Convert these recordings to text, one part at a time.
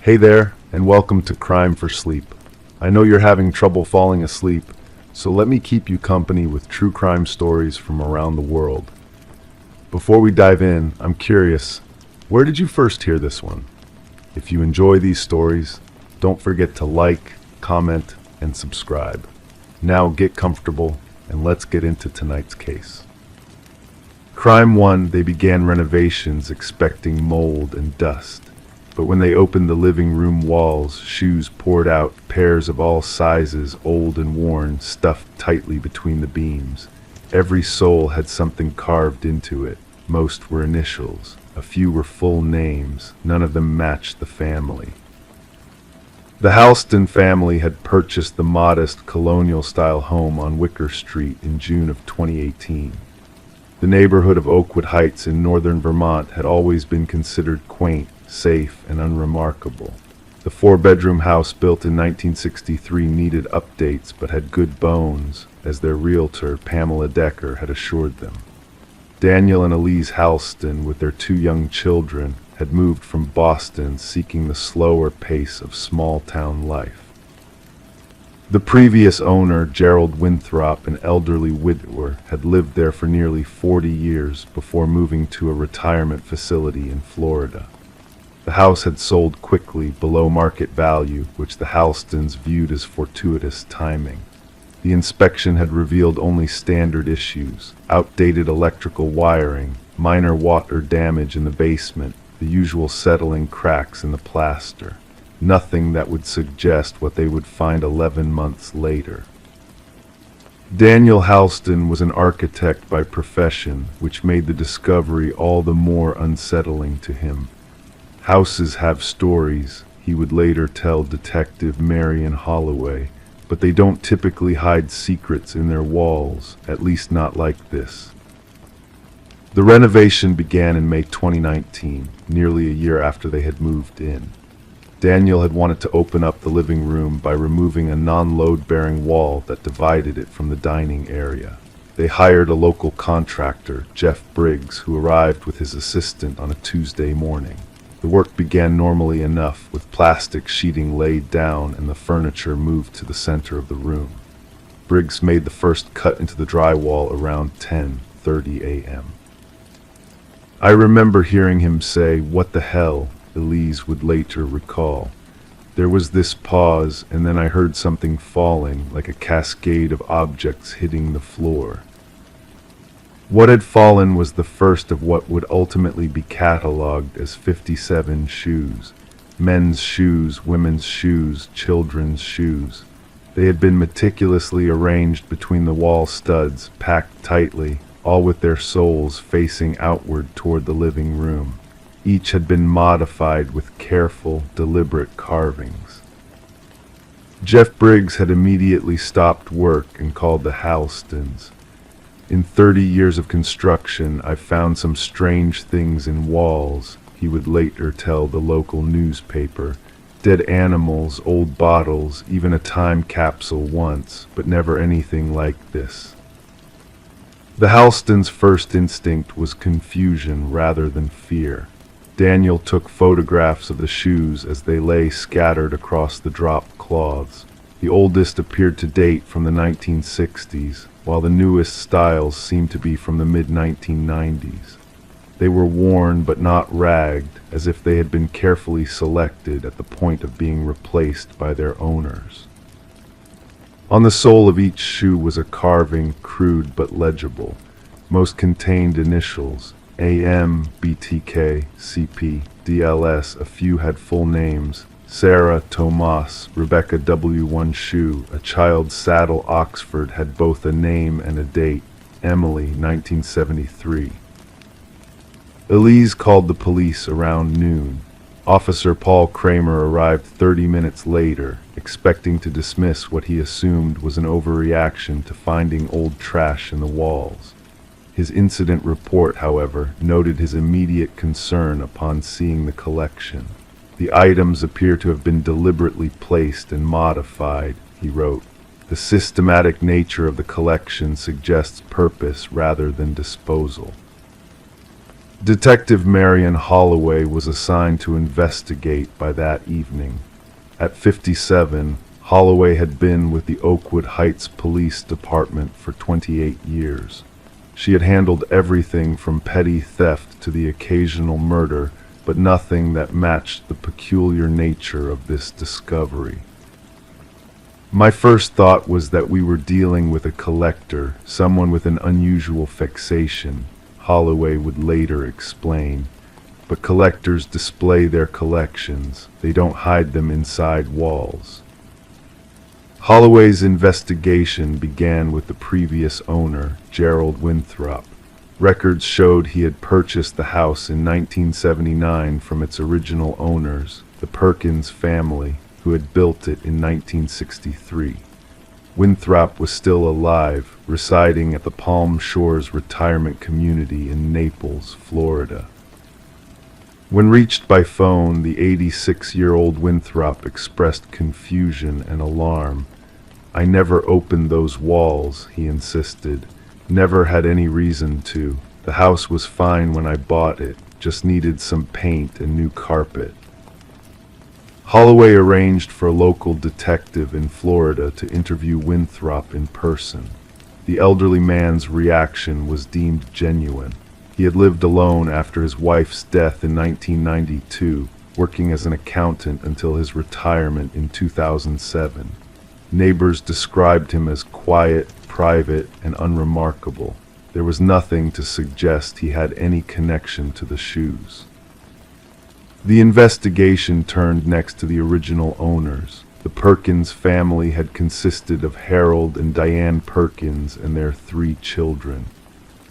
Hey there, and welcome to Crime for Sleep. I know you're having trouble falling asleep, so let me keep you company with true crime stories from around the world. Before we dive in, I'm curious, where did you first hear this one? If you enjoy these stories, don't forget to like, comment, and subscribe. Now get comfortable, and let's get into tonight's case. Crime 1, they began renovations expecting mold and dust. But when they opened the living room walls, shoes poured out, pairs of all sizes, old and worn, stuffed tightly between the beams. Every sole had something carved into it. Most were initials. A few were full names. None of them matched the family. The Halston family had purchased the modest colonial-style home on Wicker Street in June of 2018. The neighborhood of Oakwood Heights in northern Vermont had always been considered quaint, safe, and unremarkable. The four-bedroom house built in 1963 needed updates but had good bones, as their realtor, Pamela Decker, had assured them. Daniel and Elise Halston, with their two young children, had moved from Boston seeking the slower pace of small-town life. The previous owner, Gerald Winthrop, an elderly widower, had lived there for nearly 40 years before moving to a retirement facility in Florida. The house had sold quickly below market value, which the Halstons viewed as fortuitous timing. The inspection had revealed only standard issues: outdated electrical wiring, minor water damage in the basement, the usual settling cracks in the plaster. Nothing that would suggest what they would find 11 months later. Daniel Halston was an architect by profession, which made the discovery all the more unsettling to him. Houses have stories, he would later tell Detective Marion Holloway, but they don't typically hide secrets in their walls, at least not like this. The renovation began in May 2019, nearly a year after they had moved in. Daniel had wanted to open up the living room by removing a non-load-bearing wall that divided it from the dining area. They hired a local contractor, Jeff Briggs, who arrived with his assistant on a Tuesday morning. The work began normally enough, with plastic sheeting laid down and the furniture moved to the center of the room. Briggs made the first cut into the drywall around 10:30 a.m. I remember hearing him say, "What the hell?" Elise would later recall. There was this pause, and then I heard something falling, like a cascade of objects hitting the floor. What had fallen was the first of what would ultimately be catalogued as 57 shoes. Men's shoes, women's shoes, children's shoes. They had been meticulously arranged between the wall studs, packed tightly, all with their soles facing outward toward the living room. Each had been modified with careful, deliberate carvings. Jeff Briggs had immediately stopped work and called the Halstons. "In 30 years of construction, I've found some strange things in walls," he would later tell the local newspaper. "Dead animals, old bottles, even a time capsule once, but never anything like this." The Halstons' first instinct was confusion rather than fear. Daniel took photographs of the shoes as they lay scattered across the drop cloths. The oldest appeared to date from the 1960s, while the newest styles seemed to be from the mid-1990s. They were worn but not ragged, as if they had been carefully selected at the point of being replaced by their owners. On the sole of each shoe was a carving, crude but legible. Most contained initials: AM, BTK, CP, DLS. A few had full names: Sarah, Tomas, Rebecca W1 Shoe. A child's saddle, Oxford, had both a name and a date: Emily, 1973. Elise called the police around noon. Officer Paul Kramer arrived 30 minutes later, expecting to dismiss what he assumed was an overreaction to finding old trash in the walls. His incident report, however, noted his immediate concern upon seeing the collection. "The items appear to have been deliberately placed and modified," he wrote. "The systematic nature of the collection suggests purpose rather than disposal." Detective Marion Holloway was assigned to investigate by that evening. At 57, Holloway had been with the Oakwood Heights Police Department for 28 years. She had handled everything from petty theft to the occasional murder, but nothing that matched the peculiar nature of this discovery. My first thought was that we were dealing with a collector, someone with an unusual fixation, Holloway would later explain. But collectors display their collections, they don't hide them inside walls. Holloway's investigation began with the previous owner, Gerald Winthrop. Records showed he had purchased the house in 1979 from its original owners, the Perkins family, who had built it in 1963. Winthrop was still alive, residing at the Palm Shores retirement community in Naples, Florida. When reached by phone, the 86-year-old Winthrop expressed confusion and alarm. "I never opened those walls," he insisted. "Never had any reason to. The house was fine when I bought it, just needed some paint and new carpet." Holloway arranged for a local detective in Florida to interview Winthrop in person. The elderly man's reaction was deemed genuine. He had lived alone after his wife's death in 1992, working as an accountant until his retirement in 2007. Neighbors described him as quiet, private, and unremarkable. There was nothing to suggest he had any connection to the shoes. The investigation turned next to the original owners. The Perkins family had consisted of Harold and Diane Perkins and their 3 children.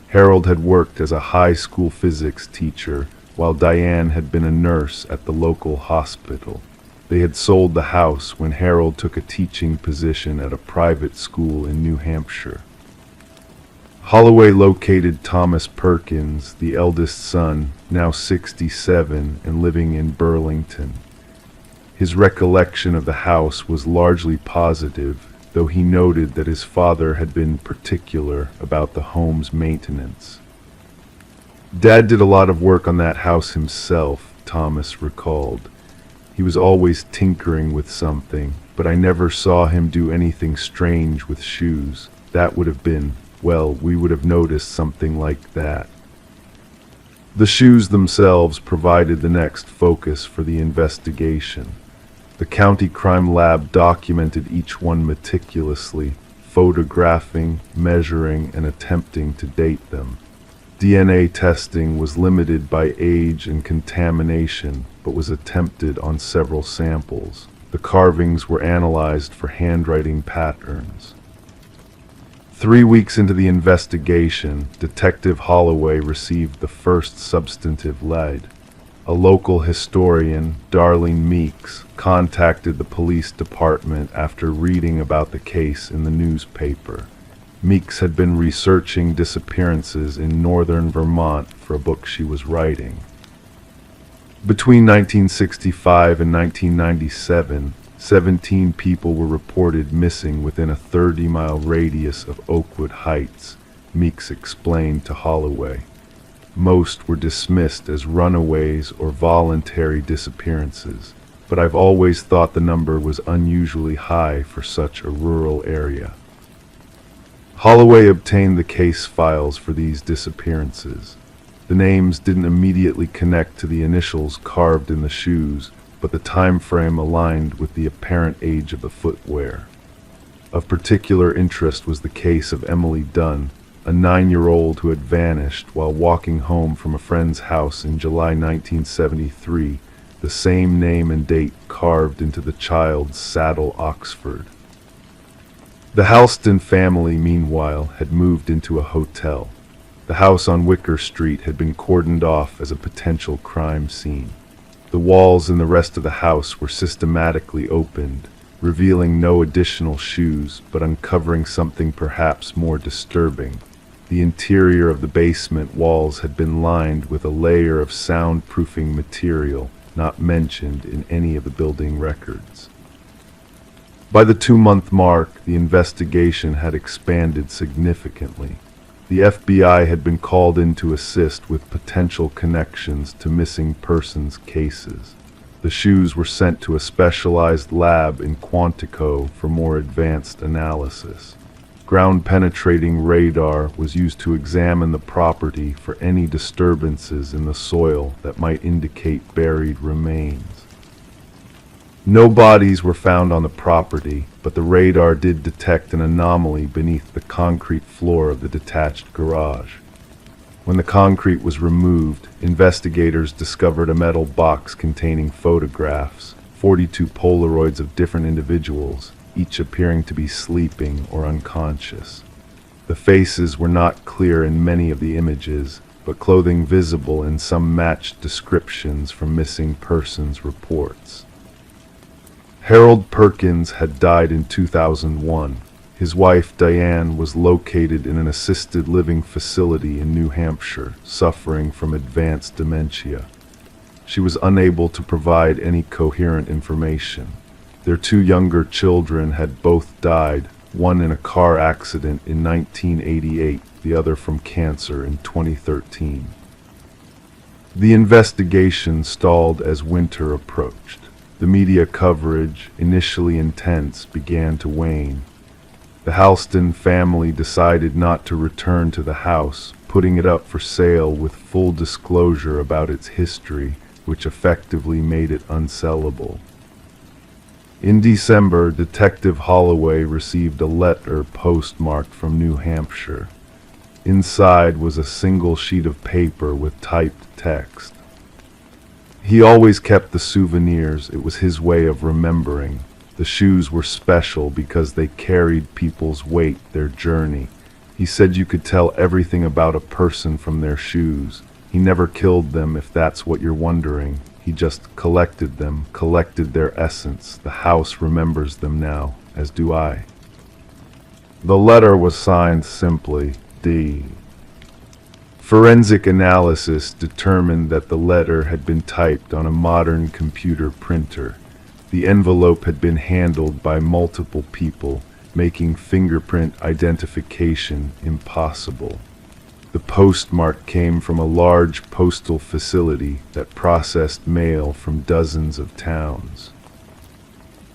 Harold had worked as a high school physics teacher, while Diane had been a nurse at the local hospital. They had sold the house when Harold took a teaching position at a private school in New Hampshire. Holloway located Thomas Perkins, the eldest son, now 67 and living in Burlington. His recollection of the house was largely positive, though he noted that his father had been particular about the home's maintenance. "Dad did a lot of work on that house himself," Thomas recalled. "He was always tinkering with something, but I never saw him do anything strange with shoes. That would have been, well, we would have noticed something like that." The shoes themselves provided the next focus for the investigation. The county crime lab documented each one meticulously, photographing, measuring, and attempting to date them. DNA testing was limited by age and contamination, but was attempted on several samples. The carvings were analyzed for handwriting patterns. 3 weeks into the investigation, Detective Holloway received the first substantive lead. A local historian, Darlene Meeks, contacted the police department after reading about the case in the newspaper. Meeks had been researching disappearances in northern Vermont for a book she was writing. Between 1965 and 1997, 17 people were reported missing within a 30-mile radius of Oakwood Heights, Meeks explained to Holloway. Most were dismissed as runaways or voluntary disappearances, but I've always thought the number was unusually high for such a rural area. Holloway obtained the case files for these disappearances. The names didn't immediately connect to the initials carved in the shoes, but the time frame aligned with the apparent age of the footwear. Of particular interest was the case of Emily Dunn, a 9-year-old who had vanished while walking home from a friend's house in July 1973, the same name and date carved into the child's saddle Oxford. The Halston family, meanwhile, had moved into a hotel. The house on Wicker Street had been cordoned off as a potential crime scene. The walls in the rest of the house were systematically opened, revealing no additional shoes, but uncovering something perhaps more disturbing. The interior of the basement walls had been lined with a layer of soundproofing material not mentioned in any of the building records. By the 2-month mark, the investigation had expanded significantly. The The FBI had been called in to assist with potential connections to missing persons cases. The shoes were sent to a specialized lab in Quantico for more advanced analysis. Ground-penetrating radar was used to examine the property for any disturbances in the soil that might indicate buried remains. No bodies were found on the property, but the radar did detect an anomaly beneath the concrete floor of the detached garage. When the concrete was removed, investigators discovered a metal box containing photographs, 42 Polaroids of different individuals, each appearing to be sleeping or unconscious. The faces were not clear in many of the images, but clothing visible in some matched descriptions from missing persons reports. Harold Perkins had died in 2001. His wife, Diane, was located in an assisted living facility in New Hampshire, suffering from advanced dementia. She was unable to provide any coherent information. Their two younger children had both died, one in a car accident in 1988, the other from cancer in 2013. The investigation stalled as winter approached. The media coverage, initially intense, began to wane. The Halston family decided not to return to the house, putting it up for sale with full disclosure about its history, which effectively made it unsellable. In December, Detective Holloway received a letter postmarked from New Hampshire. Inside was a single sheet of paper with typed text. He always kept the souvenirs. It was his way of remembering. The shoes were special because they carried people's weight, their journey. He said you could tell everything about a person from their shoes. He never killed them, if that's what you're wondering. He just collected them, collected their essence. The house remembers them now, as do I. The letter was signed simply, D. Forensic analysis determined that the letter had been typed on a modern computer printer. The envelope had been handled by multiple people, making fingerprint identification impossible. The postmark came from a large postal facility that processed mail from dozens of towns.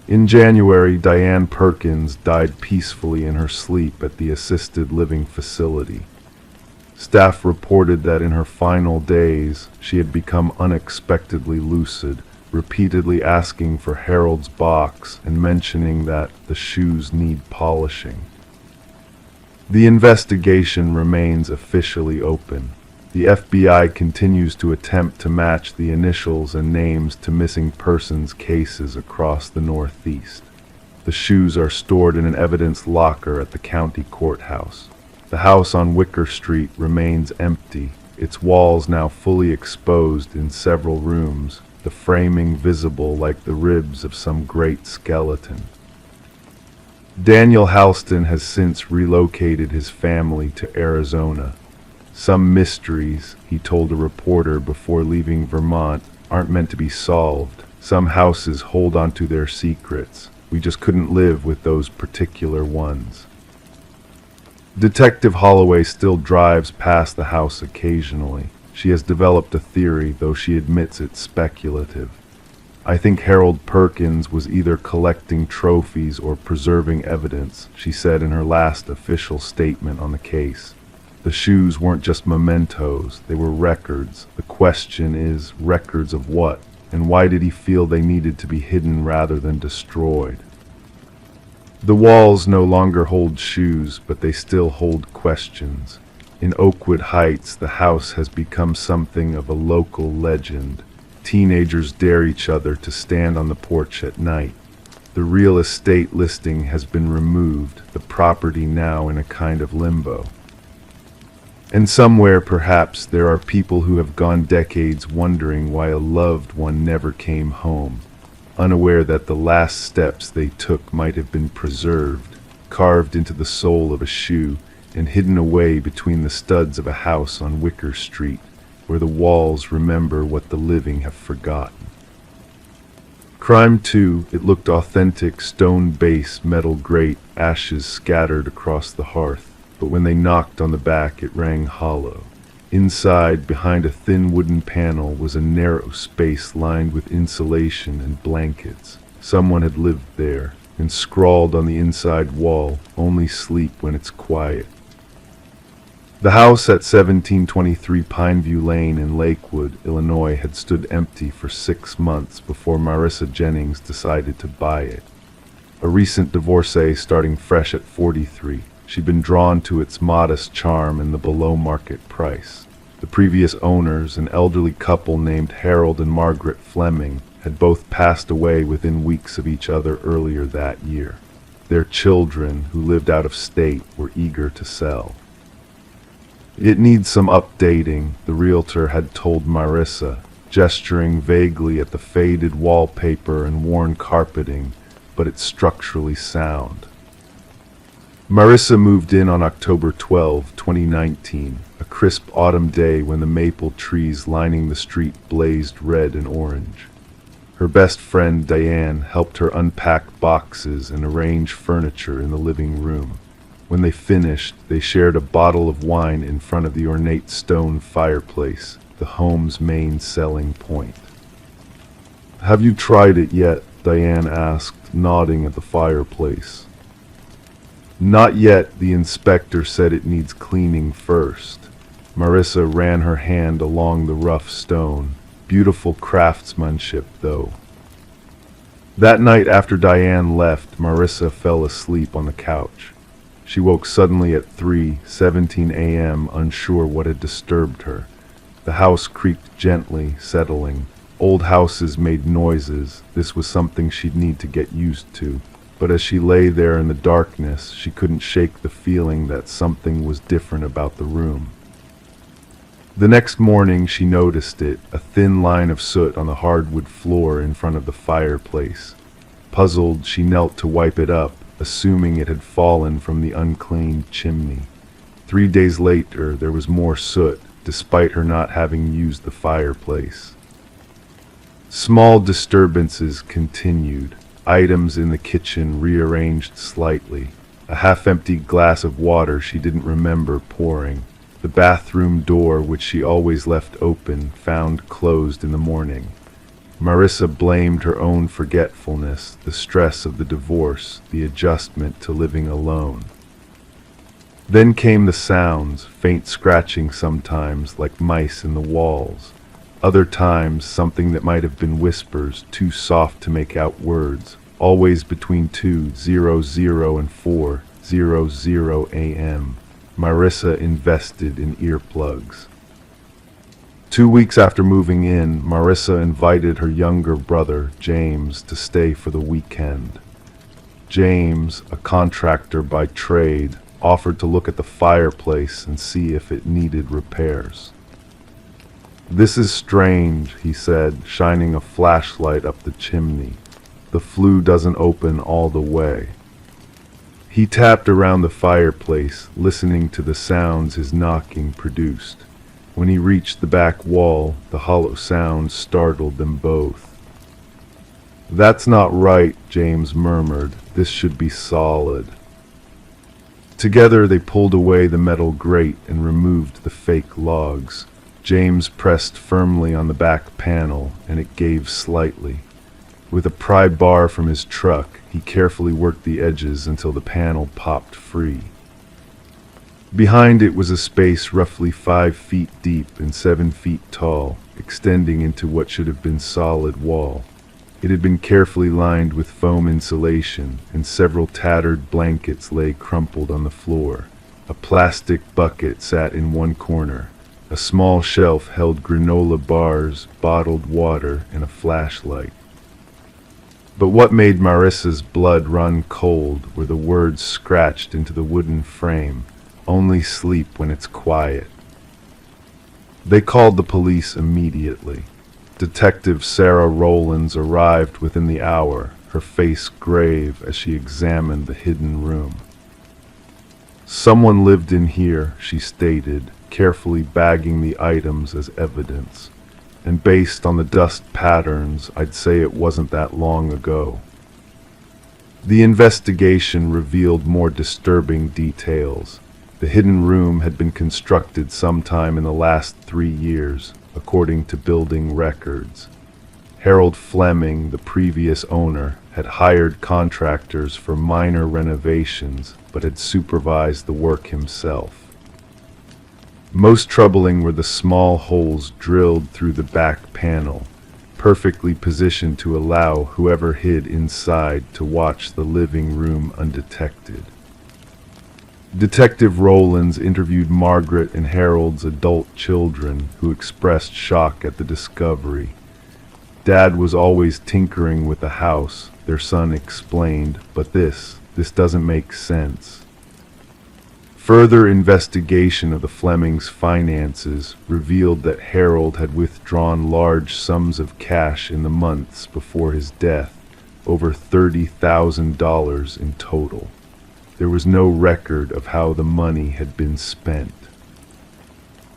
In January, Diane Perkins died peacefully in her sleep at the assisted living facility. Staff reported that in her final days, she had become unexpectedly lucid, repeatedly asking for Harold's box and mentioning that the shoes need polishing. The investigation remains officially open. The FBI continues to attempt to match the initials and names to missing persons cases across the Northeast. The shoes are stored in an evidence locker at the county courthouse. The house on Wicker Street remains empty, its walls now fully exposed in several rooms, the framing visible like the ribs of some great skeleton. Daniel Halston has since relocated his family to Arizona. Some mysteries, he told a reporter before leaving Vermont, aren't meant to be solved. Some houses hold onto their secrets. We just couldn't live with those particular ones. Detective Holloway still drives past the house occasionally. She has developed a theory, though she admits it's speculative. I think Harold Perkins was either collecting trophies or preserving evidence, she said in her last official statement on the case. The shoes weren't just mementos, they were records. The question is, records of what? And why did he feel they needed to be hidden rather than destroyed? The walls no longer hold shoes, but they still hold questions. In Oakwood Heights, the house has become something of a local legend. Teenagers dare each other to stand on the porch at night. The real estate listing has been removed, the property now in a kind of limbo. And somewhere, perhaps, there are people who have gone decades wondering why a loved one never came home, unaware that the last steps they took might have been preserved, carved into the sole of a shoe, and hidden away between the studs of a house on Wicker Street, where the walls remember what the living have forgotten. Crime 2, it looked authentic, stone base, metal grate, ashes scattered across the hearth. but when they knocked on the back, it rang hollow. Inside, behind a thin wooden panel, was a narrow space lined with insulation and blankets. Someone had lived there, and scrawled on the inside wall, "Only sleep when it's quiet." The house at 1723 Pineview Lane in Lakewood, Illinois, had stood empty for 6 months before Marissa Jennings decided to buy it. A recent divorcee starting fresh at 43, she'd been drawn to its modest charm and the below-market price. The previous owners, an elderly couple named Harold and Margaret Fleming, had both passed away within weeks of each other earlier that year. Their children, who lived out of state, were eager to sell. "It needs some updating," the realtor had told Marissa, gesturing vaguely at the faded wallpaper and worn carpeting, "but it's structurally sound." Marissa moved in on October 12, 2019, a crisp autumn day when the maple trees lining the street blazed red and orange. Her best friend, Diane, helped her unpack boxes and arrange furniture in the living room. When they finished, they shared a bottle of wine in front of the ornate stone fireplace, the home's main selling point. "Have you tried it yet?" Diane asked, nodding at the fireplace. "Not yet. The inspector said it needs cleaning first." Marissa ran her hand along the rough stone. Beautiful craftsmanship, though. That night after Diane left, Marissa fell asleep on the couch. She woke suddenly at 3:17 a.m., unsure what had disturbed her. The house creaked gently, settling. Old houses made noises. This was something she'd need to get used to. But as she lay there in the darkness, she couldn't shake the feeling that something was different about the room. The next morning she noticed it, a thin line of soot on the hardwood floor in front of the fireplace. Puzzled, she knelt to wipe it up, assuming it had fallen from the uncleaned chimney. 3 days later, there was more soot, despite her not having used the fireplace. Small disturbances continued. Items in the kitchen rearranged slightly. A half-empty glass of water she didn't remember pouring. The bathroom door, which she always left open, found closed in the morning. Marissa blamed her own forgetfulness, the stress of the divorce, the adjustment to living alone. Then came the sounds, faint scratching sometimes, like mice in the walls. Other times, something that might have been whispers, too soft to make out words, always between 2:00 and 4:00 a.m. Marissa invested in earplugs. 2 weeks after moving in, Marissa invited her younger brother, James, to stay for the weekend. James, a contractor by trade, offered to look at the fireplace and see if it needed repairs. "This is strange," he said, shining a flashlight up the chimney. "The flue doesn't open all the way." He tapped around the fireplace, listening to the sounds his knocking produced. When he reached the back wall, the hollow sound startled them both. "That's not right," James murmured. "This should be solid." Together they pulled away the metal grate and removed the fake logs. James pressed firmly on the back panel, and it gave slightly. With a pry bar from his truck, he carefully worked the edges until the panel popped free. Behind it was a space roughly 5 feet deep and 7 feet tall, extending into what should have been solid wall. It had been carefully lined with foam insulation, and several tattered blankets lay crumpled on the floor. A plastic bucket sat in one corner. A small shelf held granola bars, bottled water, and a flashlight. But what made Marissa's blood run cold were the words scratched into the wooden frame, "Only sleep when it's quiet." They called the police immediately. Detective Sarah Rowlands arrived within the hour, her face grave as she examined the hidden room. "Someone lived in here," she stated, carefully bagging the items as evidence. "And based on the dust patterns, I'd say it wasn't that long ago." The investigation revealed more disturbing details. The hidden room had been constructed sometime in the last 3 years, according to building records. Harold Fleming, the previous owner, had hired contractors for minor renovations, but had supervised the work himself. Most troubling were the small holes drilled through the back panel, perfectly positioned to allow whoever hid inside to watch the living room undetected. Detective Rowlands interviewed Margaret and Harold's adult children, who expressed shock at the discovery. Dad was always tinkering with the house, their son explained, but this doesn't make sense. Further investigation of the Flemings' finances revealed that Harold had withdrawn large sums of cash in the months before his death, over $30,000 in total. There was no record of how the money had been spent.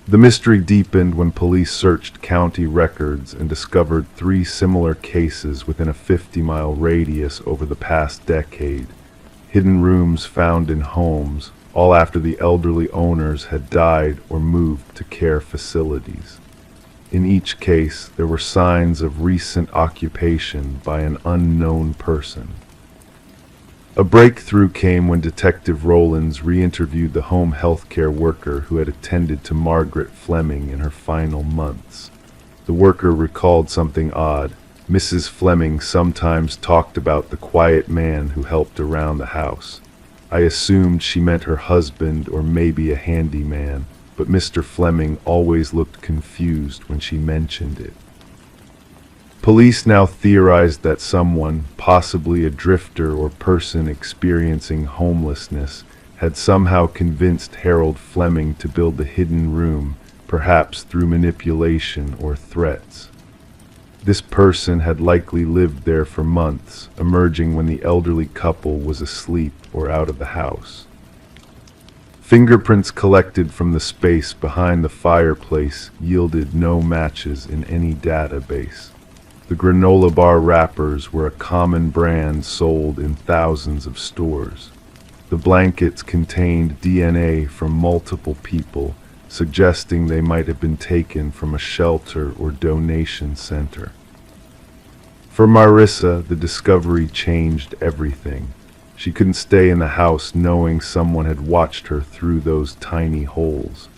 The mystery deepened when police searched county records and discovered 3 similar cases within a 50-mile radius over the past decade. Hidden rooms found in homes, all after the elderly owners had died or moved to care facilities. In each case, there were signs of recent occupation by an unknown person. A breakthrough came when Detective Rowlands re-interviewed the home healthcare worker who had attended to Margaret Fleming in her final months. The worker recalled something odd. Mrs. Fleming sometimes talked about the quiet man who helped around the house. I assumed she meant her husband or maybe a handyman, but Mr. Fleming always looked confused when she mentioned it. Police now theorized that someone, possibly a drifter or person experiencing homelessness, had somehow convinced Harold Fleming to build the hidden room, perhaps through manipulation or threats. This person had likely lived there for months, emerging when the elderly couple was asleep or out of the house. Fingerprints collected from the space behind the fireplace yielded no matches in any database. The granola bar wrappers were a common brand sold in thousands of stores. The blankets contained DNA from multiple people, suggesting they might have been taken from a shelter or donation center. For Marissa, the discovery changed everything. She couldn't stay in the house knowing someone had watched her through those tiny holes.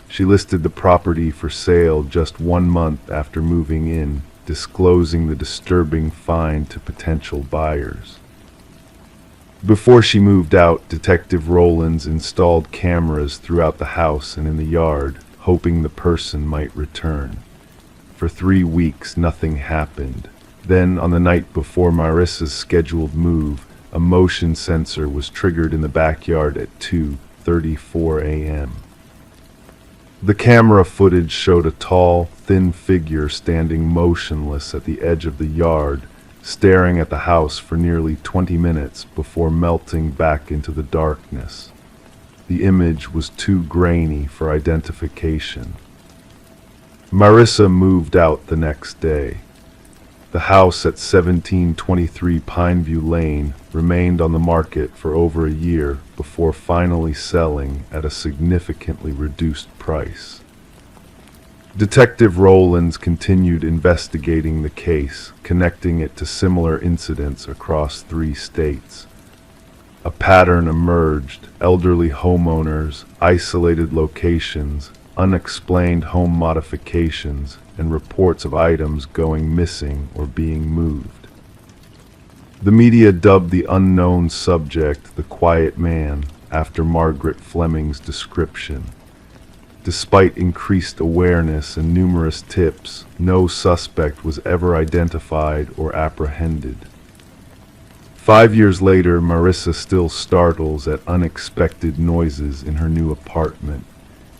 She listed the property for sale just 1 month after moving in, disclosing the disturbing find to potential buyers. Before she moved out, Detective Rowlands installed cameras throughout the house and in the yard, hoping the person might return. For 3 weeks, nothing happened. Then, on the night before Marissa's scheduled move, a motion sensor was triggered in the backyard at 2:34 a.m. The camera footage showed a tall, thin figure standing motionless at the edge of the yard, staring at the house for nearly 20 minutes before melting back into the darkness. The image was too grainy for identification. Marissa moved out the next day. The house at 1723 Pineview Lane remained on the market for over a year before finally selling at a significantly reduced price. Detective Rowlands continued investigating the case, connecting it to similar incidents across 3 states. A pattern emerged: elderly homeowners, isolated locations, unexplained home modifications, and reports of items going missing or being moved. The media dubbed the unknown subject the Quiet Man, after Margaret Fleming's description. Despite increased awareness and numerous tips, no suspect was ever identified or apprehended. 5 years later, Marissa still startles at unexpected noises in her new apartment.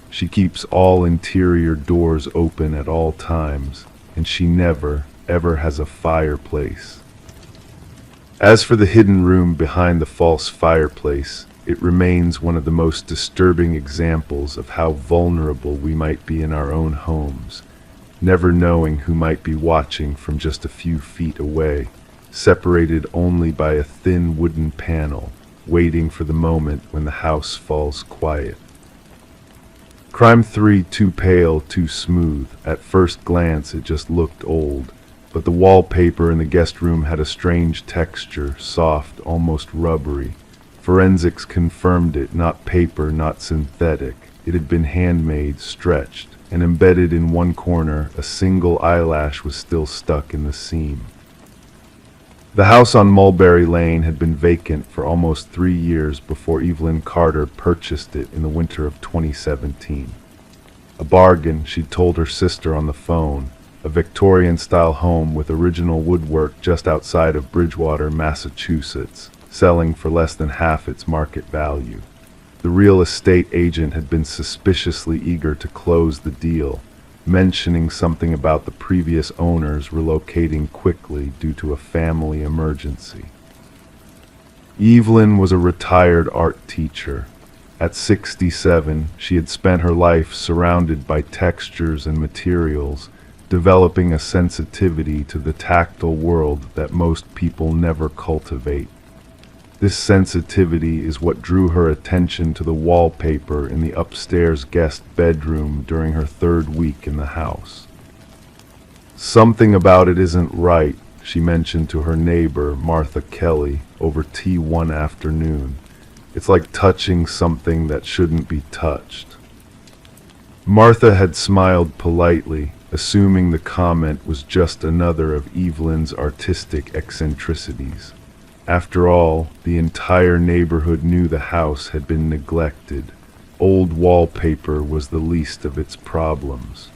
She keeps all interior doors open at all times, and she never, ever has a fireplace. As for the hidden room behind the false fireplace, it remains one of the most disturbing examples of how vulnerable we might be in our own homes, never knowing who might be watching from just a few feet away, separated only by a thin wooden panel, waiting for the moment when the house falls quiet. Crime 3, too pale, too smooth. At first glance, it just looked old. But the wallpaper in the guest room had a strange texture, soft, almost rubbery. Forensics confirmed it, not paper, not synthetic. It had been handmade, stretched, and embedded in one corner, a single eyelash was still stuck in the seam. The house on Mulberry Lane had been vacant for almost 3 years before Evelyn Carter purchased it in the winter of 2017. A bargain, she'd told her sister on the phone, a Victorian-style home with original woodwork just outside of Bridgewater, Massachusetts, selling for less than half its market value. The real estate agent had been suspiciously eager to close the deal, mentioning something about the previous owners relocating quickly due to a family emergency. Evelyn was a retired art teacher. At 67, she had spent her life surrounded by textures and materials, developing a sensitivity to the tactile world that most people never cultivate. This sensitivity is what drew her attention to the wallpaper in the upstairs guest bedroom during her 3rd week in the house. Something about it isn't right, she mentioned to her neighbor, Martha Kelly, over tea one afternoon. It's like touching something that shouldn't be touched. Martha had smiled politely, assuming the comment was just another of Evelyn's artistic eccentricities. After all, the entire neighborhood knew the house had been neglected. Old wallpaper was the least of its problems.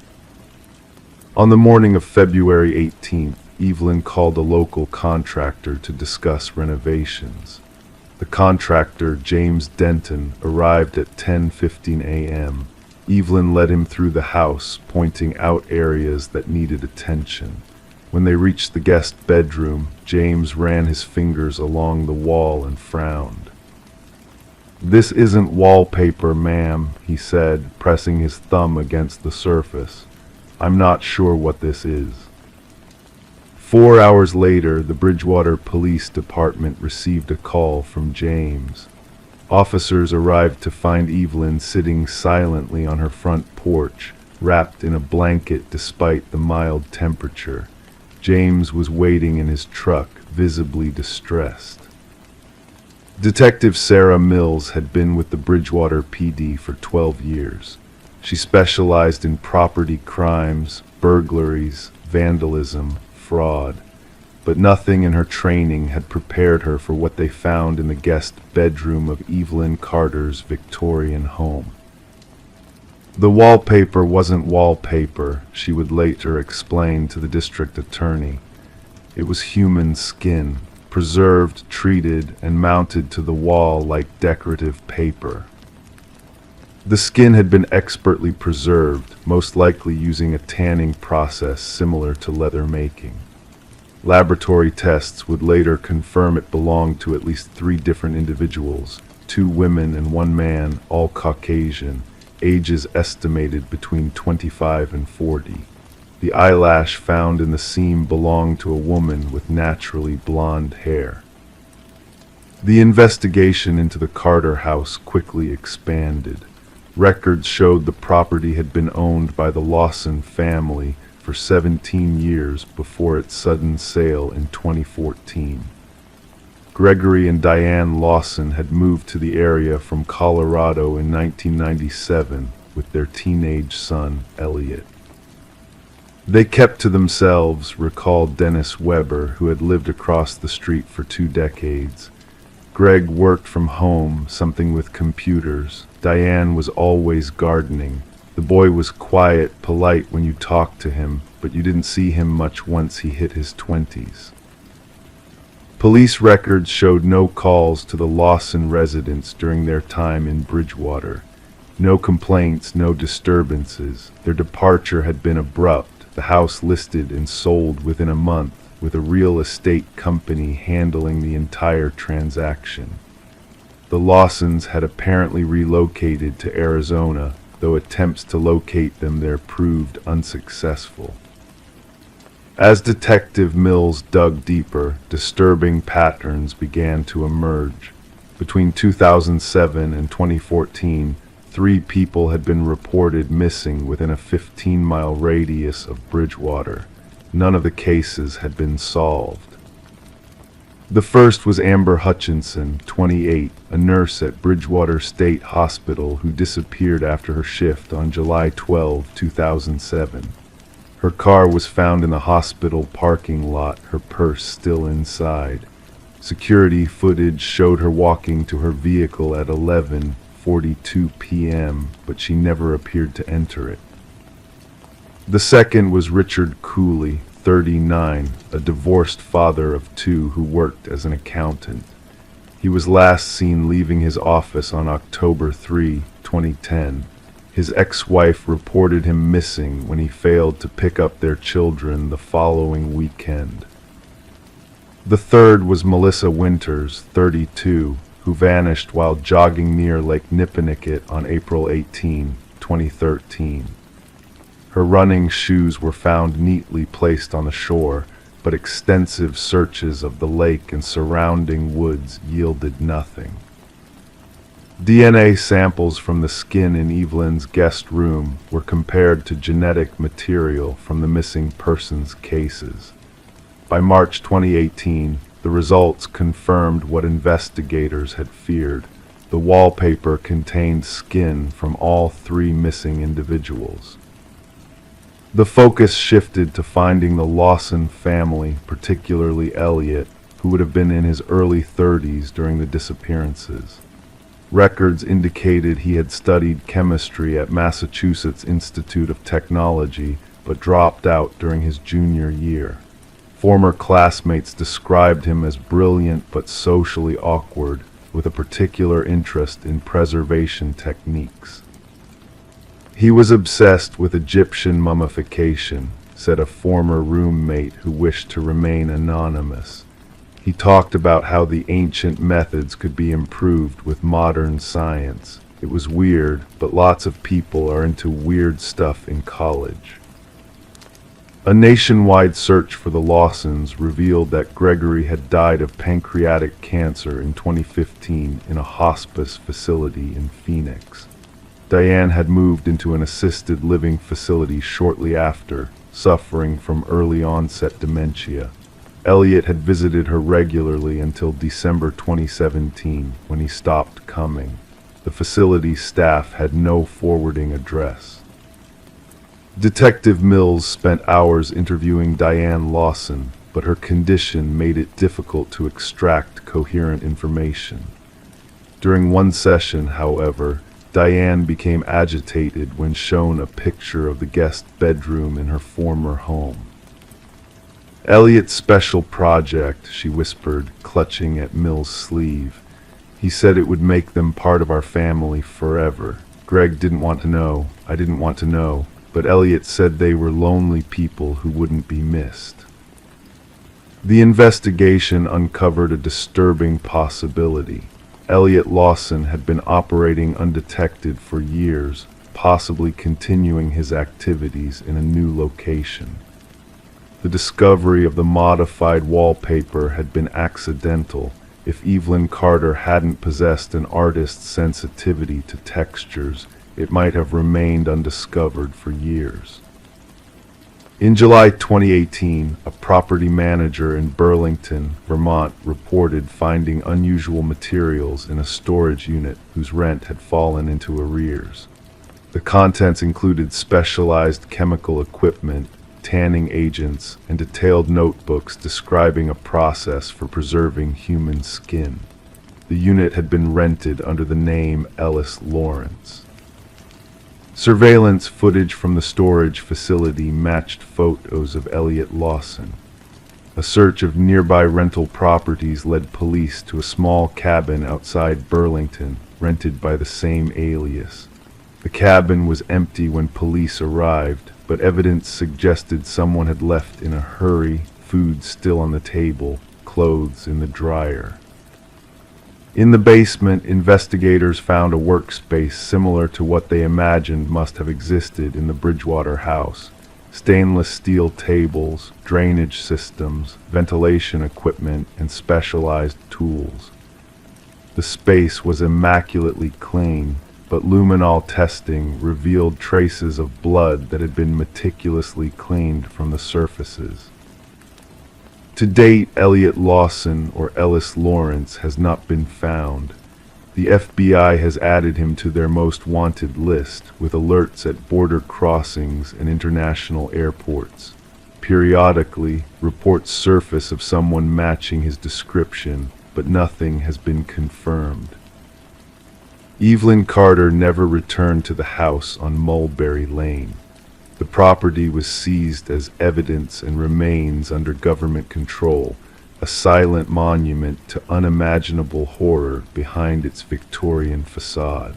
On the morning of February 18th, Evelyn called a local contractor to discuss renovations. The contractor, James Denton, arrived at 10:15 a.m. Evelyn led him through the house, pointing out areas that needed attention. When they reached the guest bedroom, James ran his fingers along the wall and frowned. "This isn't wallpaper, ma'am," he said, pressing his thumb against the surface. "I'm not sure what this is." 4 hours later, the Bridgewater Police Department received a call from James. Officers arrived to find Evelyn sitting silently on her front porch, wrapped in a blanket despite the mild temperature. James was waiting in his truck, visibly distressed. Detective Sarah Mills had been with the Bridgewater PD for 12 years. She specialized in property crimes, burglaries, vandalism, fraud. But nothing in her training had prepared her for what they found in the guest bedroom of Evelyn Carter's Victorian home. The wallpaper wasn't wallpaper, she would later explain to the district attorney. It was human skin, preserved, treated, and mounted to the wall like decorative paper. The skin had been expertly preserved, most likely using a tanning process similar to leather making. Laboratory tests would later confirm it belonged to at least 3 different individuals, 2 women and 1 man, all Caucasian, ages estimated between 25 and 40. The eyelash found in the seam belonged to a woman with naturally blonde hair. The investigation into the Carter house quickly expanded. Records showed the property had been owned by the Lawson family for 17 years before its sudden sale in 2014. Gregory and Diane Lawson had moved to the area from Colorado in 1997 with their teenage son, Elliot. They kept to themselves, recalled Dennis Weber, who had lived across the street for 2 decades. Greg worked from home, something with computers. Diane was always gardening. The boy was quiet, polite when you talked to him, but you didn't see him much once he hit his 20s. Police records showed no calls to the Lawson residents during their time in Bridgewater. No complaints, no disturbances. Their departure had been abrupt, the house listed and sold within a month, with a real estate company handling the entire transaction. The Lawsons had apparently relocated to Arizona, though attempts to locate them there proved unsuccessful. As Detective Mills dug deeper, disturbing patterns began to emerge. Between 2007 and 2014, 3 people had been reported missing within a 15-mile radius of Bridgewater. None of the cases had been solved. The first was Amber Hutchinson, 28, a nurse at Bridgewater State Hospital who disappeared after her shift on July 12, 2007. Her car was found in the hospital parking lot, her purse still inside. Security footage showed her walking to her vehicle at 11:42 p.m., but she never appeared to enter it. The second was Richard Cooley, 39, a divorced father of 2 who worked as an accountant. He was last seen leaving his office on October 3, 2010. His ex-wife reported him missing when he failed to pick up their children the following weekend. The third was Melissa Winters, 32, who vanished while jogging near Lake Nipponicket on April 18, 2013. Her running shoes were found neatly placed on the shore, but extensive searches of the lake and surrounding woods yielded nothing. DNA samples from the skin in Evelyn's guest room were compared to genetic material from the missing persons cases. By March 2018, the results confirmed what investigators had feared. The wallpaper contained skin from all 3 missing individuals. The focus shifted to finding the Lawson family, particularly Elliot, who would have been in his early 30s during the disappearances. Records indicated he had studied chemistry at Massachusetts Institute of Technology, but dropped out during his junior year. Former classmates described him as brilliant but socially awkward, with a particular interest in preservation techniques. He was obsessed with Egyptian mummification, said a former roommate who wished to remain anonymous. He talked about how the ancient methods could be improved with modern science. It was weird, but lots of people are into weird stuff in college. A nationwide search for the Lawsons revealed that Gregory had died of pancreatic cancer in 2015 in a hospice facility in Phoenix. Diane had moved into an assisted living facility shortly after, suffering from early-onset dementia. Elliot had visited her regularly until December 2017, when he stopped coming. The facility staff had no forwarding address. Detective Mills spent hours interviewing Diane Lawson, but her condition made it difficult to extract coherent information. During one session, however, Diane became agitated when shown a picture of the guest bedroom in her former home. "Elliot's special project," she whispered, clutching at Mill's sleeve. "He said it would make them part of our family forever. Greg didn't want to know, I didn't want to know, but Elliot said they were lonely people who wouldn't be missed." The investigation uncovered a disturbing possibility. Elliot Lawson had been operating undetected for years, possibly continuing his activities in a new location. The discovery of the modified wallpaper had been accidental. If Evelyn Carter hadn't possessed an artist's sensitivity to textures, it might have remained undiscovered for years. In July 2018, a property manager in Burlington, Vermont, reported finding unusual materials in a storage unit whose rent had fallen into arrears. The contents included specialized chemical equipment, tanning agents, and detailed notebooks describing a process for preserving human skin. The unit had been rented under the name Ellis Lawrence. Surveillance footage from the storage facility matched photos of Elliot Lawson. A search of nearby rental properties led police to a small cabin outside Burlington, rented by the same alias. The cabin was empty when police arrived, but evidence suggested someone had left in a hurry, food still on the table, clothes in the dryer. In the basement, investigators found a workspace similar to what they imagined must have existed in the Bridgewater house. Stainless steel tables, drainage systems, ventilation equipment, and specialized tools. The space was immaculately clean, but luminol testing revealed traces of blood that had been meticulously cleaned from the surfaces. To date, Elliot Lawson, or Ellis Lawrence, has not been found. The FBI has added him to their most wanted list, with alerts at border crossings and international airports. Periodically, reports surface of someone matching his description, but nothing has been confirmed. Evelyn Carter never returned to the house on Mulberry Lane. The property was seized as evidence and remains under government control, a silent monument to unimaginable horror behind its Victorian facade.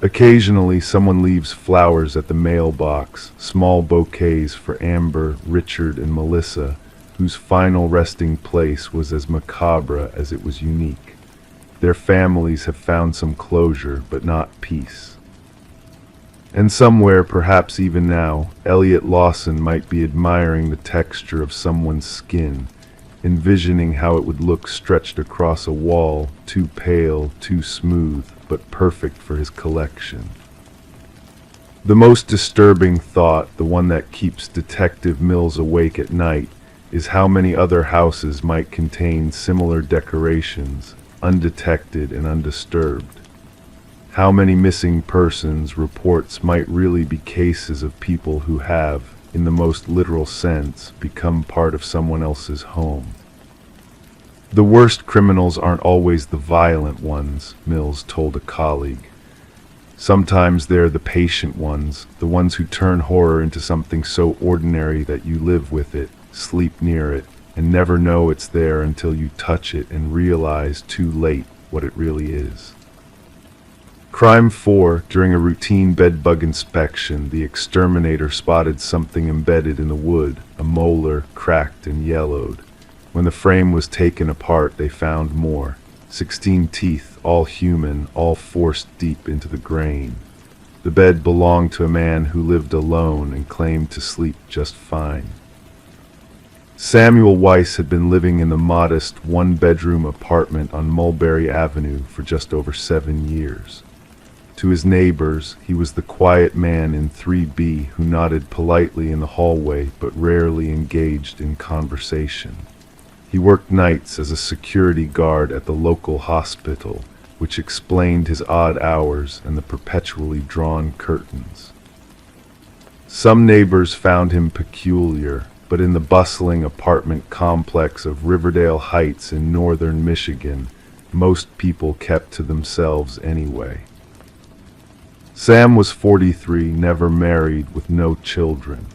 Occasionally, someone leaves flowers at the mailbox, small bouquets for Amber, Richard, and Melissa, whose final resting place was as macabre as it was unique. Their families have found some closure, but not peace. And somewhere, perhaps even now, Elliot Lawson might be admiring the texture of someone's skin, envisioning how it would look stretched across a wall, too pale, too smooth, but perfect for his collection. The most disturbing thought, the one that keeps Detective Mills awake at night, is how many other houses might contain similar decorations, undetected and undisturbed. How many missing persons reports might really be cases of people who have, in the most literal sense, become part of someone else's home. The worst criminals aren't always the violent ones, Mills told a colleague. Sometimes they're the patient ones, the ones who turn horror into something so ordinary that you live with it, sleep near it, and never know it's there until you touch it and realize too late what it really is. Crime 4, during a routine bedbug inspection, the exterminator spotted something embedded in the wood, a molar, cracked and yellowed. When the frame was taken apart, they found more. 16 teeth, all human, all forced deep into the grain. The bed belonged to a man who lived alone and claimed to sleep just fine. Samuel Weiss had been living in the modest one-bedroom apartment on Mulberry Avenue for just over 7 years. To his neighbors, he was the quiet man in 3B who nodded politely in the hallway but rarely engaged in conversation. He worked nights as a security guard at the local hospital, which explained his odd hours and the perpetually drawn curtains. Some neighbors found him peculiar, but in the bustling apartment complex of Riverdale Heights in northern Michigan, most people kept to themselves anyway. Sam was 43, never married, with no children.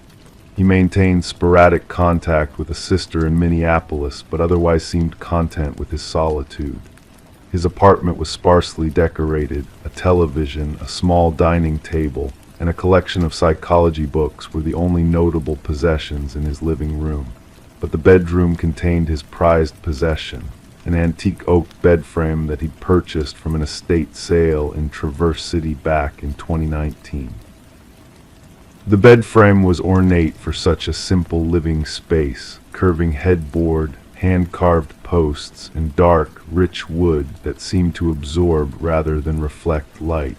He maintained sporadic contact with a sister in Minneapolis, but otherwise seemed content with his solitude. His apartment was sparsely decorated. A television, a small dining table, and a collection of psychology books were the only notable possessions in his living room. But the bedroom contained his prized possession, an antique oak bed frame that he'd purchased from an estate sale in Traverse City back in 2019. The bed frame was ornate for such a simple living space, curving headboard, hand-carved posts, and dark, rich wood that seemed to absorb rather than reflect light.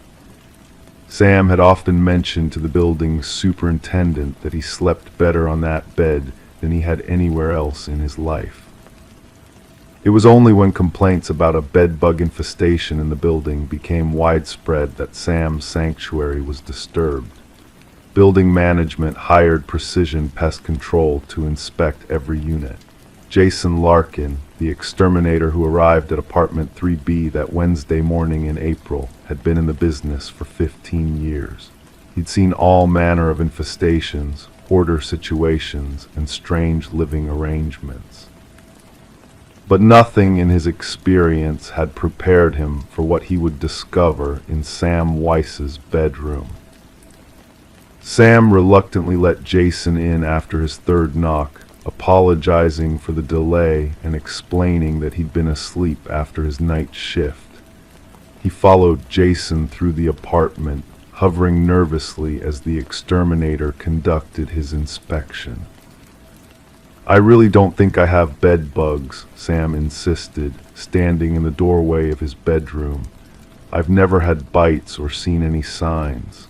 Sam had often mentioned to the building's superintendent that he slept better on that bed than he had anywhere else in his life. It was only when complaints about a bed-bug infestation in the building became widespread that Sam's sanctuary was disturbed. Building management hired Precision Pest Control to inspect every unit. Jason Larkin, the exterminator who arrived at apartment 3B that Wednesday morning in April, had been in the business for 15 years. He'd seen all manner of infestations, hoarder situations, and strange living arrangements. But nothing in his experience had prepared him for what he would discover in Sam Weiss's bedroom. Sam reluctantly let Jason in after his third knock, apologizing for the delay and explaining that he'd been asleep after his night shift. He followed Jason through the apartment, hovering nervously as the exterminator conducted his inspection. "I really don't think I have bed bugs," Sam insisted, standing in the doorway of his bedroom. I've never had bites or seen any signs."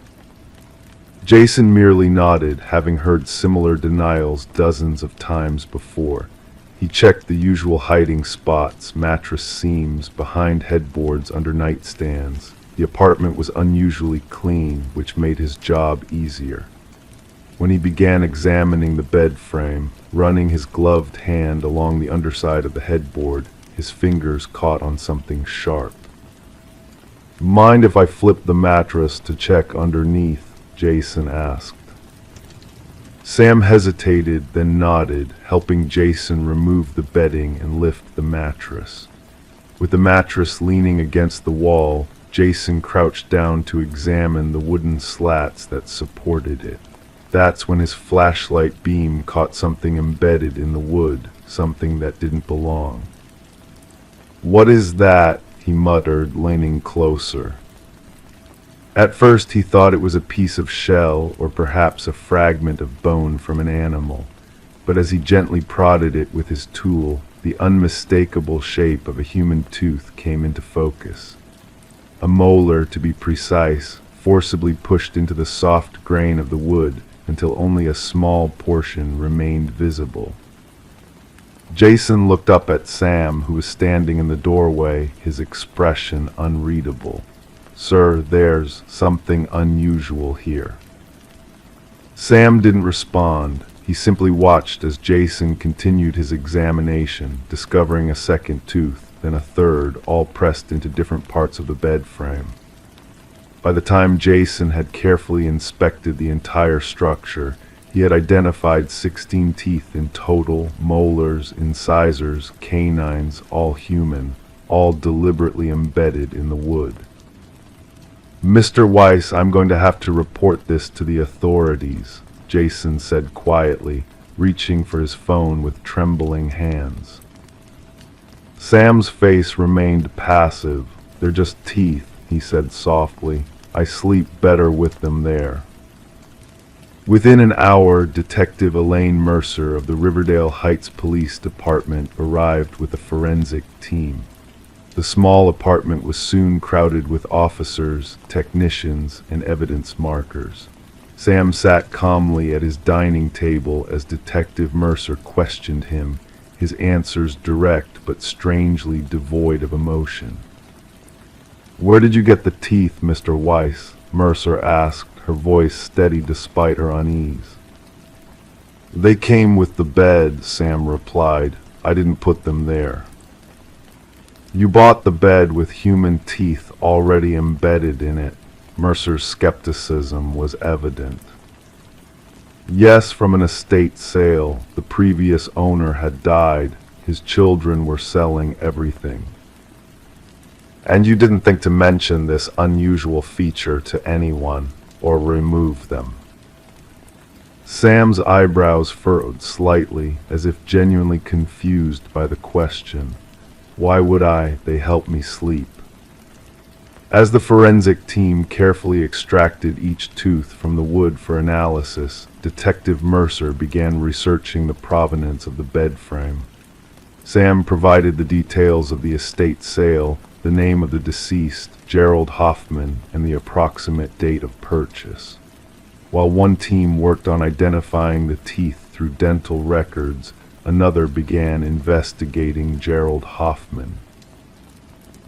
Jason merely nodded, having heard similar denials dozens of times before. He checked the usual hiding spots, mattress seams, behind headboards, under nightstands. The apartment was unusually clean, which made his job easier. When he began examining the bed frame, running his gloved hand along the underside of the headboard, his fingers caught on something sharp. "Mind if I flip the mattress to check underneath?" Jason asked. Sam hesitated, then nodded, helping Jason remove the bedding and lift the mattress. With the mattress leaning against the wall, Jason crouched down to examine the wooden slats that supported it. That's when his flashlight beam caught something embedded in the wood, something that didn't belong. "What is that?" he muttered, leaning closer. At first he thought it was a piece of shell or perhaps a fragment of bone from an animal, but as he gently prodded it with his tool, the unmistakable shape of a human tooth came into focus. A molar, to be precise, forcibly pushed into the soft grain of the wood until only a small portion remained visible. Jason looked up at Sam, who was standing in the doorway, his expression unreadable. "Sir, there's something unusual here." Sam didn't respond. He simply watched as Jason continued his examination, discovering a second tooth, then a third, all pressed into different parts of the bed frame. By the time Jason had carefully inspected the entire structure, he had identified 16 teeth in total, molars, incisors, canines, all human, all deliberately embedded in the wood. "Mr. Weiss, I'm going to have to report this to the authorities," Jason said quietly, reaching for his phone with trembling hands. Sam's face remained passive. "They're just teeth," he said softly. "I sleep better with them there." Within an hour, Detective Elaine Mercer of the Riverdale Heights Police Department arrived with a forensic team. The small apartment was soon crowded with officers, technicians, and evidence markers. Sam sat calmly at his dining table as Detective Mercer questioned him, his answers direct but strangely devoid of emotion. "Where did you get the teeth, Mr. Weiss?" Mercer asked, her voice steady despite her unease. "They came with the bed," Sam replied. "I didn't put them there." "You bought the bed with human teeth already embedded in it." Mercer's skepticism was evident. "Yes, from an estate sale. The previous owner had died. His children were selling everything." "And you didn't think to mention this unusual feature to anyone, or remove them?" Sam's eyebrows furrowed slightly, as if genuinely confused by the question. "Why would I? They help me sleep." As the forensic team carefully extracted each tooth from the wood for analysis, Detective Mercer began researching the provenance of the bed frame. Sam provided the details of the estate sale, the name of the deceased, Gerald Hoffman, and the approximate date of purchase. While one team worked on identifying the teeth through dental records, another began investigating Gerald Hoffman.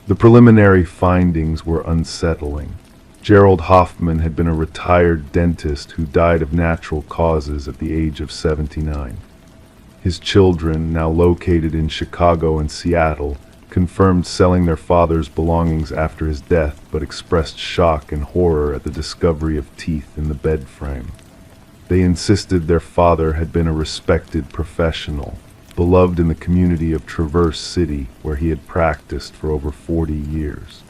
The preliminary findings were unsettling. Gerald Hoffman had been a retired dentist who died of natural causes at the age of 79. His children, now located in Chicago and Seattle, confirmed selling their father's belongings after his death, but expressed shock and horror at the discovery of teeth in the bed frame. They insisted their father had been a respected professional, beloved in the community of Traverse City, where he had practiced for over 40 years.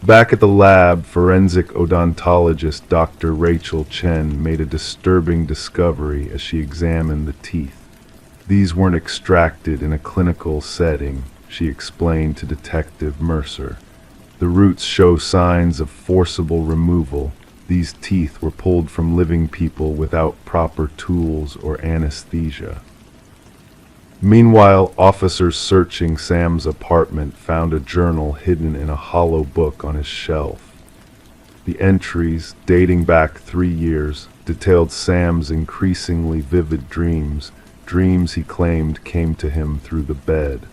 Back at the lab, forensic odontologist Dr. Rachel Chen made a disturbing discovery as she examined the teeth. These weren't extracted in a clinical setting, she explained to Detective Mercer. The roots show signs of forcible removal. These teeth were pulled from living people without proper tools or anesthesia. Meanwhile, officers searching Sam's apartment found a journal hidden in a hollow book on his shelf. The entries, dating back 3 years, detailed Sam's increasingly vivid dreams he claimed came to him through the bed.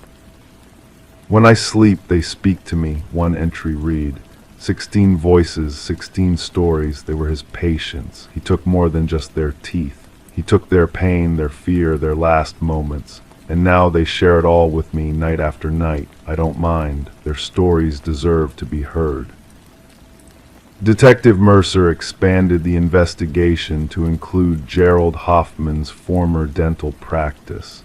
"When I sleep, they speak to me," one entry read. 16 voices, 16 stories, they were his patients. He took more than just their teeth. He took their pain, their fear, their last moments. And now they share it all with me night after night. I don't mind. Their stories deserve to be heard. Detective Mercer expanded the investigation to include Gerald Hoffman's former dental practice.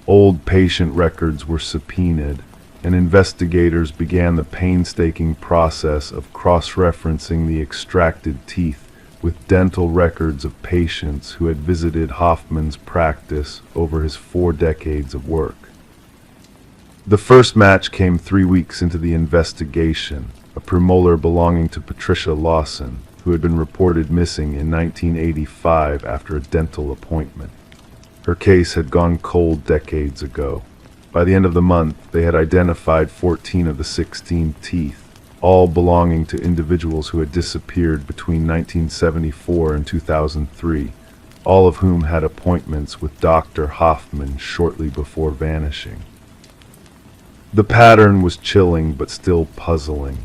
Old patient records were subpoenaed, and investigators began the painstaking process of cross-referencing the extracted teeth with dental records of patients who had visited Hoffman's practice over his 4 decades of work. The first match came 3 weeks into the investigation, a premolar belonging to Patricia Lawson, who had been reported missing in 1985 after a dental appointment. Her case had gone cold decades ago. By the end of the month, they had identified 14 of the 16 teeth, all belonging to individuals who had disappeared between 1974 and 2003, all of whom had appointments with Dr. Hoffman shortly before vanishing. The pattern was chilling but still puzzling.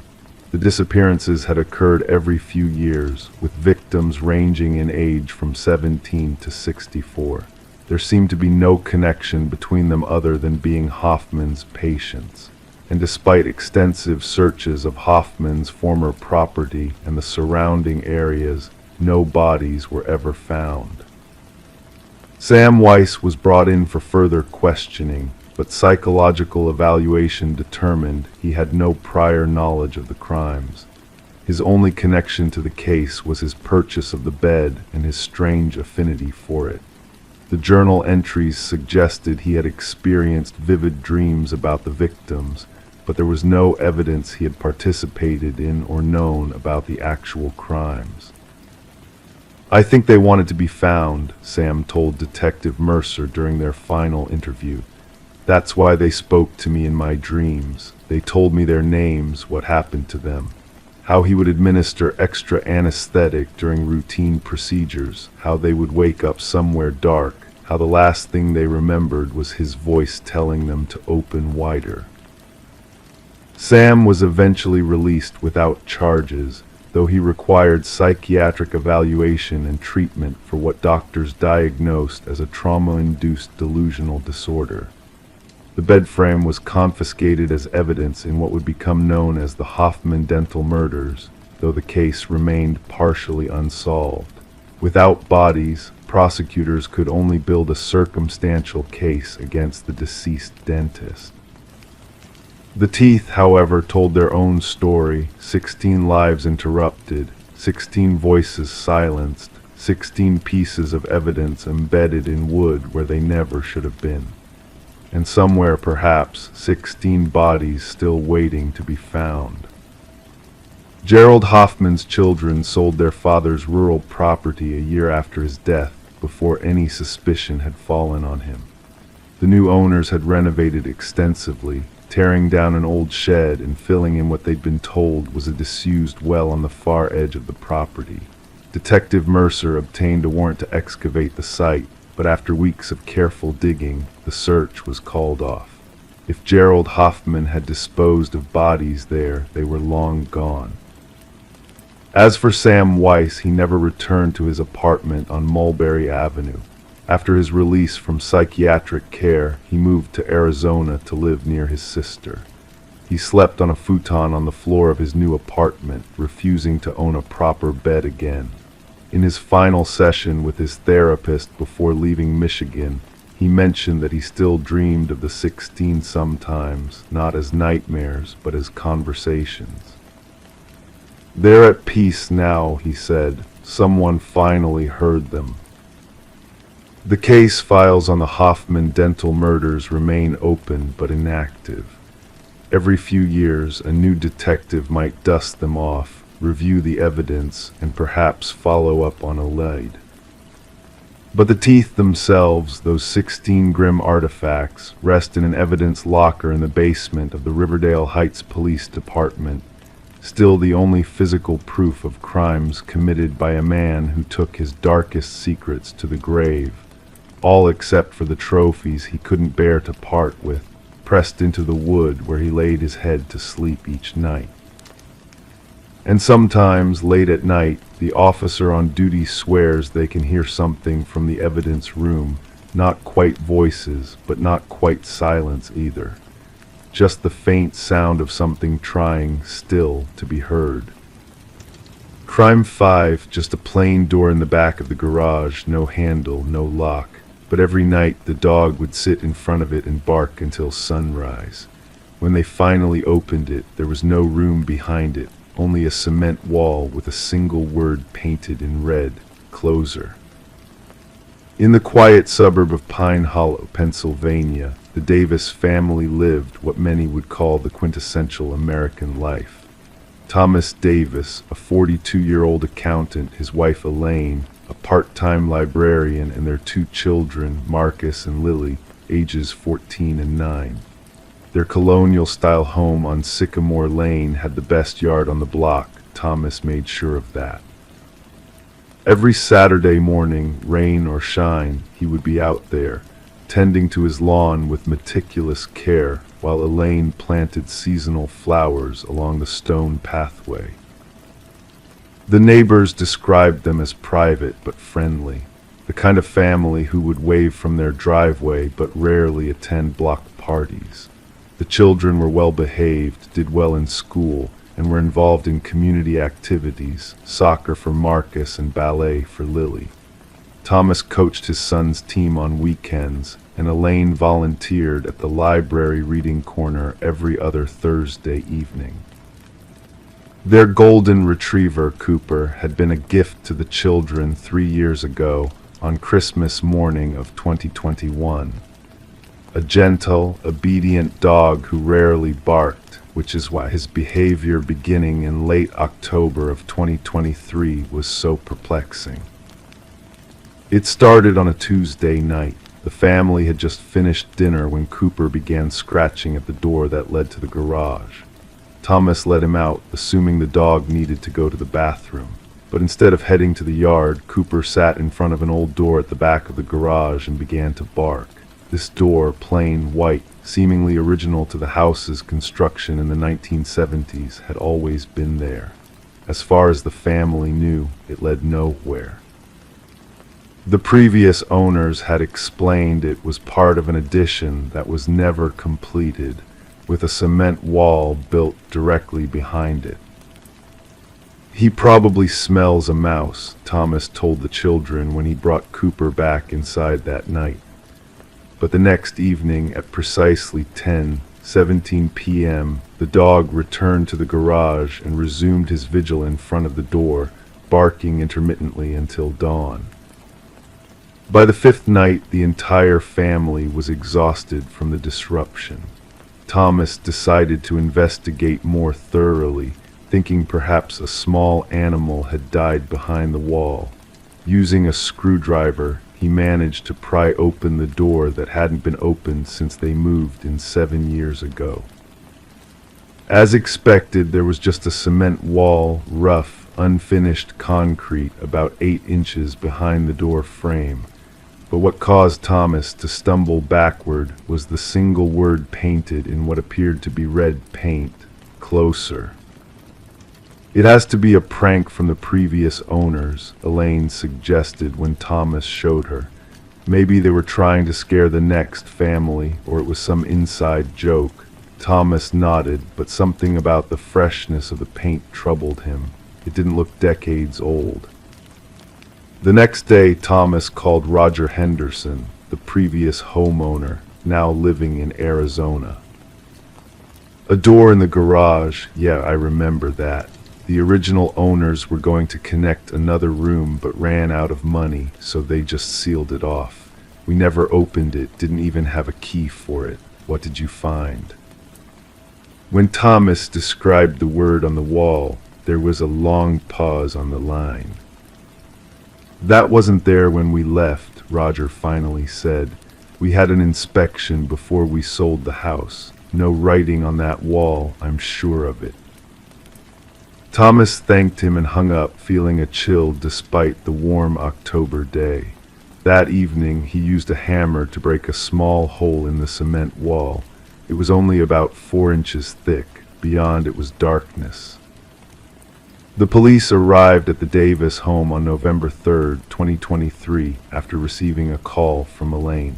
The disappearances had occurred every few years, with victims ranging in age from 17 to 64. There seemed to be no connection between them other than being Hoffman's patients. And despite extensive searches of Hoffman's former property and the surrounding areas, no bodies were ever found. Sam Weiss was brought in for further questioning, but psychological evaluation determined he had no prior knowledge of the crimes. His only connection to the case was his purchase of the bed and his strange affinity for it. The journal entries suggested he had experienced vivid dreams about the victims, but there was no evidence he had participated in or known about the actual crimes. "I think they wanted to be found," Sam told Detective Mercer during their final interview. "That's why they spoke to me in my dreams. They told me their names, what happened to them, how he would administer extra anesthetic during routine procedures, how they would wake up somewhere dark, how the last thing they remembered was his voice telling them to open wider." Sam was eventually released without charges, though he required psychiatric evaluation and treatment for what doctors diagnosed as a trauma-induced delusional disorder. The bed frame was confiscated as evidence in what would become known as the Hoffman dental murders, though the case remained partially unsolved. Without bodies, prosecutors could only build a circumstantial case against the deceased dentist. The teeth, however, told their own story: 16 lives interrupted, 16 voices silenced, 16 pieces of evidence embedded in wood where they never should have been. And somewhere, perhaps, 16 bodies still waiting to be found. Gerald Hoffman's children sold their father's rural property a year after his death, before any suspicion had fallen on him. The new owners had renovated extensively, tearing down an old shed and filling in what they'd been told was a disused well on the far edge of the property. Detective Mercer obtained a warrant to excavate the site, but after weeks of careful digging, the search was called off. If Gerald Hoffman had disposed of bodies there, they were long gone. As for Sam Weiss, he never returned to his apartment on Mulberry Avenue. After his release from psychiatric care, he moved to Arizona to live near his sister. He slept on a futon on the floor of his new apartment, refusing to own a proper bed again. In his final session with his therapist before leaving Michigan, he mentioned that he still dreamed of the 16 sometimes, not as nightmares, but as conversations. "They're at peace now," he said. "Someone finally heard them." The case files on the Hoffman dental murders remain open but inactive. Every few years, a new detective might dust them off, review the evidence, and perhaps follow up on a lead. But the teeth themselves, those 16 grim artifacts, rest in an evidence locker in the basement of the Riverdale Heights Police Department, still the only physical proof of crimes committed by a man who took his darkest secrets to the grave, all except for the trophies he couldn't bear to part with, pressed into the wood where he laid his head to sleep each night. And sometimes, late at night, the officer on duty swears they can hear something from the evidence room, not quite voices, but not quite silence either. Just the faint sound of something trying still to be heard. Crime 5, just a plain door in the back of the garage, no handle, no lock. But every night the dog would sit in front of it and bark until sunrise. When they finally opened it, there was no room behind it, only a cement wall with a single word painted in red, "Closer." In the quiet suburb of Pine Hollow, Pennsylvania, the Davis family lived what many would call the quintessential American life. Thomas Davis, a 42-year-old accountant, his wife Elaine, a part-time librarian, and their two children, Marcus and Lily, ages 14 and 9. Their colonial-style home on Sycamore Lane had the best yard on the block. Thomas made sure of that. Every Saturday morning, rain or shine, he would be out there, tending to his lawn with meticulous care, while Elaine planted seasonal flowers along the stone pathway. The neighbors described them as private but friendly, the kind of family who would wave from their driveway but rarely attend block parties. The children were well behaved, did well in school, and were involved in community activities, soccer for Marcus and ballet for Lily. Thomas coached his son's team on weekends, and Elaine volunteered at the library reading corner every other Thursday evening. Their golden retriever, Cooper, had been a gift to the children 3 years ago on Christmas morning of 2021. A gentle, obedient dog who rarely barked, which is why his behavior beginning in late October of 2023 was so perplexing. It started on a Tuesday night. The family had just finished dinner when Cooper began scratching at the door that led to the garage. Thomas let him out, assuming the dog needed to go to the bathroom. But instead of heading to the yard, Cooper sat in front of an old door at the back of the garage and began to bark. This door, plain white, seemingly original to the house's construction in the 1970s, had always been there. As far as the family knew, it led nowhere. The previous owners had explained it was part of an addition that was never completed, with a cement wall built directly behind it. "He probably smells a mouse," Thomas told the children when he brought Cooper back inside that night. But the next evening at precisely 10:17 p.m., the dog returned to the garage and resumed his vigil in front of the door, barking intermittently until dawn. By the fifth night, the entire family was exhausted from the disruption. Thomas decided to investigate more thoroughly, thinking perhaps a small animal had died behind the wall. Using a screwdriver, he managed to pry open the door that hadn't been opened since they moved in 7 years ago. As expected, there was just a cement wall, rough, unfinished concrete about 8 inches behind the door frame. But what caused Thomas to stumble backward was the single word painted in what appeared to be red paint: "Closer." "It has to be a prank from the previous owners," Elaine suggested when Thomas showed her. "Maybe they were trying to scare the next family, or it was some inside joke." Thomas nodded, but something about the freshness of the paint troubled him. It didn't look decades old. The next day, Thomas called Roger Henderson, the previous homeowner, now living in Arizona. "A door in the garage, yeah, I remember that. The original owners were going to connect another room but ran out of money, so they just sealed it off. We never opened it, didn't even have a key for it. What did you find?" When Thomas described the word on the wall, there was a long pause on the line. "That wasn't there when we left," Roger finally said. "We had an inspection before we sold the house. No writing on that wall, I'm sure of it." Thomas thanked him and hung up, feeling a chill despite the warm October day. That evening, he used a hammer to break a small hole in the cement wall. It was only about 4 inches thick. Beyond it was darkness. The police arrived at the Davis home on November 3rd, 2023, after receiving a call from Elaine.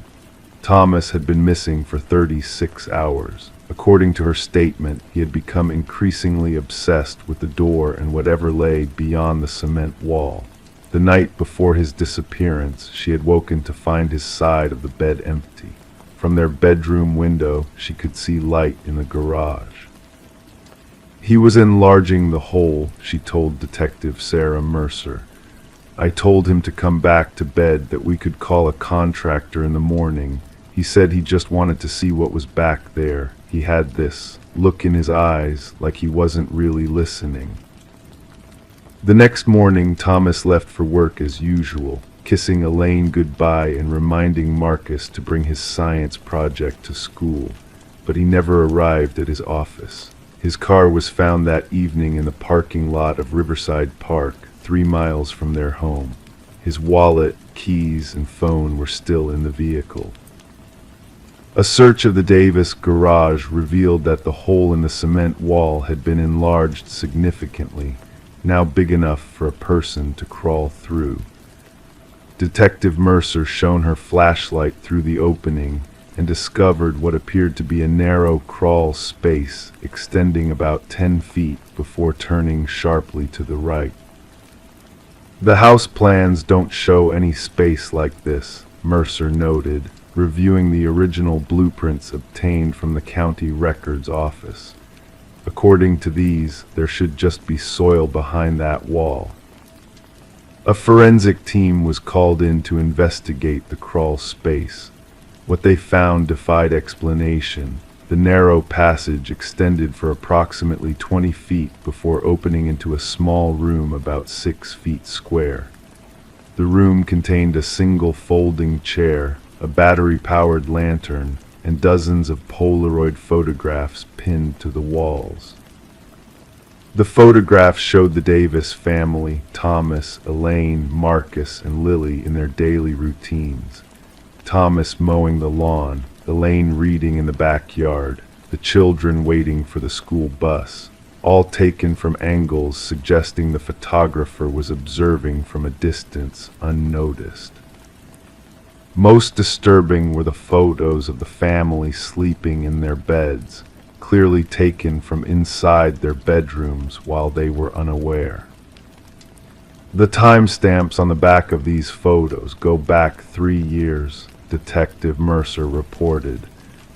Thomas had been missing for 36 hours. According to her statement, he had become increasingly obsessed with the door and whatever lay beyond the cement wall. The night before his disappearance, she had woken to find his side of the bed empty. From their bedroom window, she could see light in the garage. "He was enlarging the hole," she told Detective Sarah Mercer. "I told him to come back to bed, that we could call a contractor in the morning. He said he just wanted to see what was back there. He had this look in his eyes, like he wasn't really listening." The next morning, Thomas left for work as usual, kissing Elaine goodbye and reminding Marcus to bring his science project to school. But he never arrived at his office. His car was found that evening in the parking lot of Riverside Park, 3 miles from their home. His wallet, keys, and phone were still in the vehicle. A search of the Davis garage revealed that the hole in the cement wall had been enlarged significantly, now big enough for a person to crawl through. Detective Mercer shone her flashlight through the opening and discovered what appeared to be a narrow crawl space extending about 10 feet before turning sharply to the right. "The house plans don't show any space like this," Mercer noted, reviewing the original blueprints obtained from the county records office. "According to these, there should just be soil behind that wall." A forensic team was called in to investigate the crawl space. What they found defied explanation. The narrow passage extended for approximately 20 feet before opening into a small room about 6 feet square. The room contained a single folding chair, a battery-powered lantern, and dozens of Polaroid photographs pinned to the walls. The photographs showed the Davis family, Thomas, Elaine, Marcus, and Lily in their daily routines. Thomas mowing the lawn, Elaine reading in the backyard, the children waiting for the school bus, all taken from angles suggesting the photographer was observing from a distance unnoticed. Most disturbing were the photos of the family sleeping in their beds, clearly taken from inside their bedrooms while they were unaware. The timestamps on the back of these photos go back 3 years, Detective Mercer reported.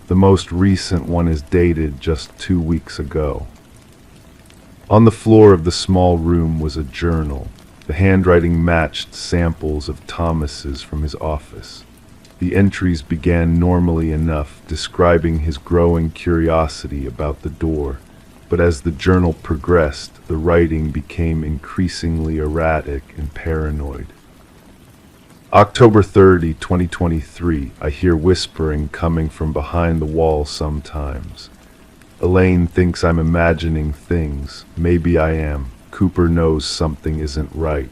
The most recent one is dated just 2 weeks ago. On the floor of the small room was a journal. The handwriting matched samples of Thomas's from his office. The entries began normally enough, describing his growing curiosity about the door, but as the journal progressed, the writing became increasingly erratic and paranoid. October 30, 2023, I hear whispering coming from behind the wall sometimes. Elaine thinks I'm imagining things. Maybe I am. Cooper knows something isn't right.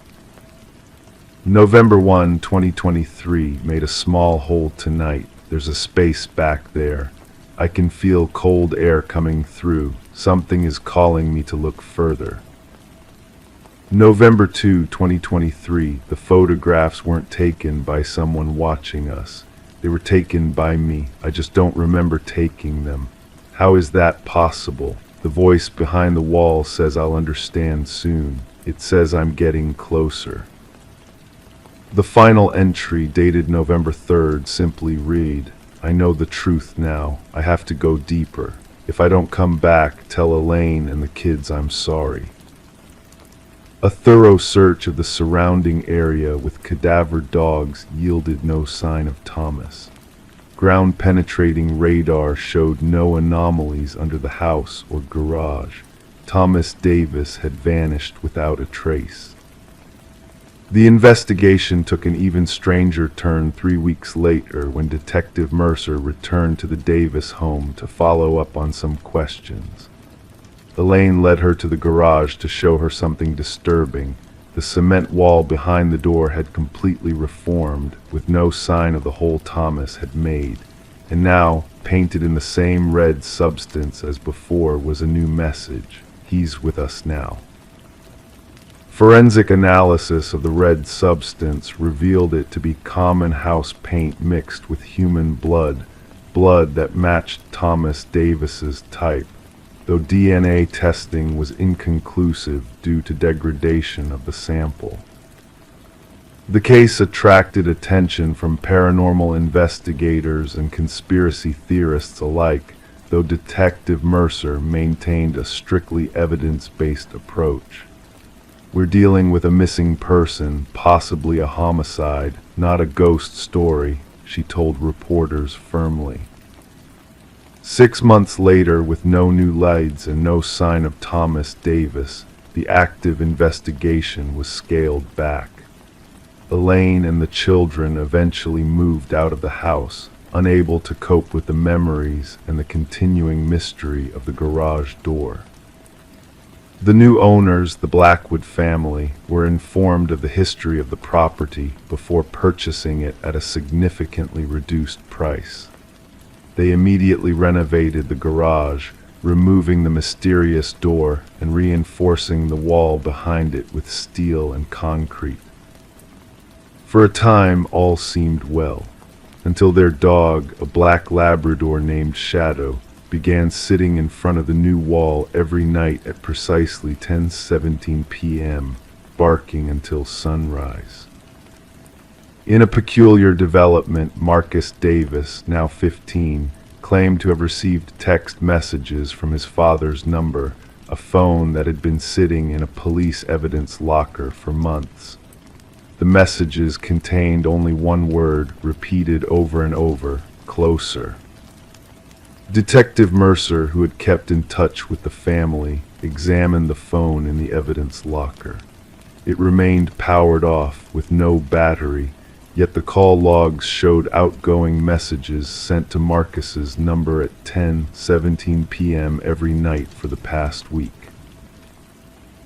November 1, 2023, made a small hole tonight. There's a space back there. I can feel cold air coming through. Something is calling me to look further. November 2, 2023, the photographs weren't taken by someone watching us. They were taken by me. I just don't remember taking them. How is that possible? The voice behind the wall says I'll understand soon. It says I'm getting closer. The final entry, dated November 3rd, simply read, "I know the truth now. I have to go deeper. If I don't come back, tell Elaine and the kids I'm sorry." A thorough search of the surrounding area with cadaver dogs yielded no sign of Thomas. Ground-penetrating radar showed no anomalies under the house or garage. Thomas Davis had vanished without a trace. The investigation took an even stranger turn 3 weeks later when Detective Mercer returned to the Davis home to follow up on some questions. Elaine led her to the garage to show her something disturbing. The cement wall behind the door had completely reformed, with no sign of the hole Thomas had made, and now, painted in the same red substance as before, was a new message: "He's with us now." Forensic analysis of the red substance revealed it to be common house paint mixed with human blood, blood that matched Thomas Davis's type, though DNA testing was inconclusive due to degradation of the sample. The case attracted attention from paranormal investigators and conspiracy theorists alike, though Detective Mercer maintained a strictly evidence-based approach. "We're dealing with a missing person, possibly a homicide, not a ghost story," she told reporters firmly. 6 months later, with no new leads and no sign of Thomas Davis, the active investigation was scaled back. Elaine and the children eventually moved out of the house, unable to cope with the memories and the continuing mystery of the garage door. The new owners, the Blackwood family, were informed of the history of the property before purchasing it at a significantly reduced price. They immediately renovated the garage, removing the mysterious door and reinforcing the wall behind it with steel and concrete. For a time, all seemed well, until their dog, a black Labrador named Shadow, began sitting in front of the new wall every night at precisely 10:17 p.m., barking until sunrise. In a peculiar development, Marcus Davis, now 15, claimed to have received text messages from his father's number, a phone that had been sitting in a police evidence locker for months. The messages contained only one word, repeated over and over: "closer." Detective Mercer, who had kept in touch with the family, examined the phone in the evidence locker. It remained powered off, with no battery, yet the call logs showed outgoing messages sent to Marcus's number at 10:17 p.m. every night for the past week.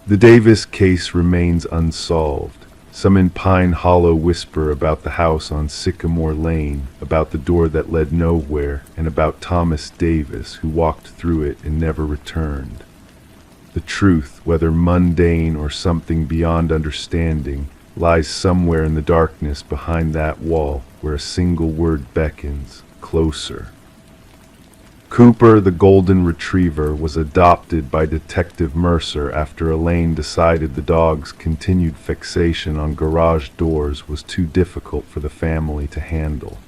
The Davis case remains unsolved. Some in Pine Hollow whisper about the house on Sycamore Lane, about the door that led nowhere, and about Thomas Davis, who walked through it and never returned. The truth, whether mundane or something beyond understanding, lies somewhere in the darkness behind that wall, where a single word beckons: closer. Cooper, the golden retriever, was adopted by Detective Mercer after Elaine decided the dog's continued fixation on garage doors was too difficult for the family to handle.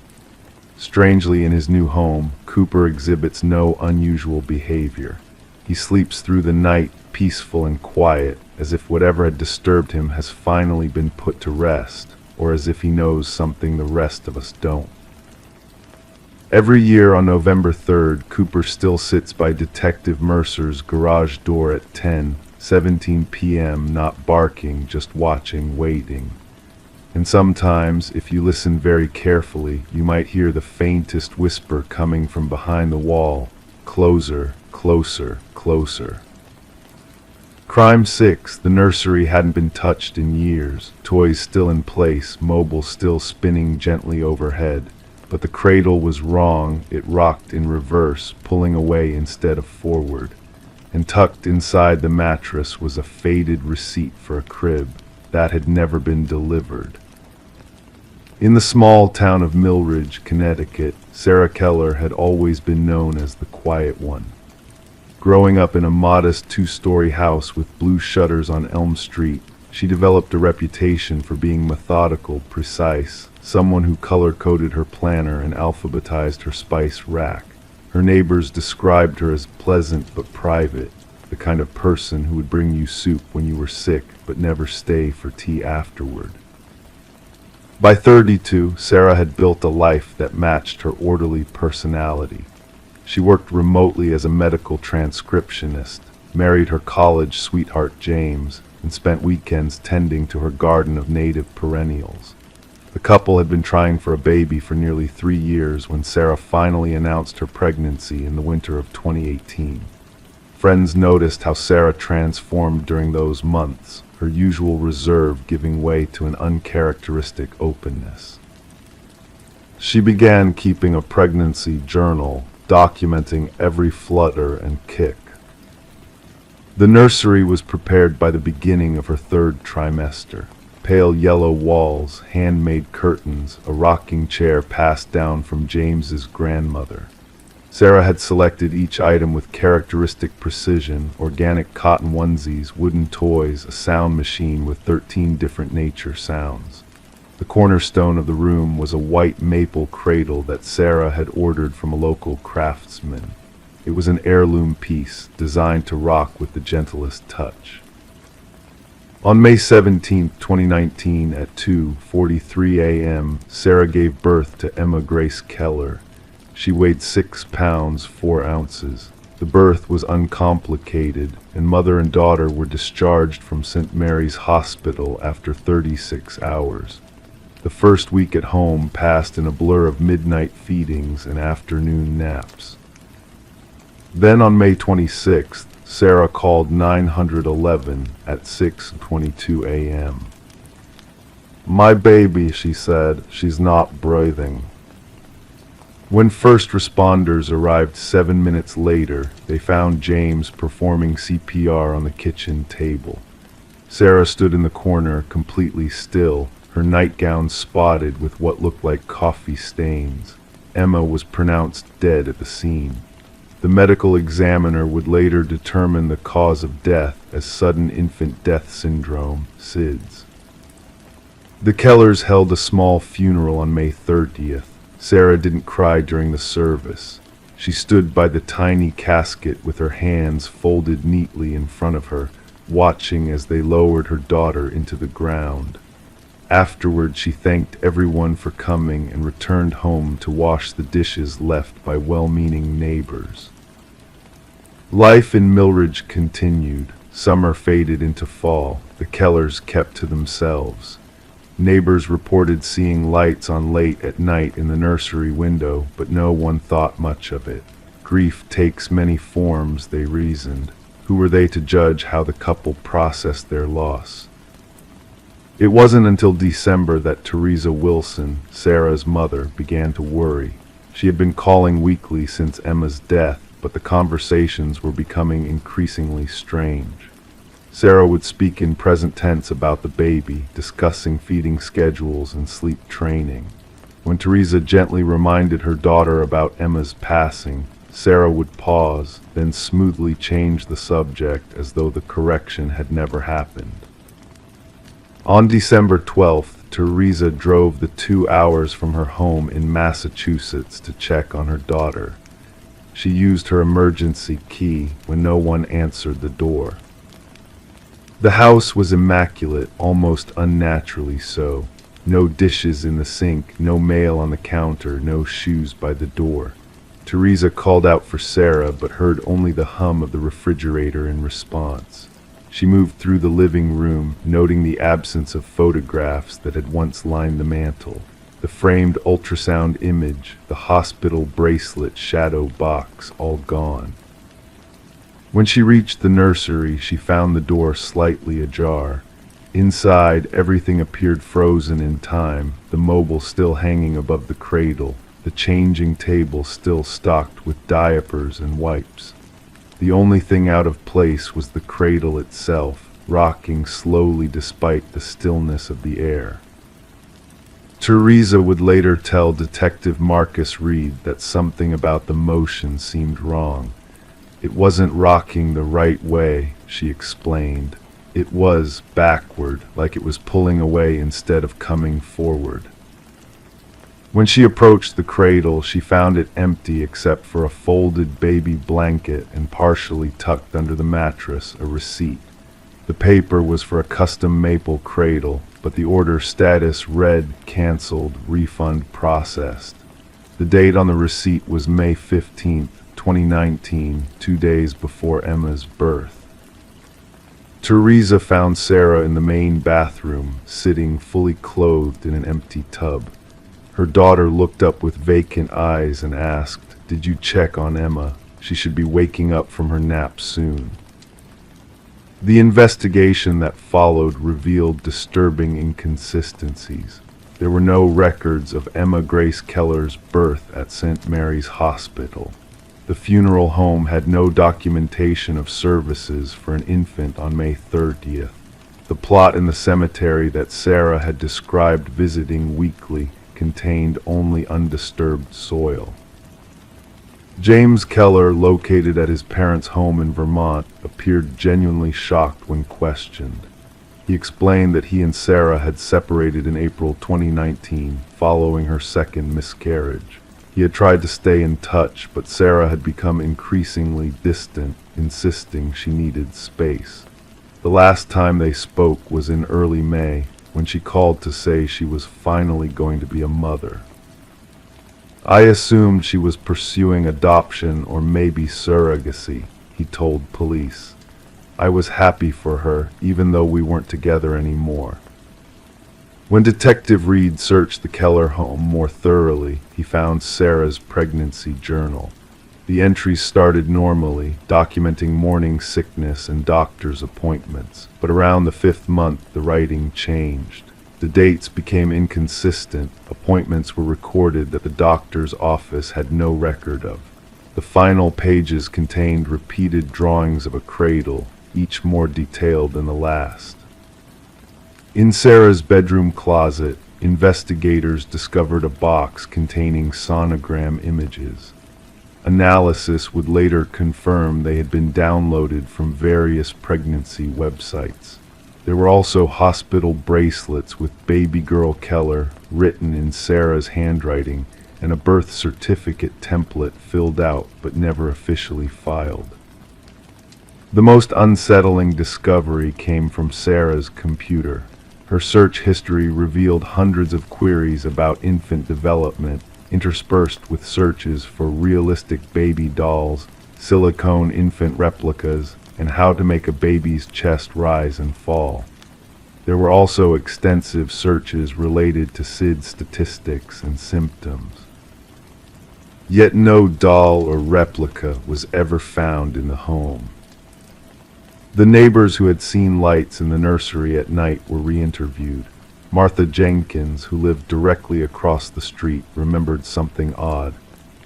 Strangely, in his new home, Cooper exhibits no unusual behavior. He sleeps through the night, peaceful and quiet, as if whatever had disturbed him has finally been put to rest, or as if he knows something the rest of us don't. Every year on November 3rd, Cooper still sits by Detective Mercer's garage door at 10:17 p.m., not barking, just watching, waiting. And sometimes, if you listen very carefully, you might hear the faintest whisper coming from behind the wall: closer, closer, closer. Crime 6, the nursery hadn't been touched in years, toys still in place, mobile still spinning gently overhead. But the cradle was wrong. It rocked in reverse, pulling away instead of forward. And tucked inside the mattress was a faded receipt for a crib that had never been delivered. In the small town of Millridge, Connecticut, Sarah Keller had always been known as the Quiet One. Growing up in a modest 2-story house with blue shutters on Elm Street, she developed a reputation for being methodical, precise, someone who color-coded her planner and alphabetized her spice rack. Her neighbors described her as pleasant but private, the kind of person who would bring you soup when you were sick but never stay for tea afterward. By 32, Sarah had built a life that matched her orderly personality. She worked remotely as a medical transcriptionist, married her college sweetheart James, and spent weekends tending to her garden of native perennials. The couple had been trying for a baby for nearly 3 years when Sarah finally announced her pregnancy in the winter of 2018. Friends noticed how Sarah transformed during those months, her usual reserve giving way to an uncharacteristic openness. She began keeping a pregnancy journal, documenting every flutter and kick. The nursery was prepared by the beginning of her 3rd trimester. Pale yellow walls, handmade curtains, a rocking chair passed down from James's grandmother. Sarah had selected each item with characteristic precision: organic cotton onesies, wooden toys, a sound machine with 13 different nature sounds. The cornerstone of the room was a white maple cradle that Sarah had ordered from a local craftsman. It was an heirloom piece, designed to rock with the gentlest touch. On May 17, 2019, at 2:43 a.m., Sarah gave birth to Emma Grace Keller. She weighed 6 pounds 4 ounces. The birth was uncomplicated, and mother and daughter were discharged from St. Mary's Hospital after 36 hours. The first week at home passed in a blur of midnight feedings and afternoon naps. Then on May 26th, Sarah called 911 at 6:22 a.m. "My baby," she said, "she's not breathing." When first responders arrived 7 minutes later, they found James performing CPR on the kitchen table. Sarah stood in the corner, completely still, her nightgown spotted with what looked like coffee stains. Emma was pronounced dead at the scene. The medical examiner would later determine the cause of death as sudden infant death syndrome, SIDS. The Kellers held a small funeral on May 30th. Sarah didn't cry during the service. She stood by the tiny casket with her hands folded neatly in front of her, watching as they lowered her daughter into the ground. Afterward, she thanked everyone for coming and returned home to wash the dishes left by well-meaning neighbors. Life in Millridge continued. Summer faded into fall. The Kellers kept to themselves. Neighbors reported seeing lights on late at night in the nursery window, but no one thought much of it. Grief takes many forms, they reasoned. Who were they to judge how the couple processed their loss? It wasn't until December that Teresa Wilson, Sarah's mother, began to worry. She had been calling weekly since Emma's death, but the conversations were becoming increasingly strange. Sarah would speak in present tense about the baby, discussing feeding schedules and sleep training. When Teresa gently reminded her daughter about Emma's passing, Sarah would pause, then smoothly change the subject as though the correction had never happened. On December 12th, Teresa drove the 2 hours from her home in Massachusetts to check on her daughter. She used her emergency key when no one answered the door. The house was immaculate, almost unnaturally so. No dishes in the sink, no mail on the counter, no shoes by the door. Teresa called out for Sarah, but heard only the hum of the refrigerator in response. She moved through the living room, noting the absence of photographs that had once lined the mantel. The framed ultrasound image, the hospital bracelet shadow box, all gone. When she reached the nursery, she found the door slightly ajar. Inside, everything appeared frozen in time, the mobile still hanging above the cradle, the changing table still stocked with diapers and wipes. The only thing out of place was the cradle itself, rocking slowly despite the stillness of the air. Teresa would later tell Detective Marcus Reed that something about the motion seemed wrong. It wasn't rocking the right way, she explained. It was backward, like it was pulling away instead of coming forward. When she approached the cradle, she found it empty except for a folded baby blanket and partially tucked under the mattress, a receipt. The paper was for a custom maple cradle, but the order status read canceled, refund processed. The date on the receipt was May 15th, 2019, 2 days before Emma's birth. Teresa found Sarah in the main bathroom, sitting fully clothed in an empty tub. Her daughter looked up with vacant eyes and asked, "Did you check on Emma? She should be waking up from her nap soon." The investigation that followed revealed disturbing inconsistencies. There were no records of Emma Grace Keller's birth at St. Mary's Hospital. The funeral home had no documentation of services for an infant on May 30th. The plot in the cemetery that Sarah had described visiting weekly contained only undisturbed soil. James Keller, located at his parents' home in Vermont, appeared genuinely shocked when questioned. He explained that he and Sarah had separated in April 2019, following her second miscarriage. He had tried to stay in touch, but Sarah had become increasingly distant, insisting she needed space. The last time they spoke was in early May, when she called to say she was finally going to be a mother. "I assumed she was pursuing adoption or maybe surrogacy," he told police. "I was happy for her, even though we weren't together anymore." When Detective Reed searched the Keller home more thoroughly, he found Sarah's pregnancy journal. The entries started normally, documenting morning sickness and doctor's appointments, but around the 5th month the writing changed. The dates became inconsistent. Appointments were recorded that the doctor's office had no record of. The final pages contained repeated drawings of a cradle, each more detailed than the last. In Sarah's bedroom closet, investigators discovered a box containing sonogram images. Analysis would later confirm they had been downloaded from various pregnancy websites. There were also hospital bracelets with Baby Girl Keller written in Sarah's handwriting and a birth certificate template filled out but never officially filed. The most unsettling discovery came from Sarah's computer. Her search history revealed hundreds of queries about infant development, interspersed with searches for realistic baby dolls, silicone infant replicas, and how to make a baby's chest rise and fall. There were also extensive searches related to SID statistics and symptoms. Yet no doll or replica was ever found in the home. The neighbors who had seen lights in the nursery at night were re-interviewed. Martha Jenkins, who lived directly across the street, remembered something odd.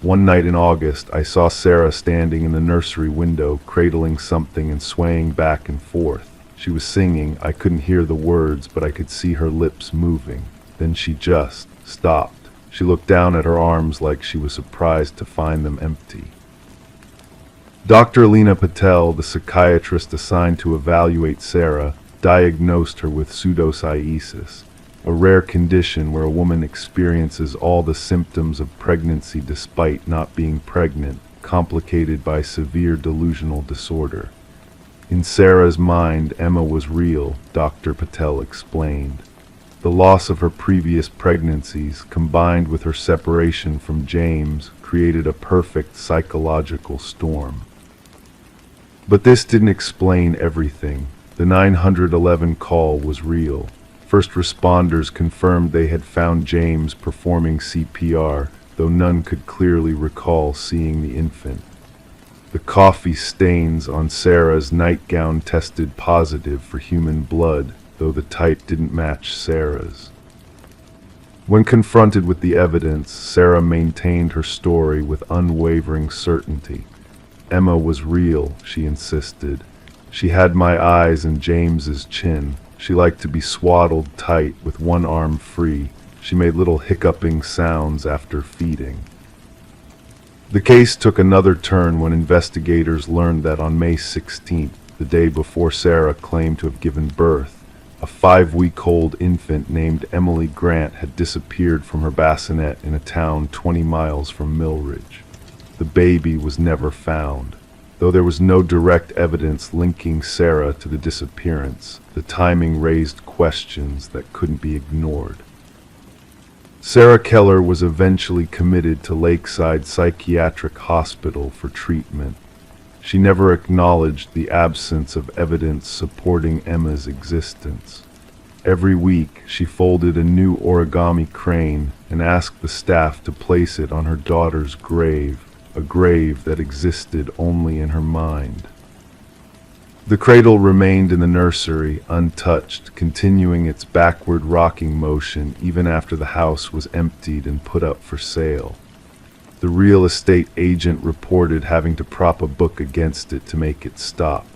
"One night in August, I saw Sarah standing in the nursery window, cradling something and swaying back and forth. She was singing. I couldn't hear the words, but I could see her lips moving. Then she just stopped. She looked down at her arms like she was surprised to find them empty." Dr. Lena Patel, the psychiatrist assigned to evaluate Sarah, diagnosed her with pseudocyesis, a rare condition where a woman experiences all the symptoms of pregnancy despite not being pregnant, complicated by severe delusional disorder. In Sarah's mind, Emma was real, Dr. Patel explained. The loss of her previous pregnancies, combined with her separation from James, created a perfect psychological storm. But this didn't explain everything. The 911 call was real. First responders confirmed they had found James performing CPR, though none could clearly recall seeing the infant. The coffee stains on Sarah's nightgown tested positive for human blood, though the type didn't match Sarah's. When confronted with the evidence, Sarah maintained her story with unwavering certainty. Emma was real, she insisted. She had my eyes and James's chin. She liked to be swaddled tight with one arm free. She made little hiccuping sounds after feeding. The case took another turn when investigators learned that on May 16th, the day before Sarah claimed to have given birth, a 5-week-old infant named Emily Grant had disappeared from her bassinet in a town 20 miles from Millridge. The baby was never found. Though there was no direct evidence linking Sarah to the disappearance, the timing raised questions that couldn't be ignored. Sarah Keller was eventually committed to Lakeside Psychiatric Hospital for treatment. She never acknowledged the absence of evidence supporting Emma's existence. Every week, she folded a new origami crane and asked the staff to place it on her daughter's grave, a grave that existed only in her mind. The cradle remained in the nursery, untouched, continuing its backward rocking motion even after the house was emptied and put up for sale. The real estate agent reported having to prop a book against it to make it stop.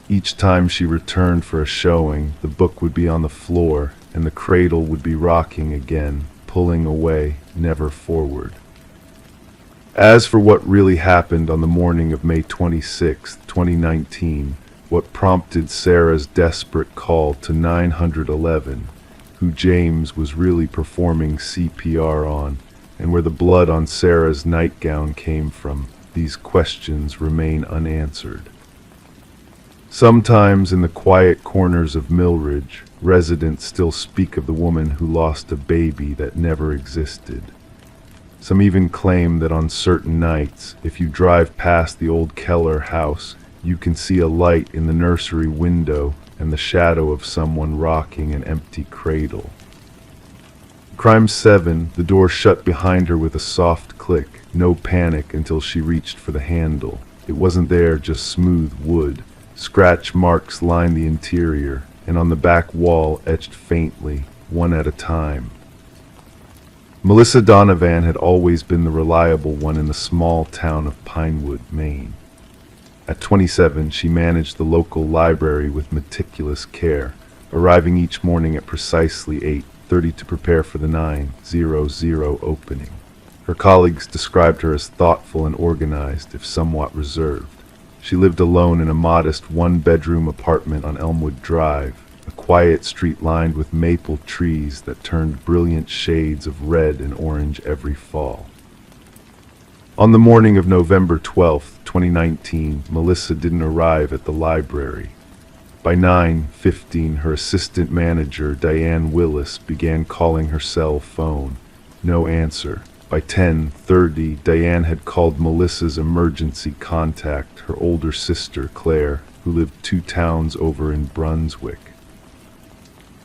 Each time she returned for a showing, the book would be on the floor and the cradle would be rocking again, pulling away, never forward. As for what really happened on the morning of May 26, 2019, what prompted Sarah's desperate call to 911, who James was really performing CPR on, and where the blood on Sarah's nightgown came from, these questions remain unanswered. Sometimes in the quiet corners of Millridge, residents still speak of the woman who lost a baby that never existed. Some even claim that on certain nights, if you drive past the old Keller house, you can see a light in the nursery window and the shadow of someone rocking an empty cradle. Crime 7, the door shut behind her with a soft click, no panic until she reached for the handle. It wasn't there, just smooth wood. Scratch marks lined the interior, and on the back wall etched faintly, one at a time. Melissa Donovan had always been the reliable one in the small town of Pinewood, Maine. At 27, she managed the local library with meticulous care, arriving each morning at precisely 8:30 to prepare for the 9:00 opening. Her colleagues described her as thoughtful and organized, if somewhat reserved. She lived alone in a modest one-bedroom apartment on Elmwood Drive, a quiet street lined with maple trees that turned brilliant shades of red and orange every fall. On the morning of November 12, 2019, Melissa didn't arrive at the library. By 9:15, her assistant manager, Diane Willis, began calling her cell phone. No answer. By 10:30, Diane had called Melissa's emergency contact, her older sister, Claire, who lived 2 towns over in Brunswick.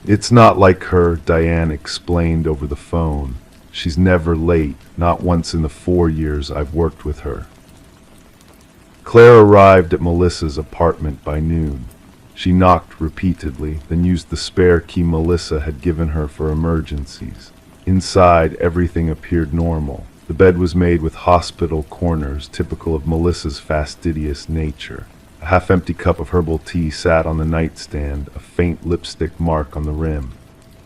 "It's not like her," Diane explained over the phone. "She's never late, not once in the 4 years I've worked with her." Claire arrived at Melissa's apartment by noon. She knocked repeatedly, then used the spare key Melissa had given her for emergencies. Inside, everything appeared normal. The bed was made with hospital corners, typical of Melissa's fastidious nature. A half-empty cup of herbal tea sat on the nightstand, a faint lipstick mark on the rim.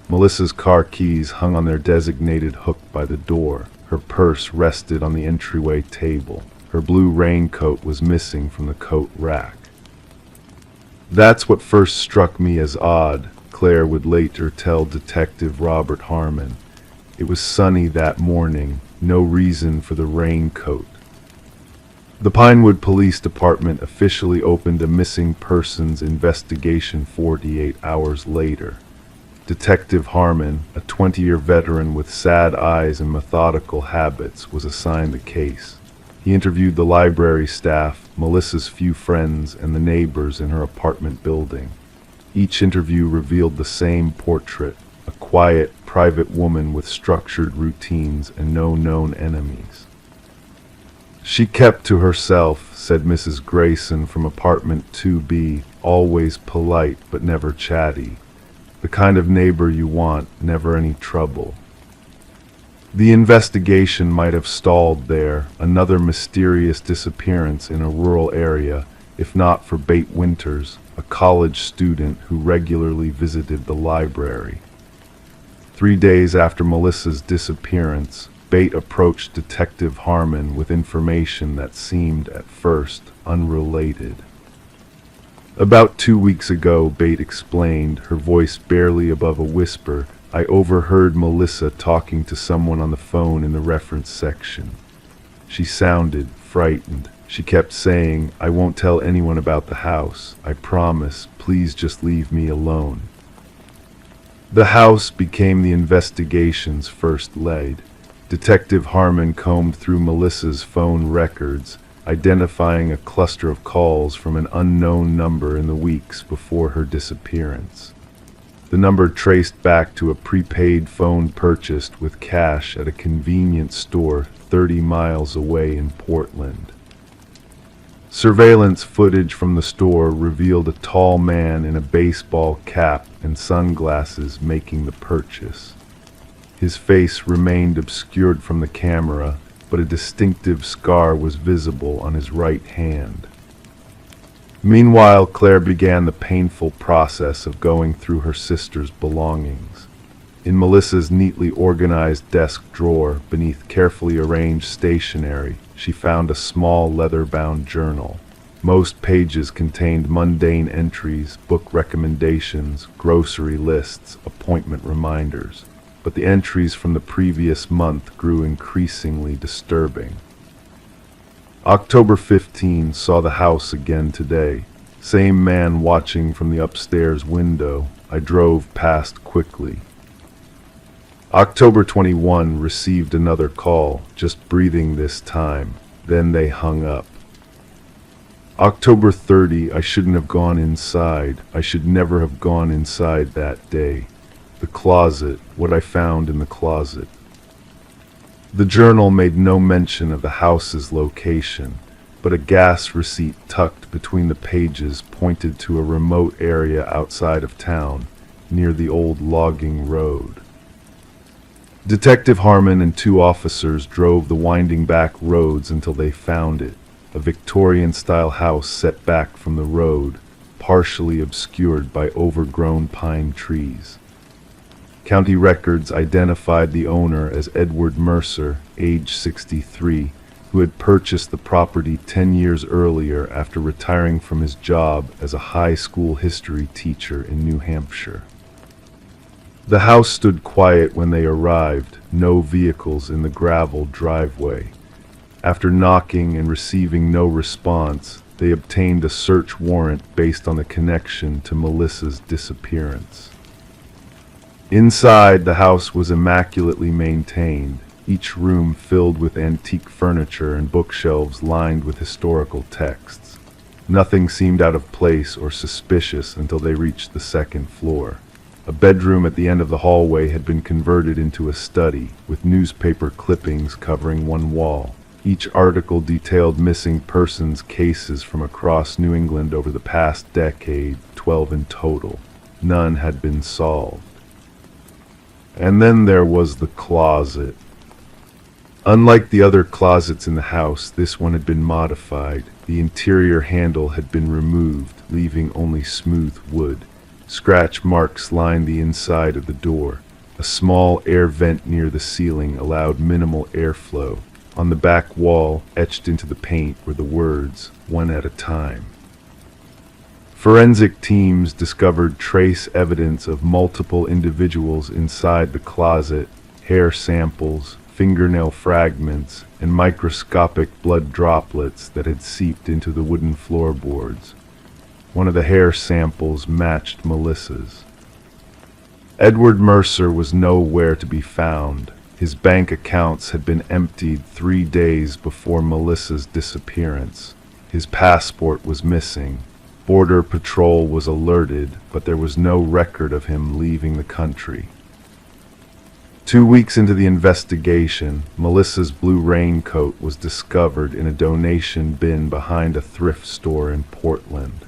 Melissa's car keys hung on their designated hook by the door. Her purse rested on the entryway table. Her blue raincoat was missing from the coat rack. "That's what first struck me as odd," Claire would later tell Detective Robert Harmon. "It was sunny that morning, no reason for the raincoat." The Pinewood Police Department officially opened a missing persons investigation 48 hours later. Detective Harmon, a 20-year veteran with sad eyes and methodical habits, was assigned the case. He interviewed the library staff, Melissa's few friends, and the neighbors in her apartment building. Each interview revealed the same portrait: a quiet, private woman with structured routines and no known enemies. "She kept to herself," said Mrs. Grayson from apartment 2B, "always polite but never chatty. The kind of neighbor you want, never any trouble." The investigation might have stalled there, another mysterious disappearance in a rural area, if not for Bate Winters, a college student who regularly visited the library. 3 days after Melissa's disappearance, Bate approached Detective Harmon with information that seemed, at first, unrelated. "About 2 weeks ago," Bate explained, her voice barely above a whisper, "I overheard Melissa talking to someone on the phone in the reference section. She sounded frightened. She kept saying, 'I won't tell anyone about the house. I promise. Please just leave me alone.'" The house became the investigation's first lead. Detective Harmon combed through Melissa's phone records, identifying a cluster of calls from an unknown number in the weeks before her disappearance. The number traced back to a prepaid phone purchased with cash at a convenience store 30 miles away in Portland. Surveillance footage from the store revealed a tall man in a baseball cap and sunglasses making the purchase. His face remained obscured from the camera, but a distinctive scar was visible on his right hand. Meanwhile, Claire began the painful process of going through her sister's belongings. In Melissa's neatly organized desk drawer, beneath carefully arranged stationery, she found a small leather-bound journal. Most pages contained mundane entries, book recommendations, grocery lists, appointment reminders. But the entries from the previous month grew increasingly disturbing. October 15 saw the house again today. Same man watching from the upstairs window. I drove past quickly. October 21 received another call, just breathing this time. Then they hung up. October 30, I shouldn't have gone inside. I should never have gone inside that day. The closet, what I found in the closet. The journal made no mention of the house's location, but a gas receipt tucked between the pages pointed to a remote area outside of town, near the old logging road. Detective Harmon and 2 officers drove the winding back roads until they found it, a Victorian-style house set back from the road, partially obscured by overgrown pine trees. County records identified the owner as Edward Mercer, age 63, who had purchased the property 10 years earlier after retiring from his job as a high school history teacher in New Hampshire. The house stood quiet when they arrived, no vehicles in the gravel driveway. After knocking and receiving no response, they obtained a search warrant based on the connection to Melissa's disappearance. Inside, the house was immaculately maintained, each room filled with antique furniture and bookshelves lined with historical texts. Nothing seemed out of place or suspicious until they reached the second floor. A bedroom at the end of the hallway had been converted into a study, with newspaper clippings covering one wall. Each article detailed missing persons cases from across New England over the past decade, 12 in total. None had been solved. And then there was the closet. Unlike the other closets in the house, this one had been modified. The interior handle had been removed, leaving only smooth wood. Scratch marks lined the inside of the door. A small air vent near the ceiling allowed minimal airflow. On the back wall, etched into the paint, were the words, "One at a time." Forensic teams discovered trace evidence of multiple individuals inside the closet, hair samples, fingernail fragments, and microscopic blood droplets that had seeped into the wooden floorboards. One of the hair samples matched Melissa's. Edward Mercer was nowhere to be found. His bank accounts had been emptied 3 days before Melissa's disappearance. His passport was missing. Border Patrol was alerted, but there was no record of him leaving the country. 2 weeks into the investigation, Melissa's blue raincoat was discovered in a donation bin behind a thrift store in Portland.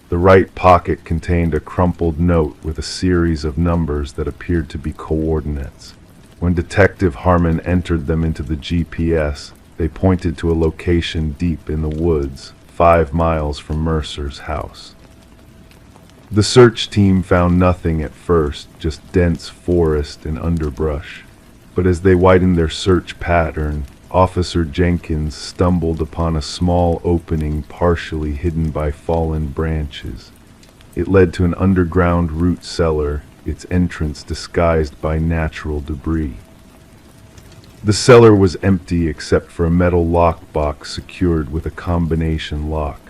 The right pocket contained a crumpled note with a series of numbers that appeared to be coordinates. When Detective Harmon entered them into the GPS, they pointed to a location deep in the woods, 5 miles from Mercer's house. The search team found nothing at first, just dense forest and underbrush. But as they widened their search pattern, Officer Jenkins stumbled upon a small opening partially hidden by fallen branches. It led to an underground root cellar, its entrance disguised by natural debris. The cellar was empty except for a metal lockbox secured with a combination lock.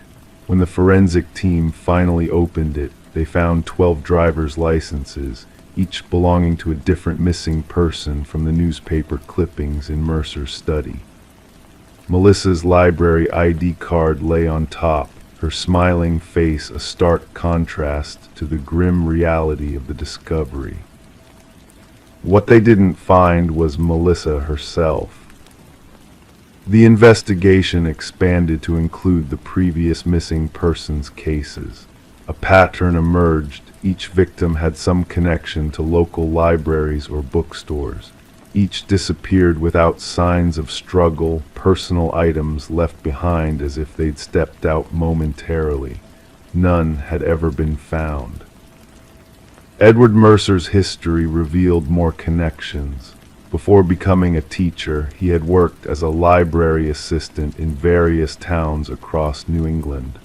When the forensic team finally opened it, they found 12 driver's licenses, each belonging to a different missing person from the newspaper clippings in Mercer's study. Melissa's library ID card lay on top, her smiling face a stark contrast to the grim reality of the discovery. What they didn't find was Melissa herself. The investigation expanded to include the previous missing persons cases. A pattern emerged. Each victim had some connection to local libraries or bookstores. Each disappeared without signs of struggle, personal items left behind as if they'd stepped out momentarily. None had ever been found. Edward Mercer's history revealed more connections. Before becoming a teacher, he had worked as a library assistant in various towns across New England.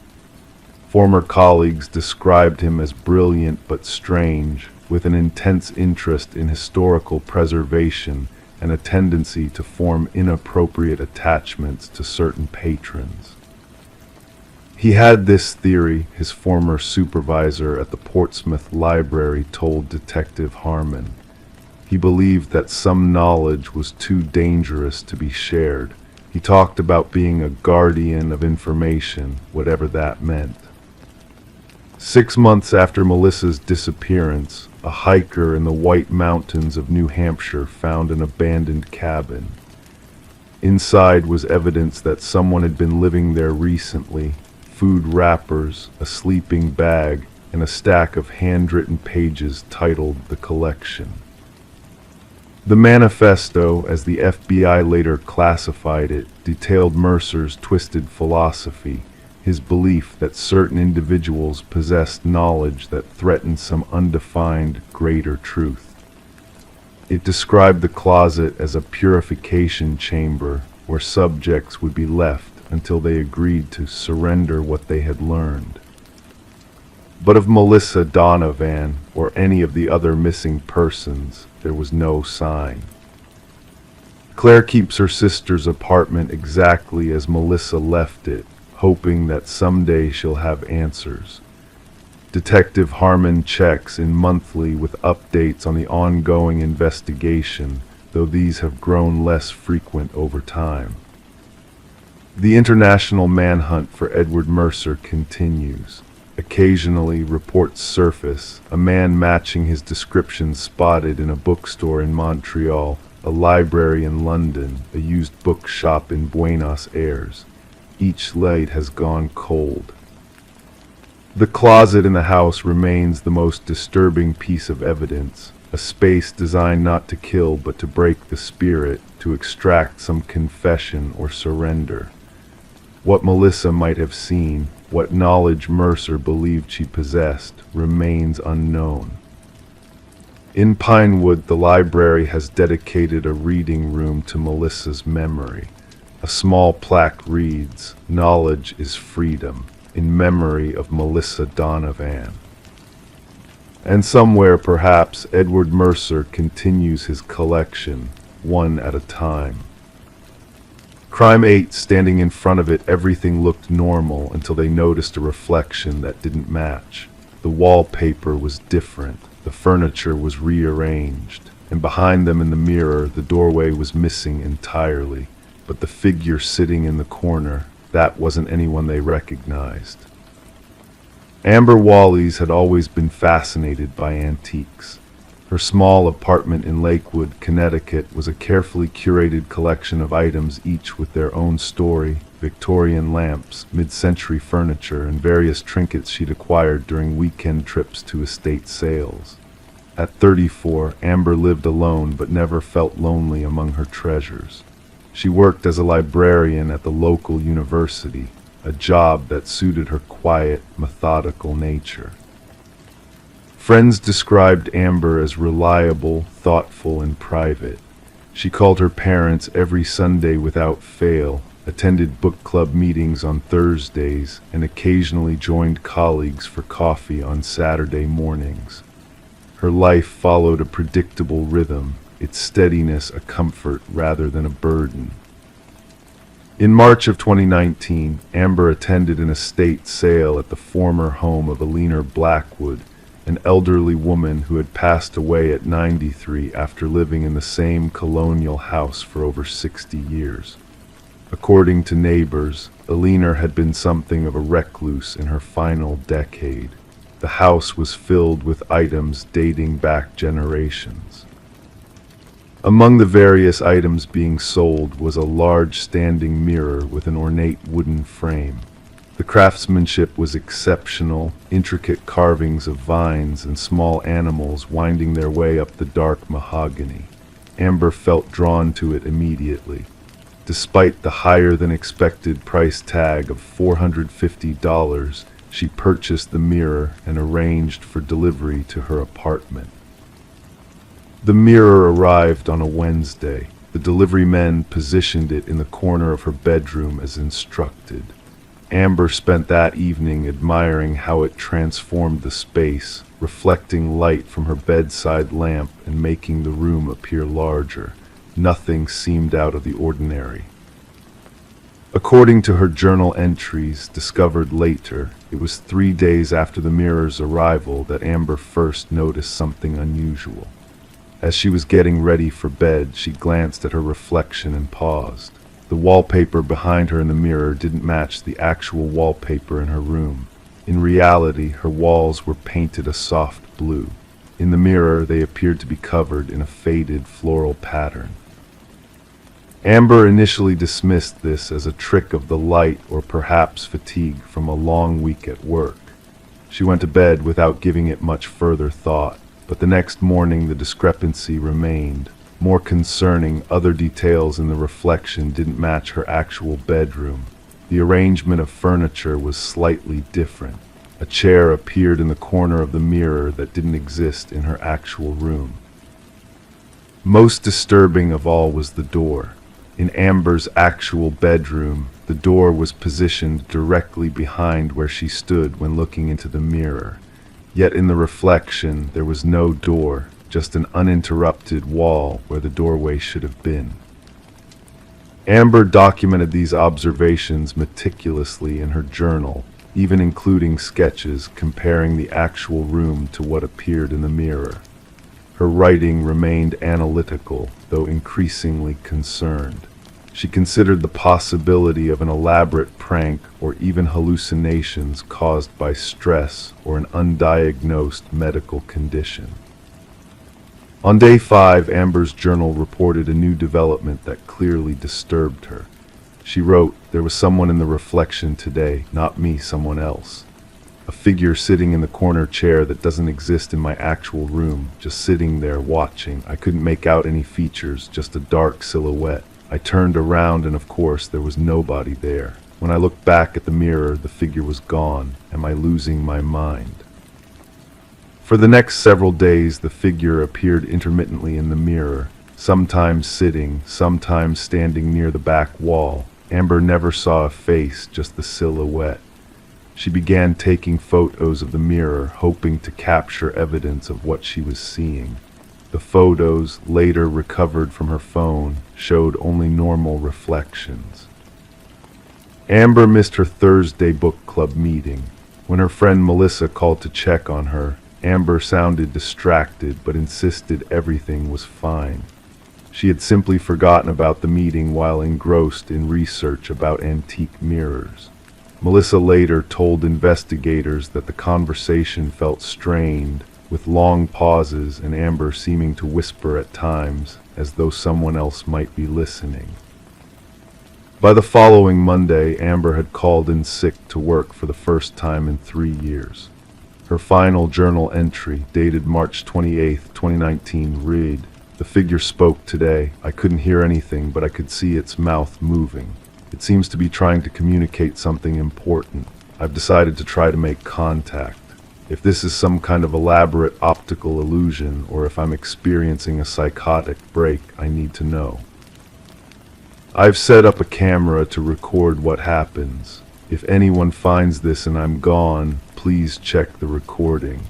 Former colleagues described him as brilliant but strange, with an intense interest in historical preservation and a tendency to form inappropriate attachments to certain patrons. He had this theory, his former supervisor at the Portsmouth Library told Detective Harmon. He believed that some knowledge was too dangerous to be shared. He talked about being a guardian of information, whatever that meant. 6 months after Melissa's disappearance, a hiker in the White Mountains of New Hampshire found an abandoned cabin. Inside was evidence that someone had been living there recently: food wrappers, a sleeping bag, and a stack of handwritten pages titled The Collection. The manifesto, as the FBI later classified it, detailed Mercer's twisted philosophy, his belief that certain individuals possessed knowledge that threatened some undefined, greater truth. It described the closet as a purification chamber where subjects would be left until they agreed to surrender what they had learned. But of Melissa Donovan or any of the other missing persons, there was no sign. Claire keeps her sister's apartment exactly as Melissa left it, hoping that someday she'll have answers. Detective Harmon checks in monthly with updates on the ongoing investigation, though these have grown less frequent over time. The international manhunt for Edward Mercer continues. Occasionally, reports surface: a man matching his description spotted in a bookstore in Montreal, a library in London, a used bookshop in Buenos Aires. Each light has gone cold. The closet in the house remains the most disturbing piece of evidence, a space designed not to kill but to break the spirit, to extract some confession or surrender. What Melissa might have seen, what knowledge Mercer believed she possessed, remains unknown. In Pinewood, the library has dedicated a reading room to Melissa's memory. A small plaque reads, "Knowledge is freedom," in memory of Melissa Donovan. And somewhere, perhaps, Edward Mercer continues his collection, one at a time. Crime 8, standing in front of it, everything looked normal until they noticed a reflection that didn't match. The wallpaper was different, the furniture was rearranged, and behind them in the mirror, the doorway was missing entirely. But the figure sitting in the corner, that wasn't anyone they recognized. Amber Wallis had always been fascinated by antiques. Her small apartment in Lakewood, Connecticut, was a carefully curated collection of items, each with their own story: Victorian lamps, mid-century furniture, and various trinkets she'd acquired during weekend trips to estate sales. At 34, Amber lived alone but never felt lonely among her treasures. She worked as a librarian at the local university, a job that suited her quiet, methodical nature. Friends described Amber as reliable, thoughtful, and private. She called her parents every Sunday without fail, attended book club meetings on Thursdays, and occasionally joined colleagues for coffee on Saturday mornings. Her life followed a predictable rhythm, its steadiness a comfort rather than a burden. In March of 2019, Amber attended an estate sale at the former home of Eleanor Blackwood, an elderly woman who had passed away at 93 after living in the same colonial house for over 60 years. According to neighbors, Alina had been something of a recluse in her final decade. The house was filled with items dating back generations. Among the various items being sold was a large standing mirror with an ornate wooden frame. The craftsmanship was exceptional, intricate carvings of vines and small animals winding their way up the dark mahogany. Amber felt drawn to it immediately. Despite the higher-than-expected price tag of $450, she purchased the mirror and arranged for delivery to her apartment. The mirror arrived on a Wednesday. The delivery men positioned it in the corner of her bedroom as instructed. Amber spent that evening admiring how it transformed the space, reflecting light from her bedside lamp and making the room appear larger. Nothing seemed out of the ordinary. According to her journal entries, discovered later, it was 3 days after the mirror's arrival that Amber first noticed something unusual. As she was getting ready for bed, she glanced at her reflection and paused. The wallpaper behind her in the mirror didn't match the actual wallpaper in her room. In reality, her walls were painted a soft blue. In the mirror, they appeared to be covered in a faded floral pattern. Amber initially dismissed this as a trick of the light or perhaps fatigue from a long week at work. She went to bed without giving it much further thought, but the next morning the discrepancy remained. More concerning, other details in the reflection didn't match her actual bedroom. The arrangement of furniture was slightly different. A chair appeared in the corner of the mirror that didn't exist in her actual room. Most disturbing of all was the door. In Amber's actual bedroom, the door was positioned directly behind where she stood when looking into the mirror. Yet in the reflection, there was no door, just an uninterrupted wall where the doorway should have been. Amber documented these observations meticulously in her journal, even including sketches comparing the actual room to what appeared in the mirror. Her writing remained analytical, though increasingly concerned. She considered the possibility of an elaborate prank or even hallucinations caused by stress or an undiagnosed medical condition. On day 5, Amber's journal reported a new development that clearly disturbed her. She wrote, "There was someone in the reflection today, not me, someone else. A figure sitting in the corner chair that doesn't exist in my actual room, just sitting there watching. I couldn't make out any features, just a dark silhouette. I turned around and of course there was nobody there. When I looked back at the mirror, the figure was gone. Am I losing my mind?" For the next several days, the figure appeared intermittently in the mirror, sometimes sitting, sometimes standing near the back wall. Amber never saw a face, just the silhouette. She began taking photos of the mirror, hoping to capture evidence of what she was seeing. The photos, later recovered from her phone, showed only normal reflections. Amber missed her Thursday book club meeting. When her friend Melissa called to check on her, Amber sounded distracted but insisted everything was fine. She had simply forgotten about the meeting while engrossed in research about antique mirrors. Melissa later told investigators that the conversation felt strained, with long pauses and Amber seeming to whisper at times, as though someone else might be listening. By the following Monday, Amber had called in sick to work for the first time in 3 years. Her final journal entry, dated March 28, 2019, read, "The figure spoke today. I couldn't hear anything, but I could see its mouth moving. It seems to be trying to communicate something important. I've decided to try to make contact. If this is some kind of elaborate optical illusion, or if I'm experiencing a psychotic break, I need to know. I've set up a camera to record what happens. If anyone finds this and I'm gone, please check the recording."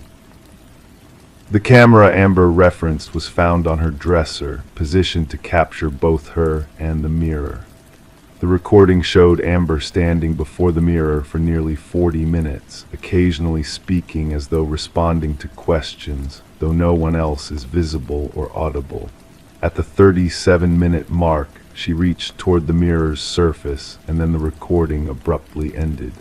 The camera Amber referenced was found on her dresser, positioned to capture both her and the mirror. The recording showed Amber standing before the mirror for nearly 40 minutes, occasionally speaking as though responding to questions, though no one else is visible or audible. At the 37-minute mark, She reached toward the mirror's surface, and then the recording abruptly ended.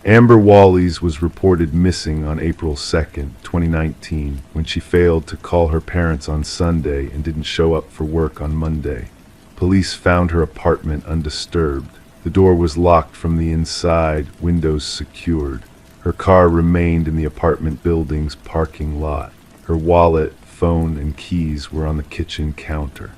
Amber Wallis was reported missing on April 2nd, 2019, when she failed to call her parents on Sunday and didn't show up for work on Monday. Police found her apartment undisturbed. The door was locked from the inside, windows secured. Her car remained in the apartment building's parking lot. Her wallet, phone, and keys were on the kitchen counter.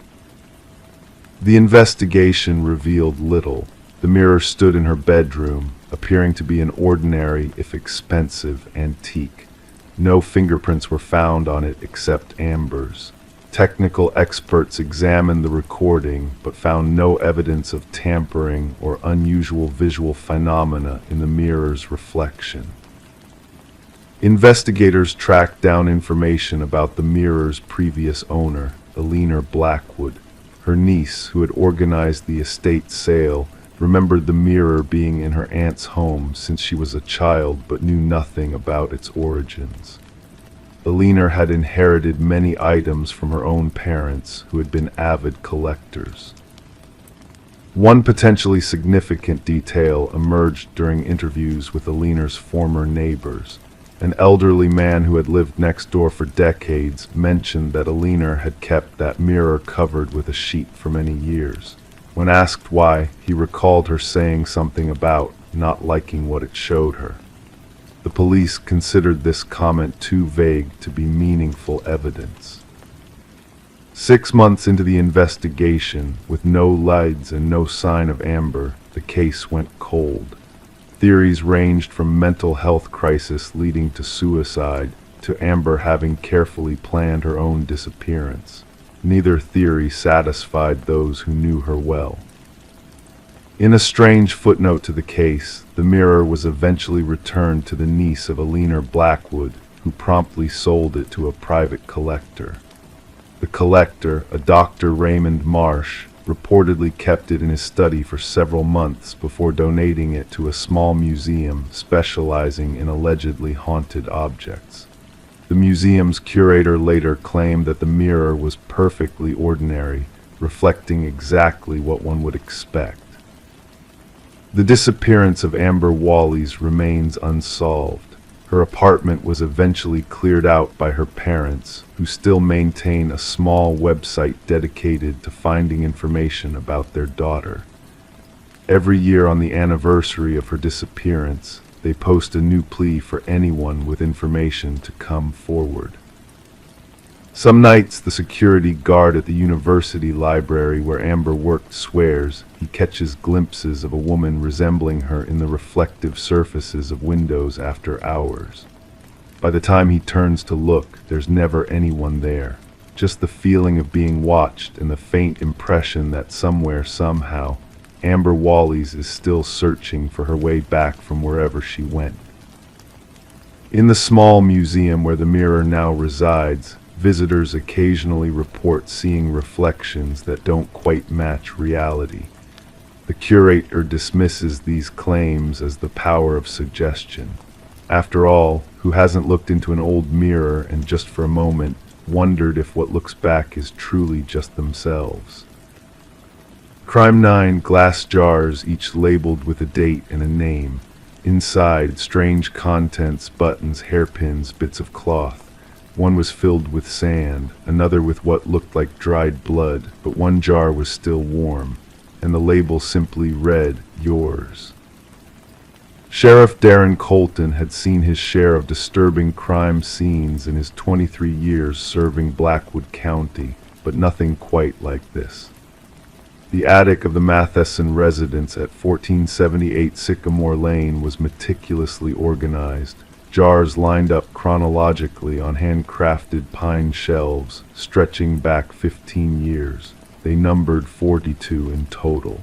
The investigation revealed little. The mirror stood in her bedroom, appearing to be an ordinary, if expensive, antique. No fingerprints were found on it except Amber's. Technical experts examined the recording, but found no evidence of tampering or unusual visual phenomena in the mirror's reflection. Investigators tracked down information about the mirror's previous owner, Eleanor Blackwood. Her niece, who had organized the estate sale, remembered the mirror being in her aunt's home since she was a child but knew nothing about its origins. Eleanor had inherited many items from her own parents, who had been avid collectors. One potentially significant detail emerged during interviews with Eleanor's former neighbors. An elderly man who had lived next door for decades mentioned that Eleanor had kept that mirror covered with a sheet for many years. When asked why, he recalled her saying something about not liking what it showed her. The police considered this comment too vague to be meaningful evidence. 6 months into the investigation, with no leads and no sign of Amber, the case went cold. Theories ranged from mental health crisis leading to suicide to Amber having carefully planned her own disappearance. Neither theory satisfied those who knew her well. In a strange footnote to the case, the mirror was eventually returned to the niece of Eleanor Blackwood, who promptly sold it to a private collector. The collector, a Dr. Raymond Marsh, reportedly kept it in his study for several months before donating it to a small museum specializing in allegedly haunted objects. The museum's curator later claimed that the mirror was perfectly ordinary, reflecting exactly what one would expect. The disappearance of Amber Wallis remains unsolved. Her apartment was eventually cleared out by her parents, who still maintain a small website dedicated to finding information about their daughter. Every year on the anniversary of her disappearance, they post a new plea for anyone with information to come forward. Some nights, the security guard at the university library where Amber worked swears he catches glimpses of a woman resembling her in the reflective surfaces of windows after hours. By the time he turns to look, there's never anyone there. Just the feeling of being watched and the faint impression that somewhere, somehow, Amber Wallis is still searching for her way back from wherever she went. In the small museum where the mirror now resides, visitors occasionally report seeing reflections that don't quite match reality. The curator dismisses these claims as the power of suggestion. After all, who hasn't looked into an old mirror and just for a moment wondered if what looks back is truly just themselves? Crime 9 glass jars, each labeled with a date and a name. Inside, strange contents, buttons, hairpins, bits of cloth. One was filled with sand, another with what looked like dried blood, but one jar was still warm, and the label simply read, "Yours." Sheriff Darren Colton had seen his share of disturbing crime scenes in his 23 years serving Blackwood County, but nothing quite like this. The attic of the Matheson residence at 1478 Sycamore Lane was meticulously organized. Jars lined up chronologically on handcrafted pine shelves, stretching back 15 years. They numbered 42 in total.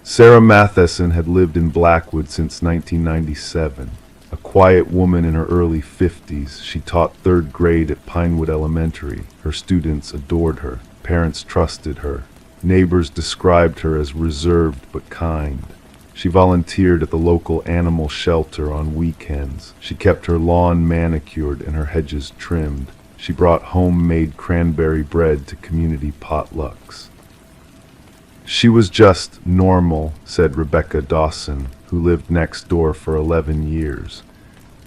Sarah Matheson had lived in Blackwood since 1997. A quiet woman in her early 50s, she taught 3rd grade at Pinewood Elementary. Her students adored her. Parents trusted her. Neighbors described her as reserved but kind. She volunteered at the local animal shelter on weekends. She kept her lawn manicured and her hedges trimmed. She brought homemade cranberry bread to community potlucks. She was just normal, said Rebecca Dawson, who lived next door for 11 years.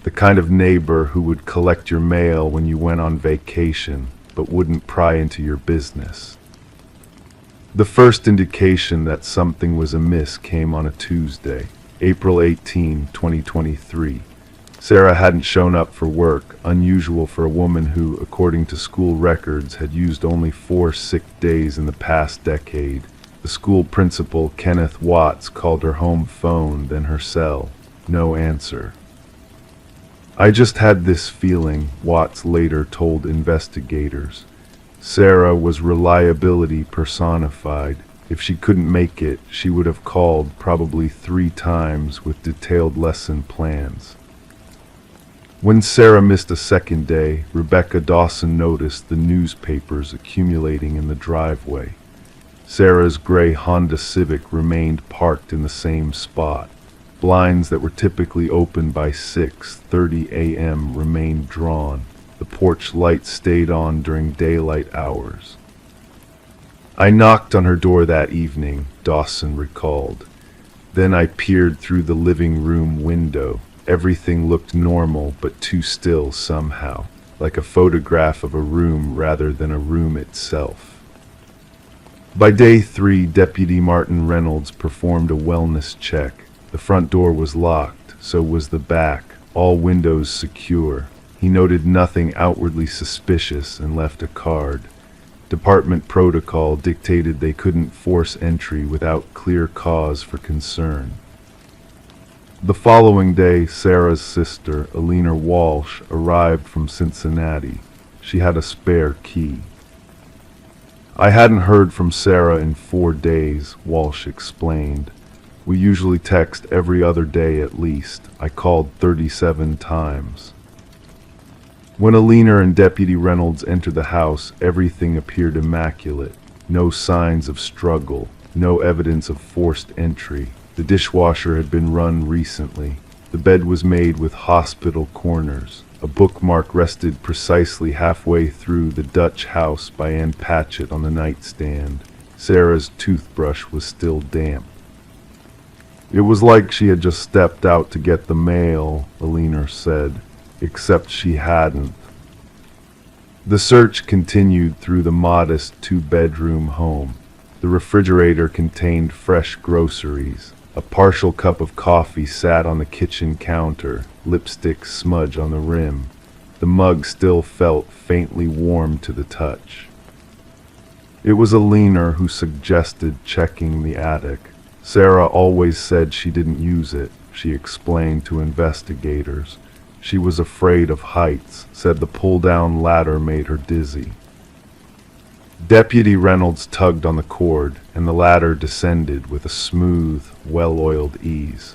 The kind of neighbor who would collect your mail when you went on vacation, but wouldn't pry into your business. The first indication that something was amiss came on a Tuesday, April 18, 2023. Sarah hadn't shown up for work, unusual for a woman who, according to school records, had used only 4 sick days in the past decade. The school principal, Kenneth Watts, called her home phone, then her cell. No answer. I just had this feeling, Watts later told investigators. Sarah was reliability personified. If she couldn't make it, she would have called probably 3 times with detailed lesson plans. When Sarah missed a second day, Rebecca Dawson noticed the newspapers accumulating in the driveway. Sarah's gray Honda Civic remained parked in the same spot. Blinds that were typically open by 6:30 a.m. remained drawn. The porch light stayed on during daylight hours. I knocked on her door that evening, Dawson recalled. Then I peered through the living room window. Everything looked normal, but too still somehow, like a photograph of a room rather than a room itself. By day 3, Deputy Martin Reynolds performed a wellness check. The front door was locked, so was the back, all windows secure. He noted nothing outwardly suspicious and left a card. Department protocol dictated they couldn't force entry without clear cause for concern. The following day, Sarah's sister, Alina Walsh, arrived from Cincinnati. She had a spare key. I hadn't heard from Sarah in 4 days, Walsh explained. We usually text every other day at least. I called 37 times. When Alina and Deputy Reynolds entered the house, everything appeared immaculate. No signs of struggle, no evidence of forced entry. The dishwasher had been run recently. The bed was made with hospital corners. A bookmark rested precisely halfway through The Dutch House by Ann Patchett on the nightstand. Sarah's toothbrush was still damp. It was like she had just stepped out to get the mail, Alina said, except she hadn't. The search continued through the modest 2-bedroom home. The refrigerator contained fresh groceries. A partial cup of coffee sat on the kitchen counter, lipstick smudge on the rim. The mug still felt faintly warm to the touch. It was Alina who suggested checking the attic. Sarah always said she didn't use it, she explained to investigators. She was afraid of heights, said the pull-down ladder made her dizzy. Deputy Reynolds tugged on the cord, and the ladder descended with a smooth, well-oiled ease,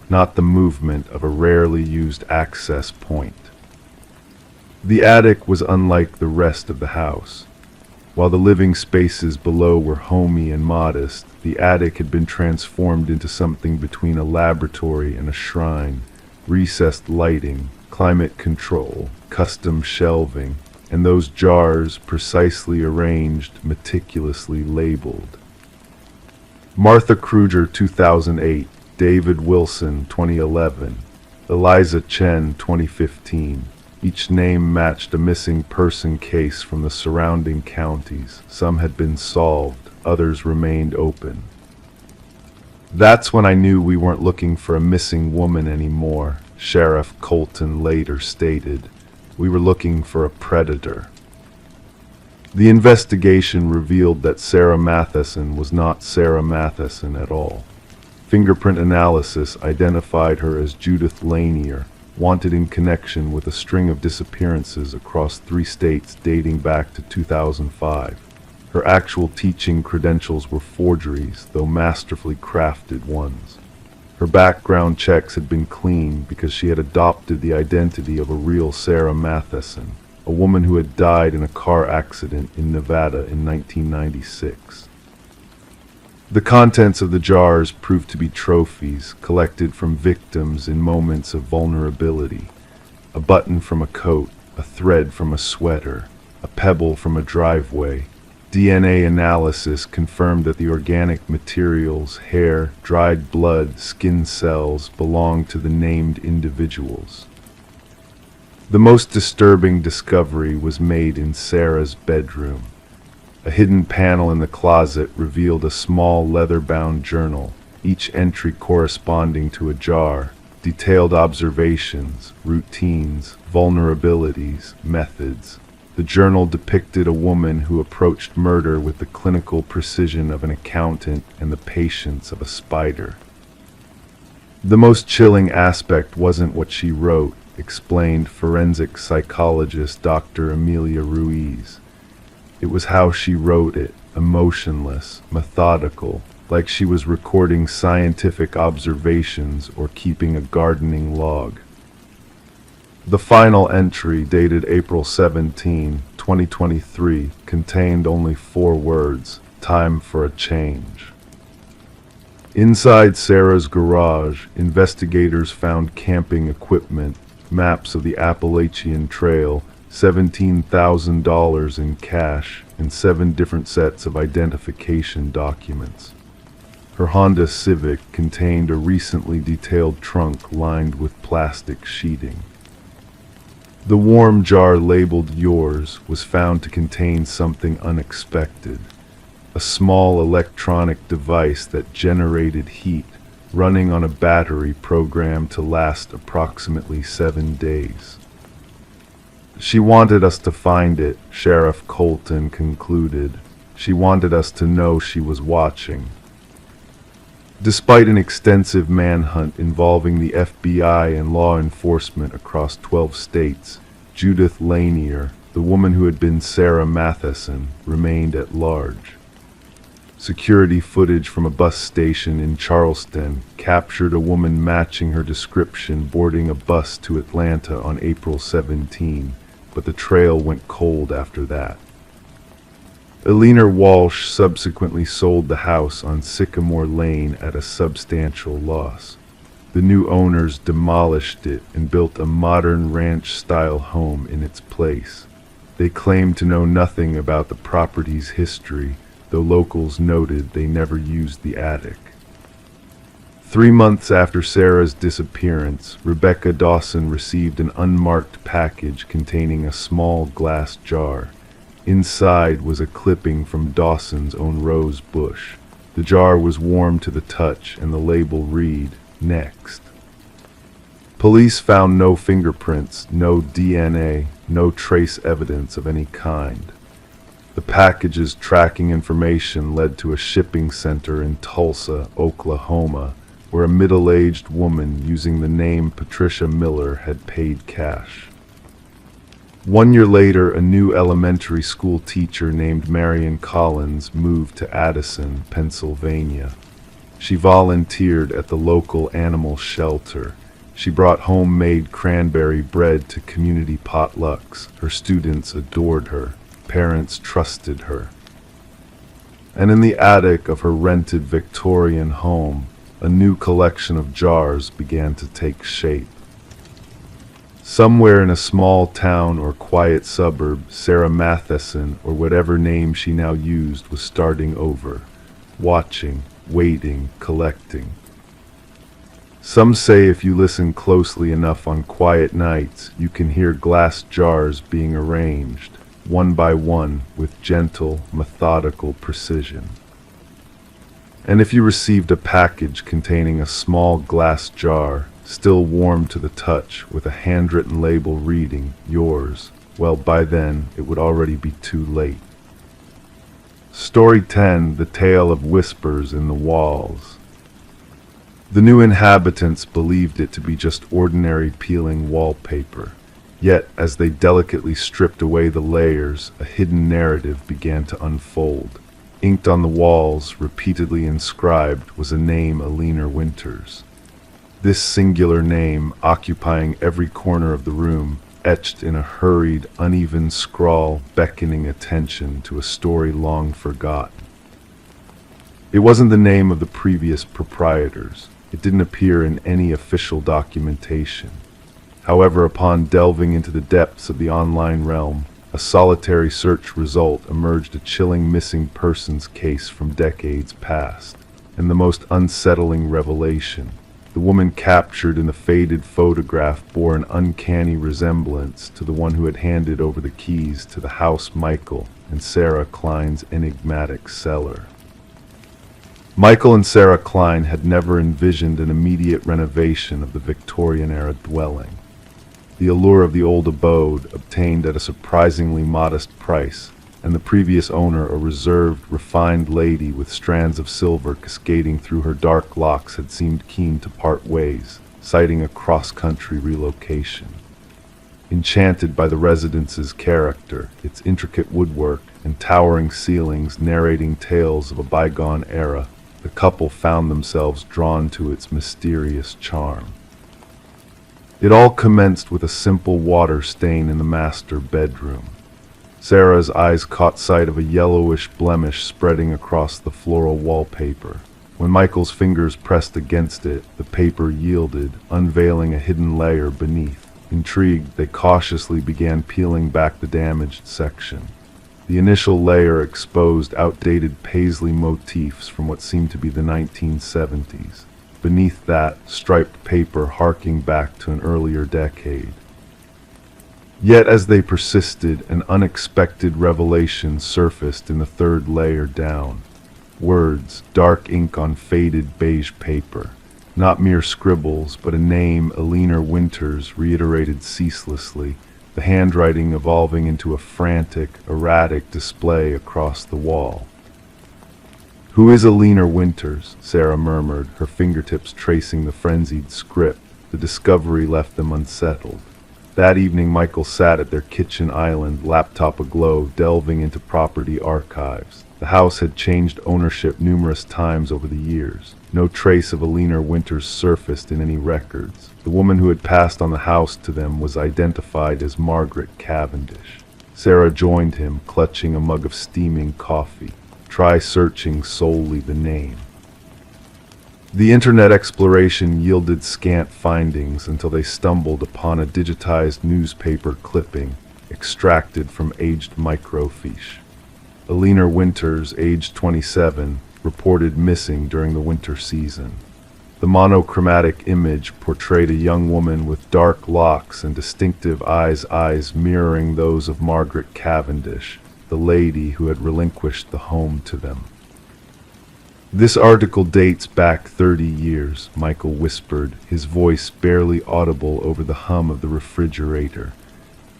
not the movement of a rarely used access point. The attic was unlike the rest of the house. While the living spaces below were homey and modest, the attic had been transformed into something between a laboratory and a shrine. Recessed lighting, climate control, custom shelving, and those jars precisely arranged, meticulously labeled. Martha Kruger, 2008, David Wilson, 2011, Eliza Chen, 2015. Each name matched a missing person case from the surrounding counties. Some had been solved, others remained open. That's when I knew we weren't looking for a missing woman anymore, Sheriff Colton later stated. We were looking for a predator. The investigation revealed that Sarah Matheson was not Sarah Matheson at all. Fingerprint analysis identified her as Judith Lanier, wanted in connection with a string of disappearances across 3 states dating back to 2005. Her actual teaching credentials were forgeries, though masterfully crafted ones. Her background checks had been clean because she had adopted the identity of a real Sarah Matheson, a woman who had died in a car accident in Nevada in 1996. The contents of the jars proved to be trophies collected from victims in moments of vulnerability. A button from a coat, a thread from a sweater, a pebble from a driveway. DNA analysis confirmed that the organic materials, hair, dried blood, skin cells, belonged to the named individuals. The most disturbing discovery was made in Sarah's bedroom. A hidden panel in the closet revealed a small leather-bound journal, each entry corresponding to a jar, detailed observations, routines, vulnerabilities, methods. The journal depicted a woman who approached murder with the clinical precision of an accountant and the patience of a spider. The most chilling aspect wasn't what she wrote, explained forensic psychologist Dr. Amelia Ruiz. It was how she wrote it, emotionless, methodical, like she was recording scientific observations or keeping a gardening log. The final entry, dated April 17, 2023, contained only 4 words: time for a change. Inside Sarah's garage, investigators found camping equipment, maps of the Appalachian Trail, $17,000 in cash, and 7 different sets of identification documents. Her Honda Civic contained a recently detailed trunk lined with plastic sheeting. The warm jar labeled "Yours" was found to contain something unexpected, a small electronic device that generated heat, running on a battery programmed to last approximately 7 days. She wanted us to find it, Sheriff Colton concluded. She wanted us to know she was watching. Despite an extensive manhunt involving the FBI and law enforcement across 12 states, Judith Lanier, the woman who had been Sarah Matheson, remained at large. Security footage from a bus station in Charleston captured a woman matching her description boarding a bus to Atlanta on April 17, but the trail went cold after that. Eleanor Walsh subsequently sold the house on Sycamore Lane at a substantial loss. The new owners demolished it and built a modern ranch-style home in its place. They claimed to know nothing about the property's history, though locals noted they never used the attic. 3 months after Sarah's disappearance, Rebecca Dawson received an unmarked package containing a small glass jar. Inside was a clipping from Dawson's own rose bush. The jar was warm to the touch, and the label read, "Next." Police found no fingerprints, no DNA, no trace evidence of any kind. The package's tracking information led to a shipping center in Tulsa, Oklahoma, where a middle-aged woman using the name Patricia Miller had paid cash. 1 year later, a new elementary school teacher named Marion Collins moved to Addison, Pennsylvania. She volunteered at the local animal shelter. She brought homemade cranberry bread to community potlucks. Her students adored her. Parents trusted her. And in the attic of her rented Victorian home, a new collection of jars began to take shape. Somewhere in a small town or quiet suburb, Sarah Matheson, or whatever name she now used, was starting over, watching, waiting, collecting. Some say if you listen closely enough on quiet nights, you can hear glass jars being arranged, one by one, with gentle, methodical precision. And if you received a package containing a small glass jar, still warm to the touch, with a handwritten label reading, "Yours," well, by then, it would already be too late. Story 10, The Tale of Whispers in the Walls. The new inhabitants believed it to be just ordinary peeling wallpaper. Yet, as they delicately stripped away the layers, a hidden narrative began to unfold. Inked on the walls, repeatedly inscribed, was a name: Eleanor Winters. This singular name, occupying every corner of the room, etched in a hurried, uneven scrawl, beckoning attention to a story long forgotten. It wasn't the name of the previous proprietors. It didn't appear in any official documentation. However, upon delving into the depths of the online realm, a solitary search result emerged: a chilling missing persons case from decades past. And the most unsettling revelation: the woman captured in the faded photograph bore an uncanny resemblance to the one who had handed over the keys to the house Michael and Sarah Klein's enigmatic cellar. Michael and Sarah Klein had never envisioned an immediate renovation of the Victorian-era dwelling. The allure of the old abode, obtained at a surprisingly modest price, and the previous owner, a reserved, refined lady with strands of silver cascading through her dark locks, had seemed keen to part ways, citing a cross-country relocation. Enchanted by the residence's character, its intricate woodwork and towering ceilings narrating tales of a bygone era, the couple found themselves drawn to its mysterious charm. It all commenced with a simple water stain in the master bedroom. Sarah's eyes caught sight of a yellowish blemish spreading across the floral wallpaper. When Michael's fingers pressed against it, the paper yielded, unveiling a hidden layer beneath. Intrigued, they cautiously began peeling back the damaged section. The initial layer exposed outdated paisley motifs from what seemed to be the 1970s. Beneath that, striped paper harking back to an earlier decade. Yet as they persisted, an unexpected revelation surfaced in the third layer down. Words, dark ink on faded beige paper. Not mere scribbles, but a name, Alina Winters, reiterated ceaselessly, the handwriting evolving into a frantic, erratic display across the wall. "Who is Alina Winters?" Sarah murmured, her fingertips tracing the frenzied script. The discovery left them unsettled. That evening, Michael sat at their kitchen island, laptop aglow, delving into property archives. The house had changed ownership numerous times over the years. No trace of Alina Winters surfaced in any records. The woman who had passed on the house to them was identified as Margaret Cavendish. Sarah joined him, clutching a mug of steaming coffee. Try searching solely the name. The internet exploration yielded scant findings until they stumbled upon a digitized newspaper clipping extracted from aged microfiche. Alina Winters, aged 27, reported missing during the winter season. The monochromatic image portrayed a young woman with dark locks and distinctive eyes mirroring those of Margaret Cavendish, the lady who had relinquished the home to them. "This article dates back 30 years, Michael whispered, his voice barely audible over the hum of the refrigerator.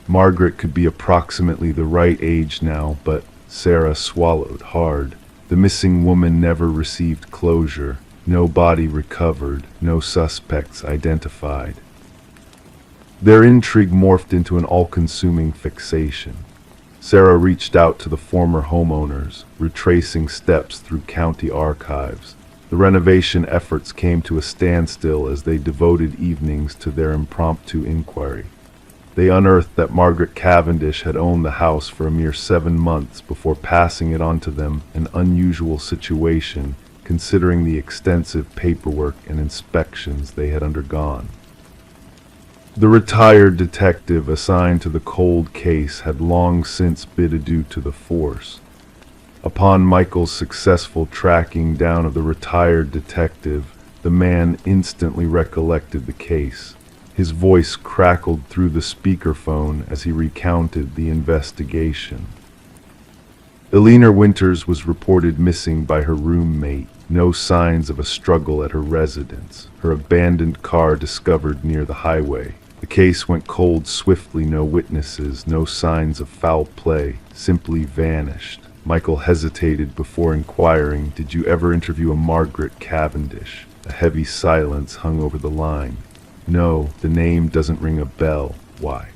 Margaret could be approximately the right age now, but Sarah swallowed hard. The missing woman never received closure, no body recovered, no suspects identified. Their intrigue morphed into an all-consuming fixation. Sarah reached out to the former homeowners, retracing steps through county archives. The renovation efforts came to a standstill as they devoted evenings to their impromptu inquiry. They unearthed that Margaret Cavendish had owned the house for a mere 7 months before passing it on to them, an unusual situation considering the extensive paperwork and inspections they had undergone. The retired detective assigned to the cold case had long since bid adieu to the force. Upon Michael's successful tracking down of the retired detective, the man instantly recollected the case. His voice crackled through the speakerphone as he recounted the investigation. Alina Winters was reported missing by her roommate. No signs of a struggle at her residence. Her abandoned car discovered near the highway. The case went cold swiftly, no witnesses, no signs of foul play, simply vanished. Michael hesitated before inquiring, "Did you ever interview a Margaret Cavendish?" A heavy silence hung over the line. "No, the name doesn't ring a bell. Why?"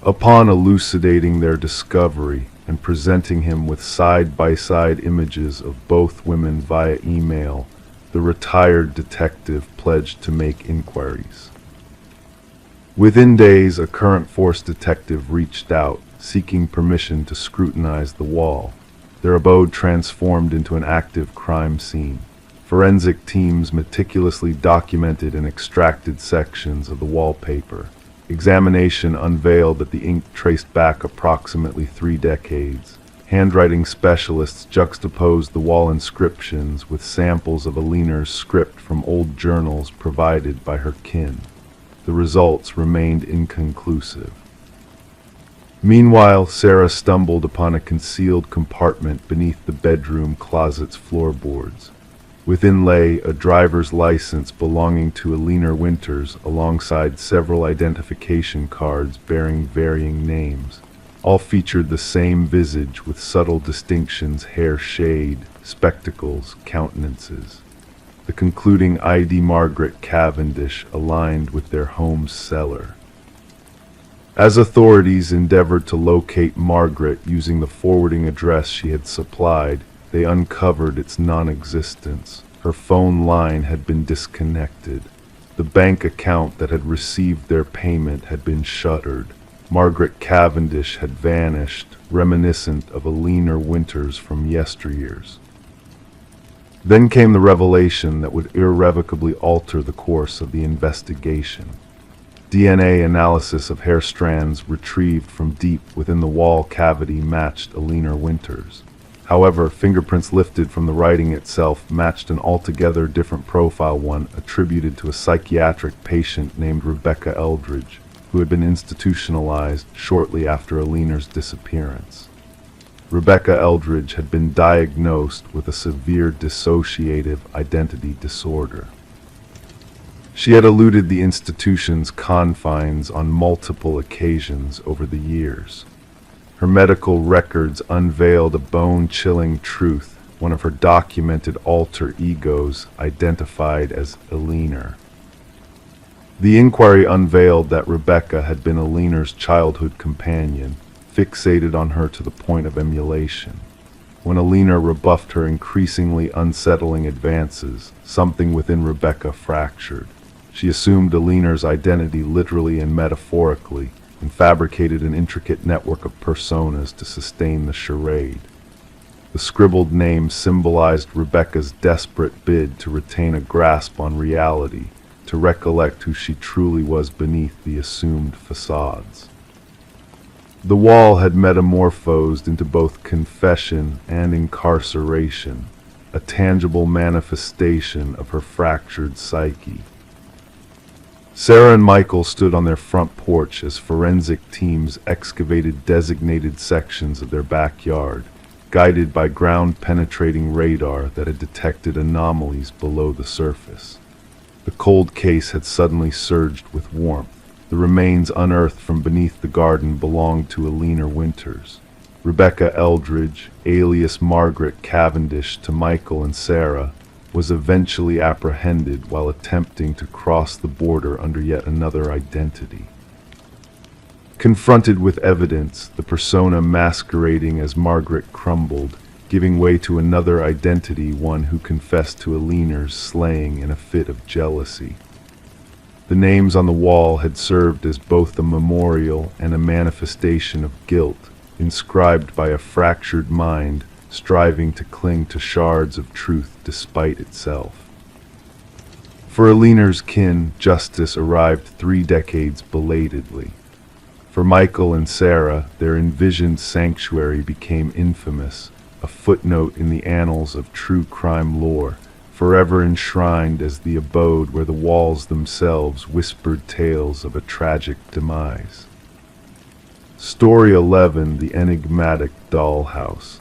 Upon elucidating their discovery and presenting him with side-by-side images of both women via email, the retired detective pledged to make inquiries. Within days, a current force detective reached out, seeking permission to scrutinize the wall. Their abode transformed into an active crime scene. Forensic teams meticulously documented and extracted sections of the wallpaper. Examination unveiled that the ink traced back approximately 3 decades. Handwriting specialists juxtaposed the wall inscriptions with samples of Alina's script from old journals provided by her kin. The results remained inconclusive. Meanwhile, Sarah stumbled upon a concealed compartment beneath the bedroom closet's floorboards. Within lay a driver's license belonging to Alina Winters alongside several identification cards bearing varying names. All featured the same visage with subtle distinctions: hair shade, spectacles, countenances. The concluding ID Margaret Cavendish aligned with their home's cellar. As authorities endeavored to locate Margaret using the forwarding address she had supplied, they uncovered its non-existence. Her phone line had been disconnected. The bank account that had received their payment had been shuttered. Margaret Cavendish had vanished, reminiscent of Alina Winters from yesteryears. Then came the revelation that would irrevocably alter the course of the investigation. DNA analysis of hair strands retrieved from deep within the wall cavity matched Alina Winters. However, fingerprints lifted from the writing itself matched an altogether different profile, one attributed to a psychiatric patient named Rebecca Eldridge, who had been institutionalized shortly after Alina's disappearance. Rebecca Eldridge had been diagnosed with a severe dissociative identity disorder. She had eluded the institution's confines on multiple occasions over the years. Her medical records unveiled a bone-chilling truth: one of her documented alter egos identified as Alina. The inquiry unveiled that Rebecca had been Alina's childhood companion, fixated on her to the point of emulation. When Alina rebuffed her increasingly unsettling advances, something within Rebecca fractured. She assumed Alina's identity literally and metaphorically, and fabricated an intricate network of personas to sustain the charade. The scribbled name symbolized Rebecca's desperate bid to retain a grasp on reality, to recollect who she truly was beneath the assumed facades. The wall had metamorphosed into both confession and incarceration, a tangible manifestation of her fractured psyche. Sarah and Michael stood on their front porch as forensic teams excavated designated sections of their backyard, guided by ground-penetrating radar that had detected anomalies below the surface. The cold case had suddenly surged with warmth. The remains unearthed from beneath the garden belonged to Alina Winters. Rebecca Eldridge, alias Margaret Cavendish to Michael and Sarah, was eventually apprehended while attempting to cross the border under yet another identity. Confronted with evidence, the persona masquerading as Margaret crumbled, giving way to another identity, one who confessed to Alina's slaying in a fit of jealousy. The names on the wall had served as both a memorial and a manifestation of guilt, inscribed by a fractured mind striving to cling to shards of truth despite itself. For Alina's kin, justice arrived 3 decades belatedly. For Michael and Sarah, their envisioned sanctuary became infamous, a footnote in the annals of true crime lore, forever enshrined as the abode where the walls themselves whispered tales of a tragic demise. Story 11: The Enigmatic Dollhouse.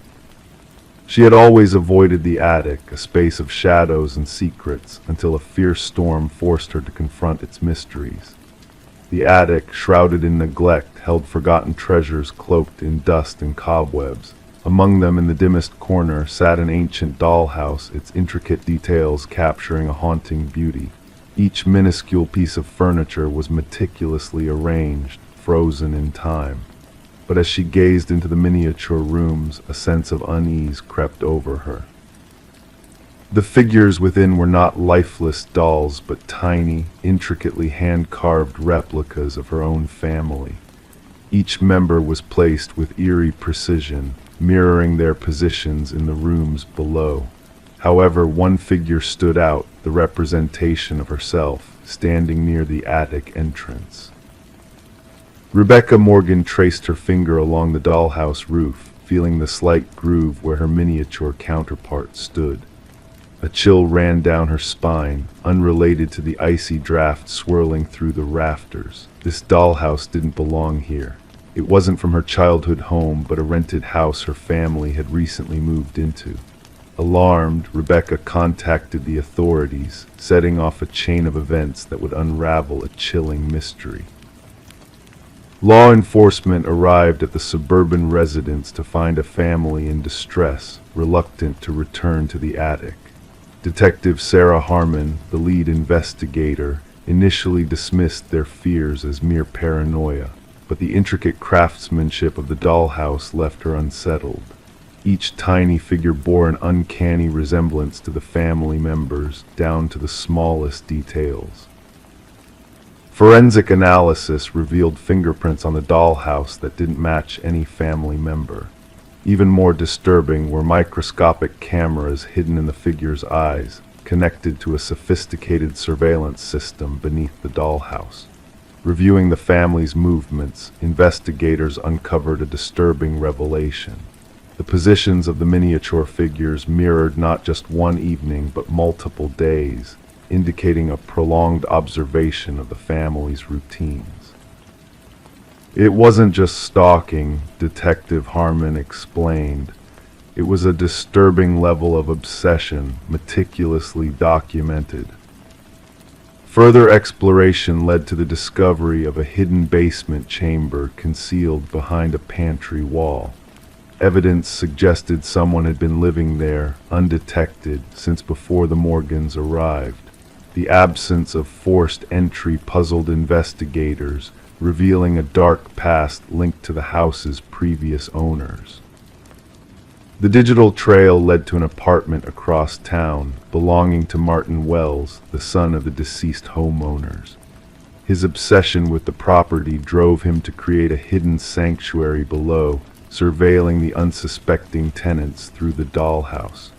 She had always avoided the attic, a space of shadows and secrets, until a fierce storm forced her to confront its mysteries. The attic, shrouded in neglect, held forgotten treasures cloaked in dust and cobwebs. Among them, in the dimmest corner, sat an ancient dollhouse, its intricate details capturing a haunting beauty. Each minuscule piece of furniture was meticulously arranged, frozen in time. But as she gazed into the miniature rooms, a sense of unease crept over her. The figures within were not lifeless dolls, but tiny, intricately hand-carved replicas of her own family. Each member was placed with eerie precision, mirroring their positions in the rooms below. However, one figure stood out, the representation of herself, standing near the attic entrance. Rebecca Morgan traced her finger along the dollhouse roof, feeling the slight groove where her miniature counterpart stood. A chill ran down her spine, unrelated to the icy draft swirling through the rafters. This dollhouse didn't belong here. It wasn't from her childhood home, but a rented house her family had recently moved into. Alarmed, Rebecca contacted the authorities, setting off a chain of events that would unravel a chilling mystery. Law enforcement arrived at the suburban residence to find a family in distress, reluctant to return to the attic. Detective Sarah Harmon, the lead investigator, initially dismissed their fears as mere paranoia, but the intricate craftsmanship of the dollhouse left her unsettled. Each tiny figure bore an uncanny resemblance to the family members, down to the smallest details. Forensic analysis revealed fingerprints on the dollhouse that didn't match any family member. Even more disturbing were microscopic cameras hidden in the figures' eyes, connected to a sophisticated surveillance system beneath the dollhouse. Reviewing the family's movements, investigators uncovered a disturbing revelation. The positions of the miniature figures mirrored not just one evening but multiple days, indicating a prolonged observation of the family's routines. It wasn't just stalking, Detective Harmon explained. It was a disturbing level of obsession, meticulously documented. Further exploration led to the discovery of a hidden basement chamber concealed behind a pantry wall. Evidence suggested someone had been living there, undetected, since before the Morgans arrived. The absence of forced entry puzzled investigators, revealing a dark past linked to the house's previous owners. The digital trail led to an apartment across town, belonging to Martin Wells, the son of the deceased homeowners. His obsession with the property drove him to create a hidden sanctuary below, surveilling the unsuspecting tenants through the dollhouse.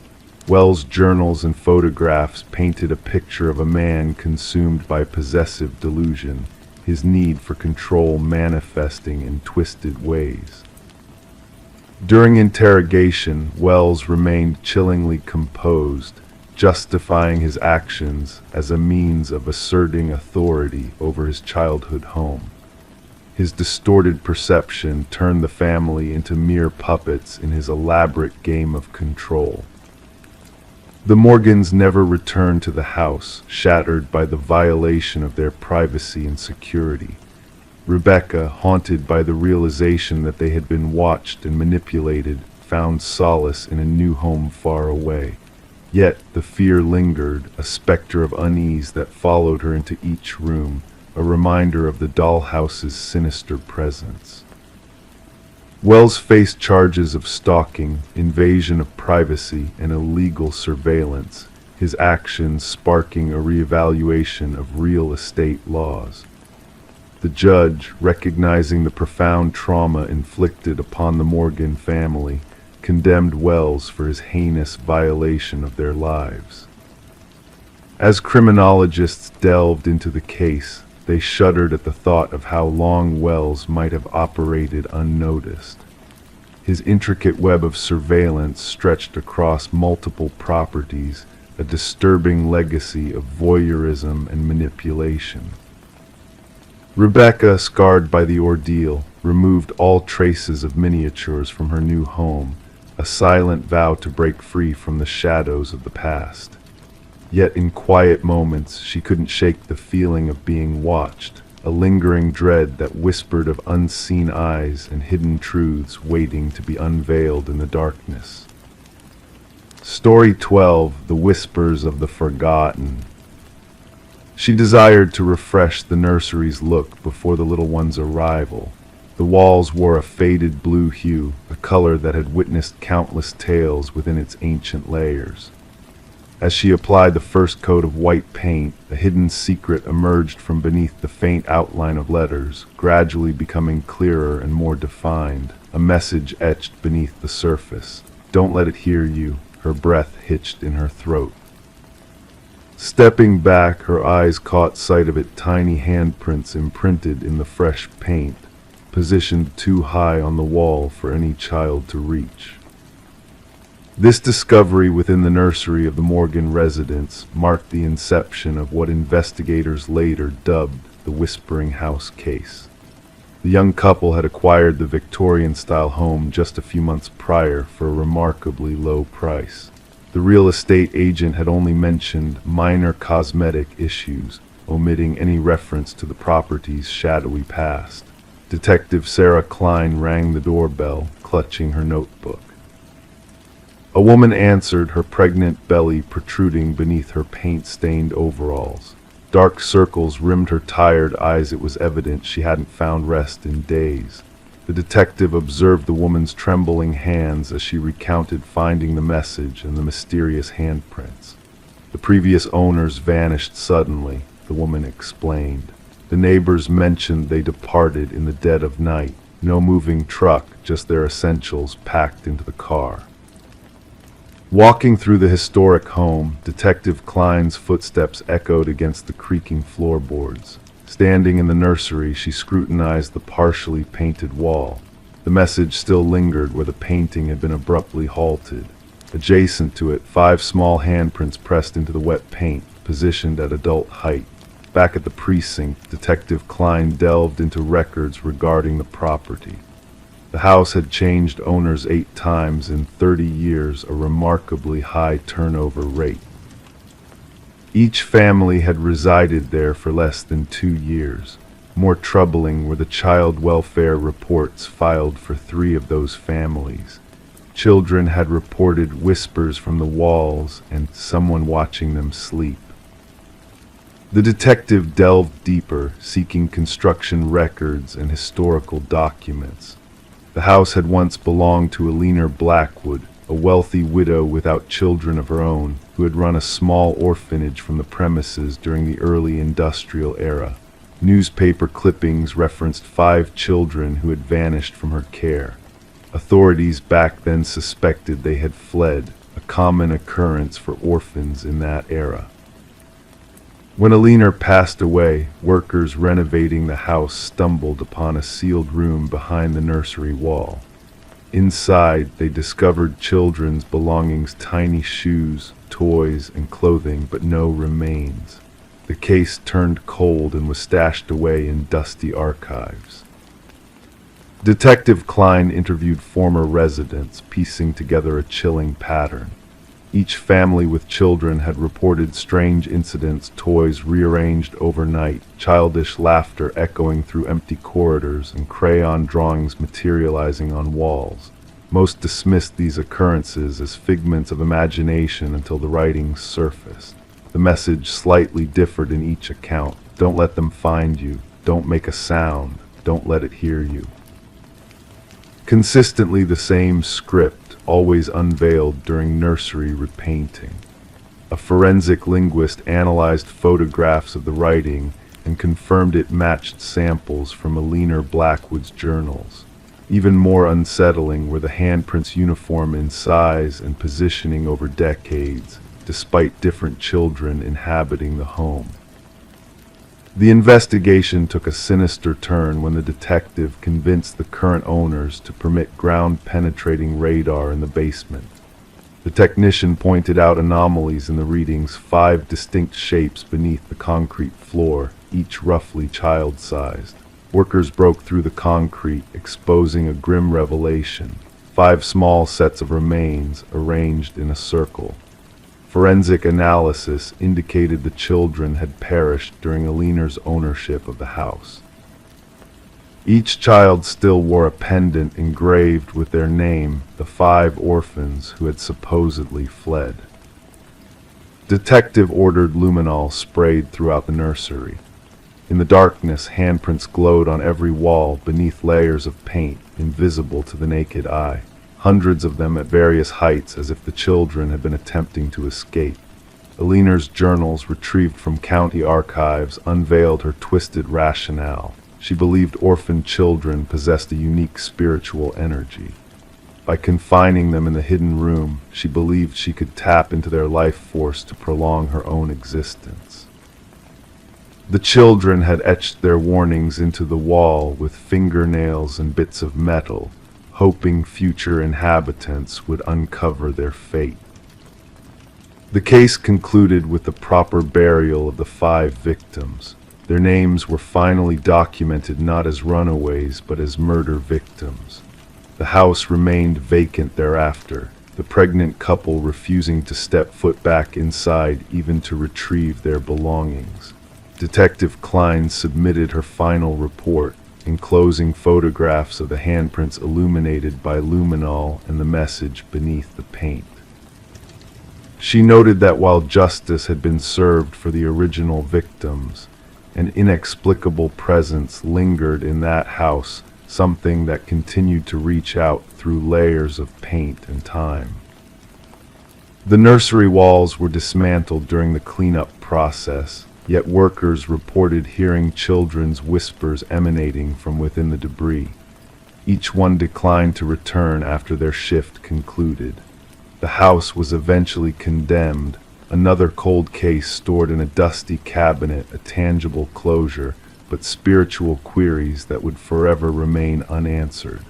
Wells' journals and photographs painted a picture of a man consumed by possessive delusion, his need for control manifesting in twisted ways. During interrogation, Wells remained chillingly composed, justifying his actions as a means of asserting authority over his childhood home. His distorted perception turned the family into mere puppets in his elaborate game of control. The Morgans never returned to the house, shattered by the violation of their privacy and security. Rebecca, haunted by the realization that they had been watched and manipulated, found solace in a new home far away. Yet the fear lingered, a specter of unease that followed her into each room, a reminder of the dollhouse's sinister presence. Wells faced charges of stalking, invasion of privacy, and illegal surveillance, his actions sparking a reevaluation of real estate laws. The judge, recognizing the profound trauma inflicted upon the Morgan family, condemned Wells for his heinous violation of their lives. As criminologists delved into the case, they shuddered at the thought of how long Wells might have operated unnoticed. His intricate web of surveillance stretched across multiple properties, a disturbing legacy of voyeurism and manipulation. Rebecca, scarred by the ordeal, removed all traces of miniatures from her new home, a silent vow to break free from the shadows of the past. Yet in quiet moments, she couldn't shake the feeling of being watched, a lingering dread that whispered of unseen eyes and hidden truths waiting to be unveiled in the darkness. Story 12: The Whispers of the Forgotten. She desired to refresh the nursery's look before the little one's arrival. The walls wore a faded blue hue, a color that had witnessed countless tales within its ancient layers. As she applied the first coat of white paint, a hidden secret emerged from beneath the faint outline of letters, gradually becoming clearer and more defined, a message etched beneath the surface. "Don't let it hear you. her breath hitched in her throat. Stepping back, her eyes caught sight of it, tiny handprints imprinted in the fresh paint, positioned too high on the wall for any child to reach. This discovery within the nursery of the Morgan residence marked the inception of what investigators later dubbed the Whispering House case. The young couple had acquired the Victorian-style home just a few months prior for a remarkably low price. The real estate agent had only mentioned minor cosmetic issues, omitting any reference to the property's shadowy past. Detective Sarah Klein rang the doorbell, clutching her notebook. A woman answered, her pregnant belly protruding beneath her paint-stained overalls. Dark circles rimmed her tired eyes. It was evident she hadn't found rest in days. The detective observed the woman's trembling hands as she recounted finding the message and the mysterious handprints. The previous owners vanished suddenly, the woman explained. The neighbors mentioned they departed in the dead of night. No moving truck, just their essentials packed into the car. Walking through the historic home, Detective Klein's footsteps echoed against the creaking floorboards. Standing in the nursery, she scrutinized the partially painted wall. The message still lingered where the painting had been abruptly halted. Adjacent to it, 5 small handprints pressed into the wet paint, positioned at adult height. Back at the precinct, Detective Klein delved into records regarding the property. The house had changed owners 8 times in 30 years, a remarkably high turnover rate. Each family had resided there for less than 2 years. More troubling were the child welfare reports filed for 3 of those families. Children had reported whispers from the walls and someone watching them sleep. The detective delved deeper, seeking construction records and historical documents. The house had once belonged to Eleanor Blackwood, a wealthy widow without children of her own, who had run a small orphanage from the premises during the early industrial era. Newspaper clippings referenced 5 children who had vanished from her care. Authorities back then suspected they had fled, a common occurrence for orphans in that era. When Eleanor passed away, workers renovating the house stumbled upon a sealed room behind the nursery wall. Inside, they discovered children's belongings, tiny shoes, toys, and clothing, but no remains. The case turned cold and was stashed away in dusty archives. Detective Klein interviewed former residents, piecing together a chilling pattern. Each family with children had reported strange incidents, toys rearranged overnight, childish laughter echoing through empty corridors, and crayon drawings materializing on walls. Most dismissed these occurrences as figments of imagination until the writings surfaced. The message slightly differed in each account. Don't let them find you. Don't make a sound. Don't let it hear you. Consistently the same script, always unveiled during nursery repainting. A forensic linguist analyzed photographs of the writing and confirmed it matched samples from Eleanor Blackwood's journals. Even more unsettling were the handprints uniform in size and positioning over decades, despite different children inhabiting the home. The investigation took a sinister turn when the detective convinced the current owners to permit ground-penetrating radar in the basement. The technician pointed out anomalies in the readings, 5 distinct shapes beneath the concrete floor, each roughly child-sized. Workers broke through the concrete, exposing a grim revelation: 5 small sets of remains arranged in a circle. Forensic analysis indicated the children had perished during Eleanor's ownership of the house. Each child still wore a pendant engraved with their name, the 5 orphans who had supposedly fled. Detective ordered luminol sprayed throughout the nursery. In the darkness, handprints glowed on every wall beneath layers of paint, invisible to the naked eye. Hundreds of them at various heights, as if the children had been attempting to escape. Eleanor's journals, retrieved from county archives, unveiled her twisted rationale. She believed orphaned children possessed a unique spiritual energy. By confining them in the hidden room, she believed she could tap into their life force to prolong her own existence. The children had etched their warnings into the wall with fingernails and bits of metal, hoping future inhabitants would uncover their fate. The case concluded with the proper burial of the 5 victims. Their names were finally documented not as runaways but as murder victims. The house remained vacant thereafter, the pregnant couple refusing to step foot back inside even to retrieve their belongings. Detective Klein submitted her final report, enclosing photographs of the handprints illuminated by luminol and the message beneath the paint. She noted that while justice had been served for the original victims, an inexplicable presence lingered in that house, something that continued to reach out through layers of paint and time. The nursery walls were dismantled during the cleanup process, yet workers reported hearing children's whispers emanating from within the debris. Each one declined to return after their shift concluded. The house was eventually condemned, another cold case stored in a dusty cabinet, a tangible closure, but spiritual queries that would forever remain unanswered.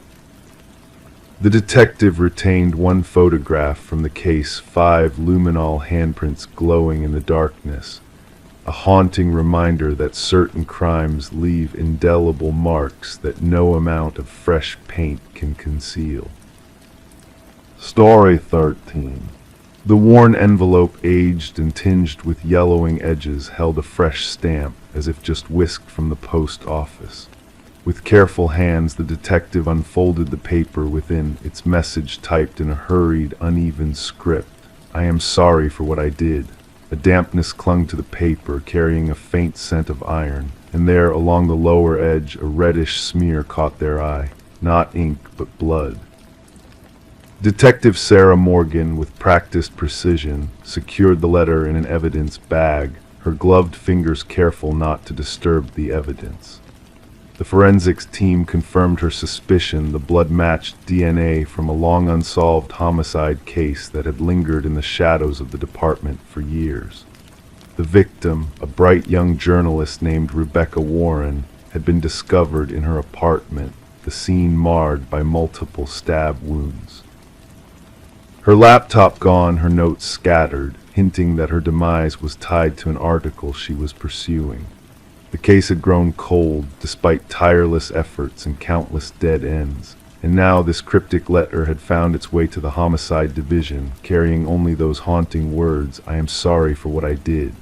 The detective retained one photograph from the case, 5 luminol handprints glowing in the darkness, a haunting reminder that certain crimes leave indelible marks that no amount of fresh paint can conceal. Story 13. The worn envelope, aged and tinged with yellowing edges, held a fresh stamp, as if just whisked from the post office. With careful hands, the detective unfolded the paper within, its message typed in a hurried, uneven script. "I am sorry for what I did." A dampness clung to the paper, carrying a faint scent of iron, and there, along the lower edge, a reddish smear caught their eye. Not ink, but blood. Detective Sarah Morgan, with practiced precision, secured the letter in an evidence bag, her gloved fingers careful not to disturb the evidence. The forensics team confirmed her suspicion. The blood matched DNA from a long unsolved homicide case that had lingered in the shadows of the department for years. The victim, a bright young journalist named Rebecca Warren, had been discovered in her apartment, the scene marred by multiple stab wounds. Her laptop gone, her notes scattered, hinting that her demise was tied to an article she was pursuing. The case had grown cold, despite tireless efforts and countless dead ends, and now this cryptic letter had found its way to the homicide division, carrying only those haunting words, "I am sorry for what I did."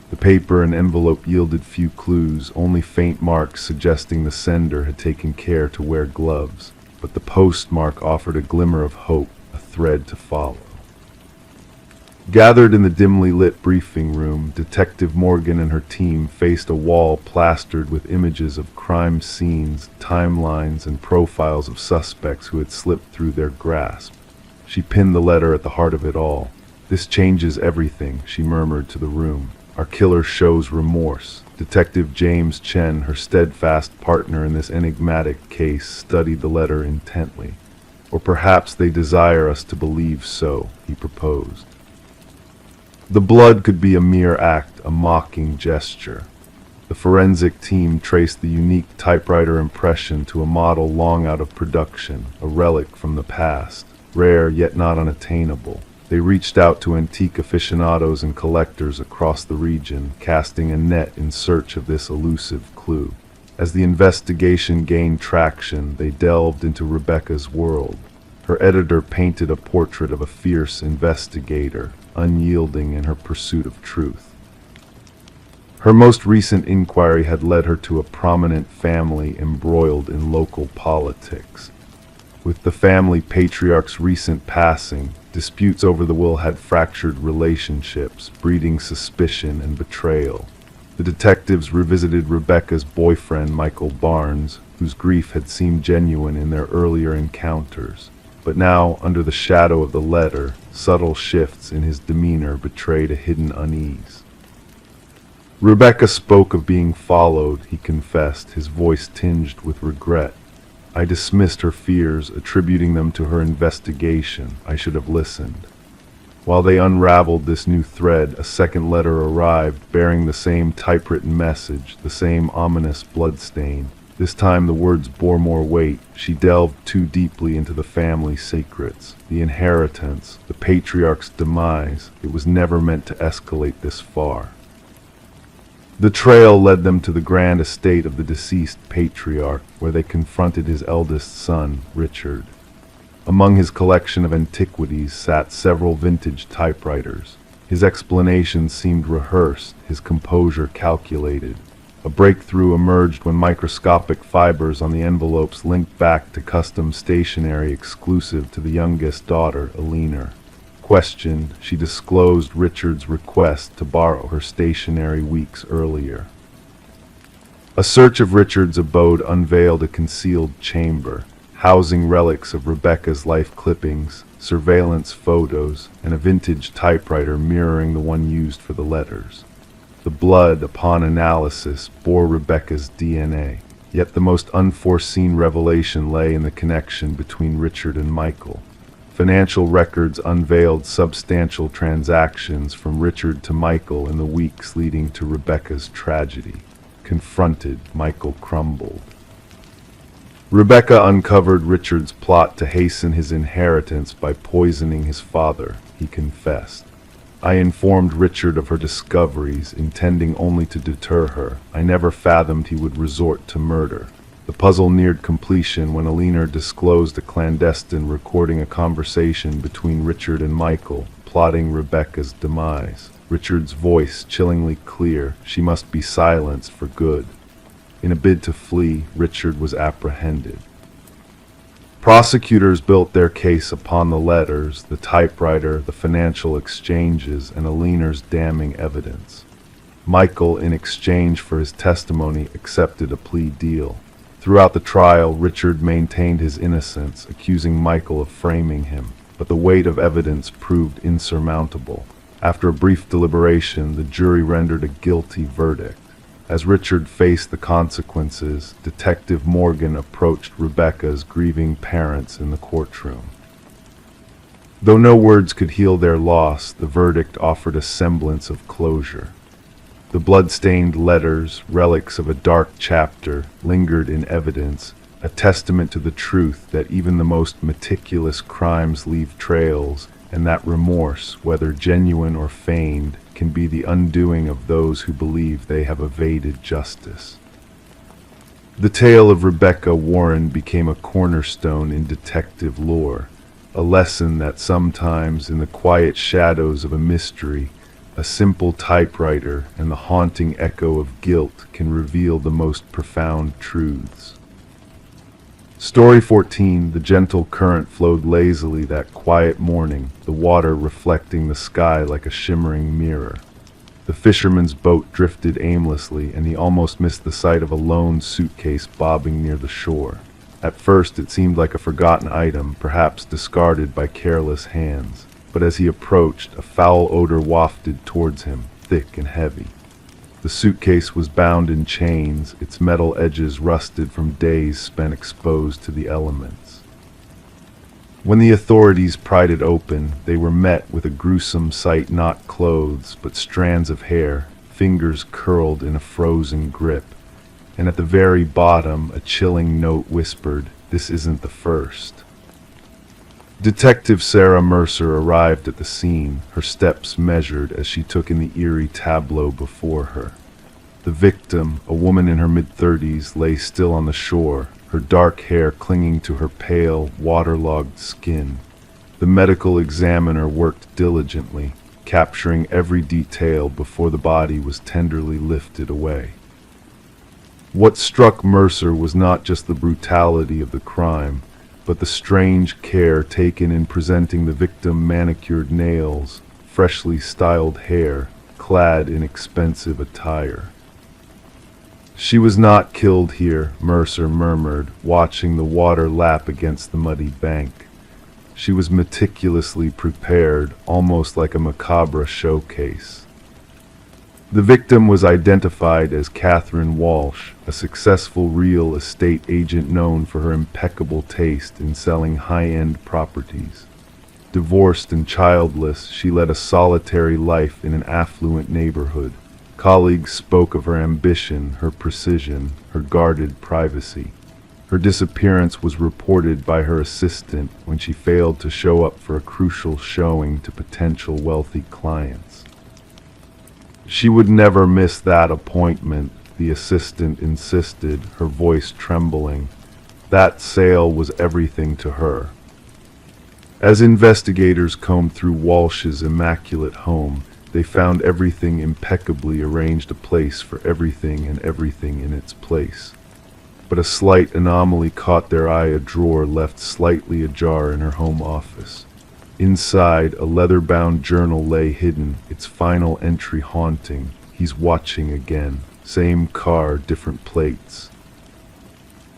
The paper and envelope yielded few clues, only faint marks suggesting the sender had taken care to wear gloves, but the postmark offered a glimmer of hope, a thread to follow. Gathered in the dimly lit briefing room, Detective Morgan and her team faced a wall plastered with images of crime scenes, timelines, and profiles of suspects who had slipped through their grasp. She pinned the letter at the heart of it all. "This changes everything," she murmured to the room. "Our killer shows remorse." Detective James Chen, her steadfast partner in this enigmatic case, studied the letter intently. "Or perhaps they desire us to believe so," he proposed. The blood could be a mere act, a mocking gesture. The forensic team traced the unique typewriter impression to a model long out of production, a relic from the past, rare yet not unattainable. They reached out to antique aficionados and collectors across the region, casting a net in search of this elusive clue. As the investigation gained traction, they delved into Rebecca's world. Her editor painted a portrait of a fierce investigator, unyielding in her pursuit of truth. Her most recent inquiry had led her to a prominent family embroiled in local politics. With the family patriarch's recent passing, disputes over the will had fractured relationships, breeding suspicion and betrayal. The detectives revisited Rebecca's boyfriend, Michael Barnes, whose grief had seemed genuine in their earlier encounters. But now, under the shadow of the letter, subtle shifts in his demeanor betrayed a hidden unease. "Rebecca spoke of being followed," he confessed, his voice tinged with regret. I dismissed her fears, attributing them to her investigation. I should have listened. While they unraveled this new thread, a second letter arrived, bearing the same typewritten message, the same ominous bloodstain. This time the words bore more weight. She delved too deeply into the family secrets, the inheritance, the patriarch's demise. It was never meant to escalate this far. The trail led them to the grand estate of the deceased patriarch, where they confronted his eldest son, Richard. Among his collection of antiquities sat several vintage typewriters. His explanations seemed rehearsed, his composure calculated. A breakthrough emerged when microscopic fibers on the envelopes linked back to custom stationery exclusive to the youngest daughter, Eleanor. Questioned, she disclosed Richard's request to borrow her stationery weeks earlier. A search of Richard's abode unveiled a concealed chamber, housing relics of Rebecca's life clippings, surveillance photos, and a vintage typewriter mirroring the one used for the letters. The blood, upon analysis, bore Rebecca's DNA, yet the most unforeseen revelation lay in the connection between Richard and Michael. Financial records unveiled substantial transactions from Richard to Michael in the weeks leading to Rebecca's tragedy. Confronted, Michael crumbled. Rebecca uncovered Richard's plot to hasten his inheritance by poisoning his father, he confessed. I informed Richard of her discoveries, intending only to deter her. I never fathomed he would resort to murder. The puzzle neared completion when Eleanor disclosed a clandestine recording a conversation between Richard and Michael, plotting Rebecca's demise. Richard's voice chillingly clear. She must be silenced for good. In a bid to flee, Richard was apprehended. Prosecutors built their case upon the letters, the typewriter, the financial exchanges, and Eleanor's damning evidence. Michael, in exchange for his testimony, accepted a plea deal. Throughout the trial, Richard maintained his innocence, accusing Michael of framing him, but the weight of evidence proved insurmountable. After a brief deliberation, the jury rendered a guilty verdict. As Richard faced the consequences, Detective Morgan approached Rebecca's grieving parents in the courtroom. Though no words could heal their loss, the verdict offered a semblance of closure. The blood-stained letters, relics of a dark chapter, lingered in evidence, a testament to the truth that even the most meticulous crimes leave trails, and that remorse, whether genuine or feigned, can be the undoing of those who believe they have evaded justice. The tale of Rebecca Warren became a cornerstone in detective lore, a lesson that sometimes, in the quiet shadows of a mystery, a simple typewriter and the haunting echo of guilt can reveal the most profound truths. Story 14. The gentle current flowed lazily that quiet morning, the water reflecting the sky like a shimmering mirror. The fisherman's boat drifted aimlessly, and he almost missed the sight of a lone suitcase bobbing near the shore. At first it seemed like a forgotten item, perhaps discarded by careless hands. But as he approached, a foul odor wafted towards him, thick and heavy. The suitcase was bound in chains, its metal edges rusted from days spent exposed to the elements. When the authorities pried it open, they were met with a gruesome sight: not clothes, but strands of hair, fingers curled in a frozen grip. And at the very bottom, a chilling note whispered, "This isn't the first." Detective Sarah Mercer arrived at the scene, her steps measured as she took in the eerie tableau before her. The victim, a woman in her mid-30s, lay still on the shore, her dark hair clinging to her pale, waterlogged skin. The medical examiner worked diligently, capturing every detail before the body was tenderly lifted away. What struck Mercer was not just the brutality of the crime, but the strange care taken in presenting the victim manicured nails, freshly styled hair, clad in expensive attire. "She was not killed here," Mercer murmured, watching the water lap against the muddy bank. She was meticulously prepared, almost like a macabre showcase. The victim was identified as Catherine Walsh, a successful real estate agent known for her impeccable taste in selling high-end properties. Divorced and childless, she led a solitary life in an affluent neighborhood. Colleagues spoke of her ambition, her precision, her guarded privacy. Her disappearance was reported by her assistant when she failed to show up for a crucial showing to potential wealthy clients. She would never miss that appointment, the assistant insisted, her voice trembling. That sale was everything to her. As investigators combed through Walsh's immaculate home, they found everything impeccably arranged, a place for everything and everything in its place. But a slight anomaly caught their eye, a drawer left slightly ajar in her home office. Inside, a leather-bound journal lay hidden, its final entry haunting. "He's watching again. Same car, different plates."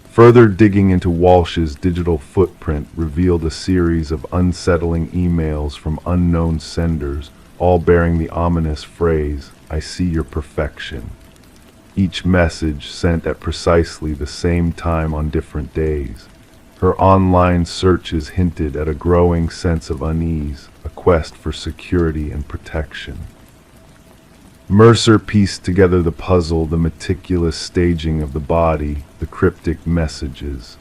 Further digging into Walsh's digital footprint revealed a series of unsettling emails from unknown senders, all bearing the ominous phrase, "I see your perfection." Each message sent at precisely the same time on different days. Her online searches hinted at a growing sense of unease, a quest for security and protection. Mercer pieced together the puzzle, the meticulous staging of the body, the cryptic messages.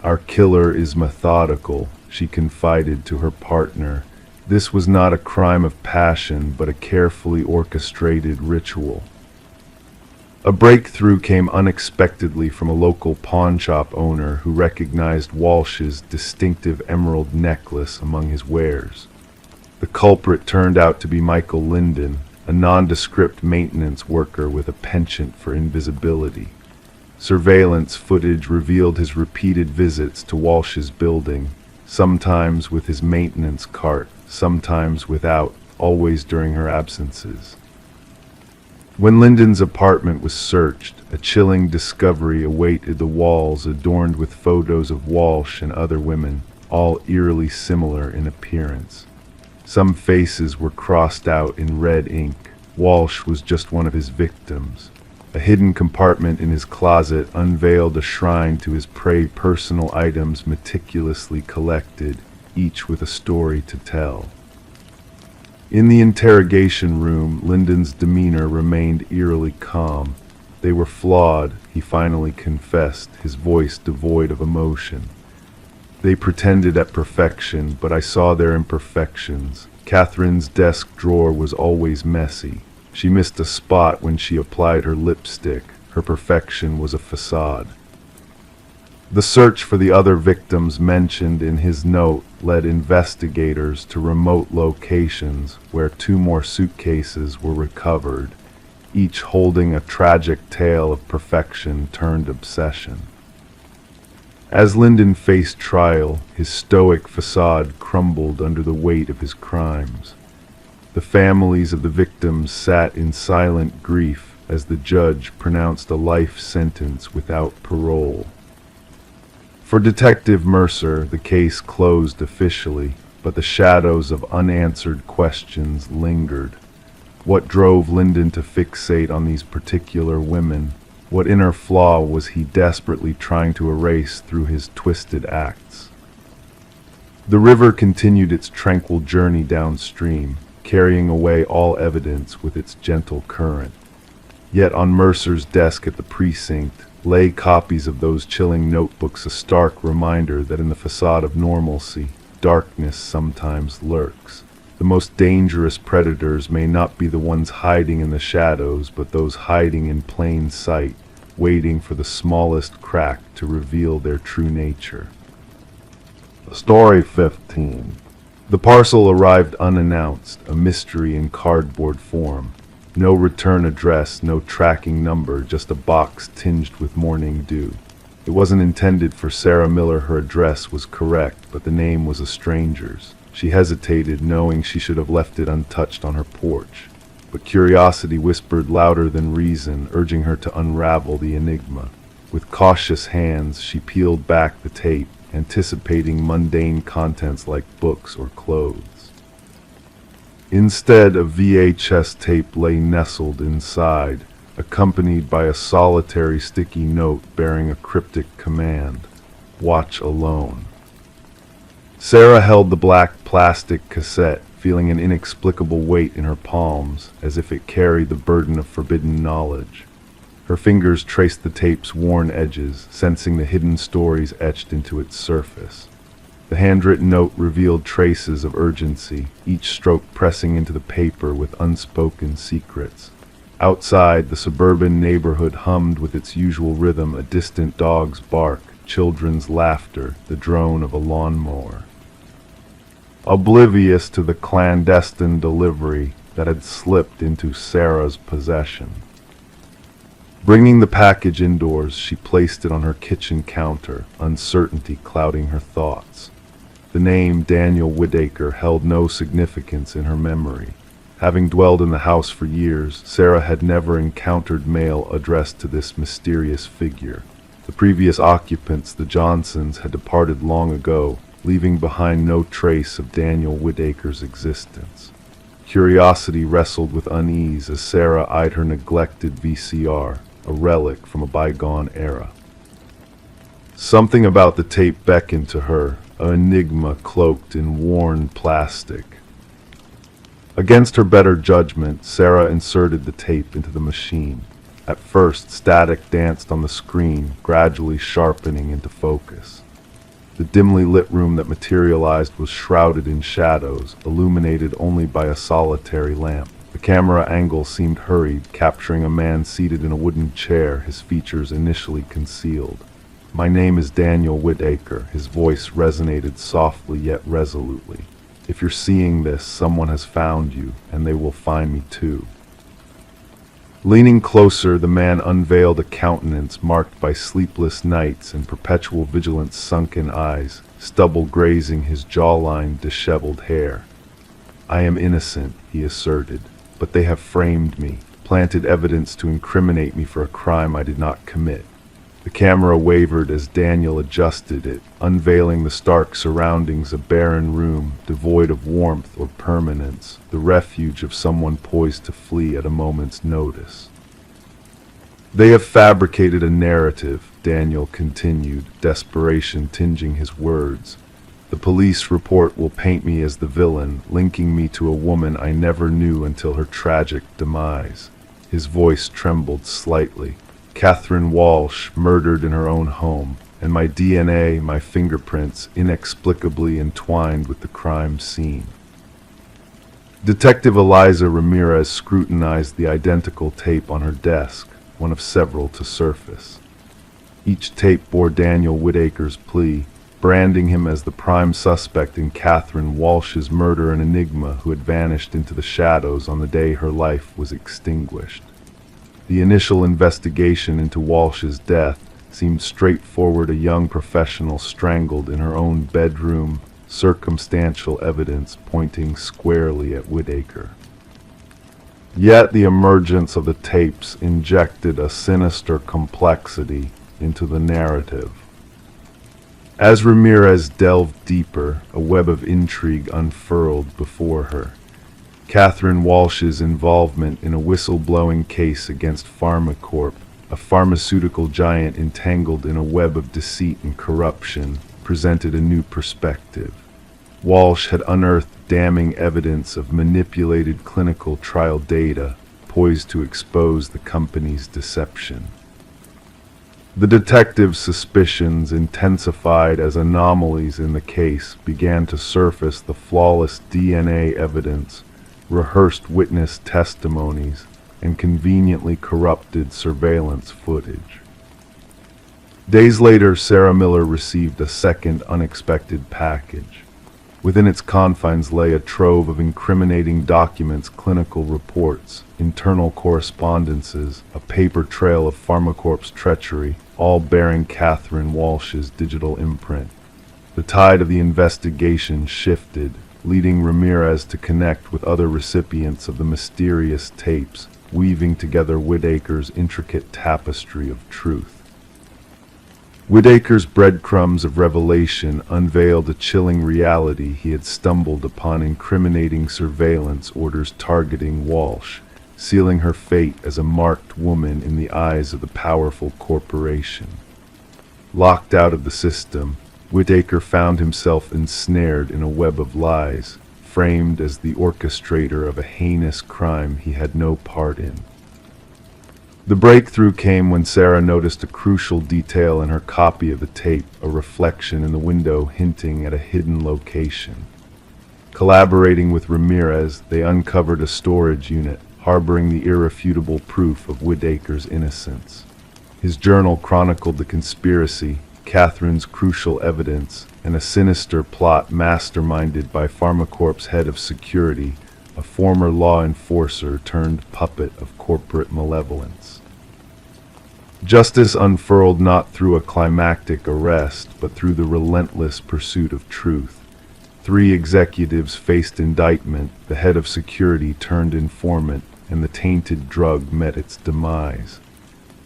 "Our killer is methodical," she confided to her partner. This was not a crime of passion, but a carefully orchestrated ritual. A breakthrough came unexpectedly from a local pawnshop owner who recognized Walsh's distinctive emerald necklace among his wares. The culprit turned out to be Michael Linden, a nondescript maintenance worker with a penchant for invisibility. Surveillance footage revealed his repeated visits to Walsh's building, sometimes with his maintenance cart, sometimes without, always during her absences. When Linden's apartment was searched, a chilling discovery awaited. The walls adorned with photos of Walsh and other women, all eerily similar in appearance. Some faces were crossed out in red ink. Walsh was just one of his victims. A hidden compartment in his closet unveiled a shrine to his prey, personal items meticulously collected, each with a story to tell. In the interrogation room, Linden's demeanor remained eerily calm. They were flawed, he finally confessed, his voice devoid of emotion. They pretended at perfection, but I saw their imperfections. Catherine's desk drawer was always messy. She missed a spot when she applied her lipstick. Her perfection was a facade. The search for the other victims mentioned in his note led investigators to remote locations where 2 more suitcases were recovered, each holding a tragic tale of perfection turned obsession. As Linden faced trial, his stoic facade crumbled under the weight of his crimes. The families of the victims sat in silent grief as the judge pronounced a life sentence without parole. For Detective Mercer, the case closed officially, but the shadows of unanswered questions lingered. What drove Linden to fixate on these particular women? What inner flaw was he desperately trying to erase through his twisted acts? The river continued its tranquil journey downstream, carrying away all evidence with its gentle current. Yet on Mercer's desk at the precinct lay copies of those chilling notebooks, a stark reminder that in the facade of normalcy, darkness sometimes lurks. The most dangerous predators may not be the ones hiding in the shadows, but those hiding in plain sight, waiting for the smallest crack to reveal their true nature. Story 15. The parcel arrived unannounced, a mystery in cardboard form. No return address, no tracking number, just a box tinged with morning dew. It wasn't intended for Sarah Miller. Her address was correct, but the name was a stranger's. She hesitated, knowing she should have left it untouched on her porch. But curiosity whispered louder than reason, urging her to unravel the enigma. With cautious hands, she peeled back the tape, anticipating mundane contents like books or clothes. Instead, a VHS tape lay nestled inside, accompanied by a solitary sticky note bearing a cryptic command: "Watch alone." Sarah held the black plastic cassette, feeling an inexplicable weight in her palms, as if it carried the burden of forbidden knowledge. Her fingers traced the tape's worn edges, sensing the hidden stories etched into its surface. The handwritten note revealed traces of urgency, each stroke pressing into the paper with unspoken secrets. Outside, the suburban neighborhood hummed with its usual rhythm: a distant dog's bark, children's laughter, the drone of a lawnmower. Oblivious to the clandestine delivery that had slipped into Sarah's possession. Bringing the package indoors, she placed it on her kitchen counter, uncertainty clouding her thoughts. The name Daniel Whitaker held no significance in her memory. Having dwelled in the house for years, Sarah had never encountered mail addressed to this mysterious figure. The previous occupants, the Johnsons, had departed long ago, leaving behind no trace of Daniel Whitaker's existence. Curiosity wrestled with unease as Sarah eyed her neglected VCR, a relic from a bygone era. Something about the tape beckoned to her, an enigma cloaked in worn plastic. Against her better judgment, Sarah inserted the tape into the machine. At first, static danced on the screen, gradually sharpening into focus. The dimly lit room that materialized was shrouded in shadows, illuminated only by a solitary lamp. The camera angle seemed hurried, capturing a man seated in a wooden chair, his features initially concealed. "My name is Daniel Whitaker." His voice resonated softly yet resolutely. "If you're seeing this, someone has found you, and they will find me too." Leaning closer, the man unveiled a countenance marked by sleepless nights and perpetual vigilance, sunken eyes, stubble grazing his jawline, disheveled hair. "I am innocent," he asserted, "but they have framed me, planted evidence to incriminate me for a crime I did not commit." The camera wavered as Daniel adjusted it, unveiling the stark surroundings: a barren room, devoid of warmth or permanence, the refuge of someone poised to flee at a moment's notice. "They have fabricated a narrative," Daniel continued, desperation tinging his words. "The police report will paint me as the villain, linking me to a woman I never knew until her tragic demise." His voice trembled slightly. "Catherine Walsh, murdered in her own home, and my DNA, my fingerprints, inexplicably entwined with the crime scene." Detective Eliza Ramirez scrutinized the identical tape on her desk, one of several to surface. Each tape bore Daniel Whitaker's plea, branding him as the prime suspect in Catherine Walsh's murder, an enigma who had vanished into the shadows on the day her life was extinguished. The initial investigation into Walsh's death seemed straightforward: a young professional strangled in her own bedroom, circumstantial evidence pointing squarely at Whitaker. Yet the emergence of the tapes injected a sinister complexity into the narrative. As Ramirez delved deeper, a web of intrigue unfurled before her. Catherine Walsh's involvement in a whistleblowing case against PharmaCorp, a pharmaceutical giant entangled in a web of deceit and corruption, presented a new perspective. Walsh had unearthed damning evidence of manipulated clinical trial data, poised to expose the company's deception. The detective's suspicions intensified as anomalies in the case began to surface: the flawless DNA evidence, rehearsed witness testimonies, and conveniently corrupted surveillance footage. Days later, Sarah Miller received a second unexpected package. Within its confines lay a trove of incriminating documents, clinical reports, internal correspondences, a paper trail of PharmaCorp's treachery, all bearing Catherine Walsh's digital imprint. The tide of the investigation shifted, leading Ramirez to connect with other recipients of the mysterious tapes, weaving together Whitaker's intricate tapestry of truth. Whitaker's breadcrumbs of revelation unveiled a chilling reality. He had stumbled upon incriminating surveillance orders targeting Walsh, sealing her fate as a marked woman in the eyes of the powerful corporation. Locked out of the system, Whitaker found himself ensnared in a web of lies, framed as the orchestrator of a heinous crime he had no part in. The breakthrough came when Sarah noticed a crucial detail in her copy of the tape, a reflection in the window hinting at a hidden location. Collaborating with Ramirez, they uncovered a storage unit, harboring the irrefutable proof of Whitaker's innocence. His journal chronicled the conspiracy, Catherine's crucial evidence, and a sinister plot masterminded by PharmaCorp's head of security, a former law enforcer turned puppet of corporate malevolence. Justice unfurled not through a climactic arrest, but through the relentless pursuit of truth. 3 executives faced indictment, the head of security turned informant, and the tainted drug met its demise.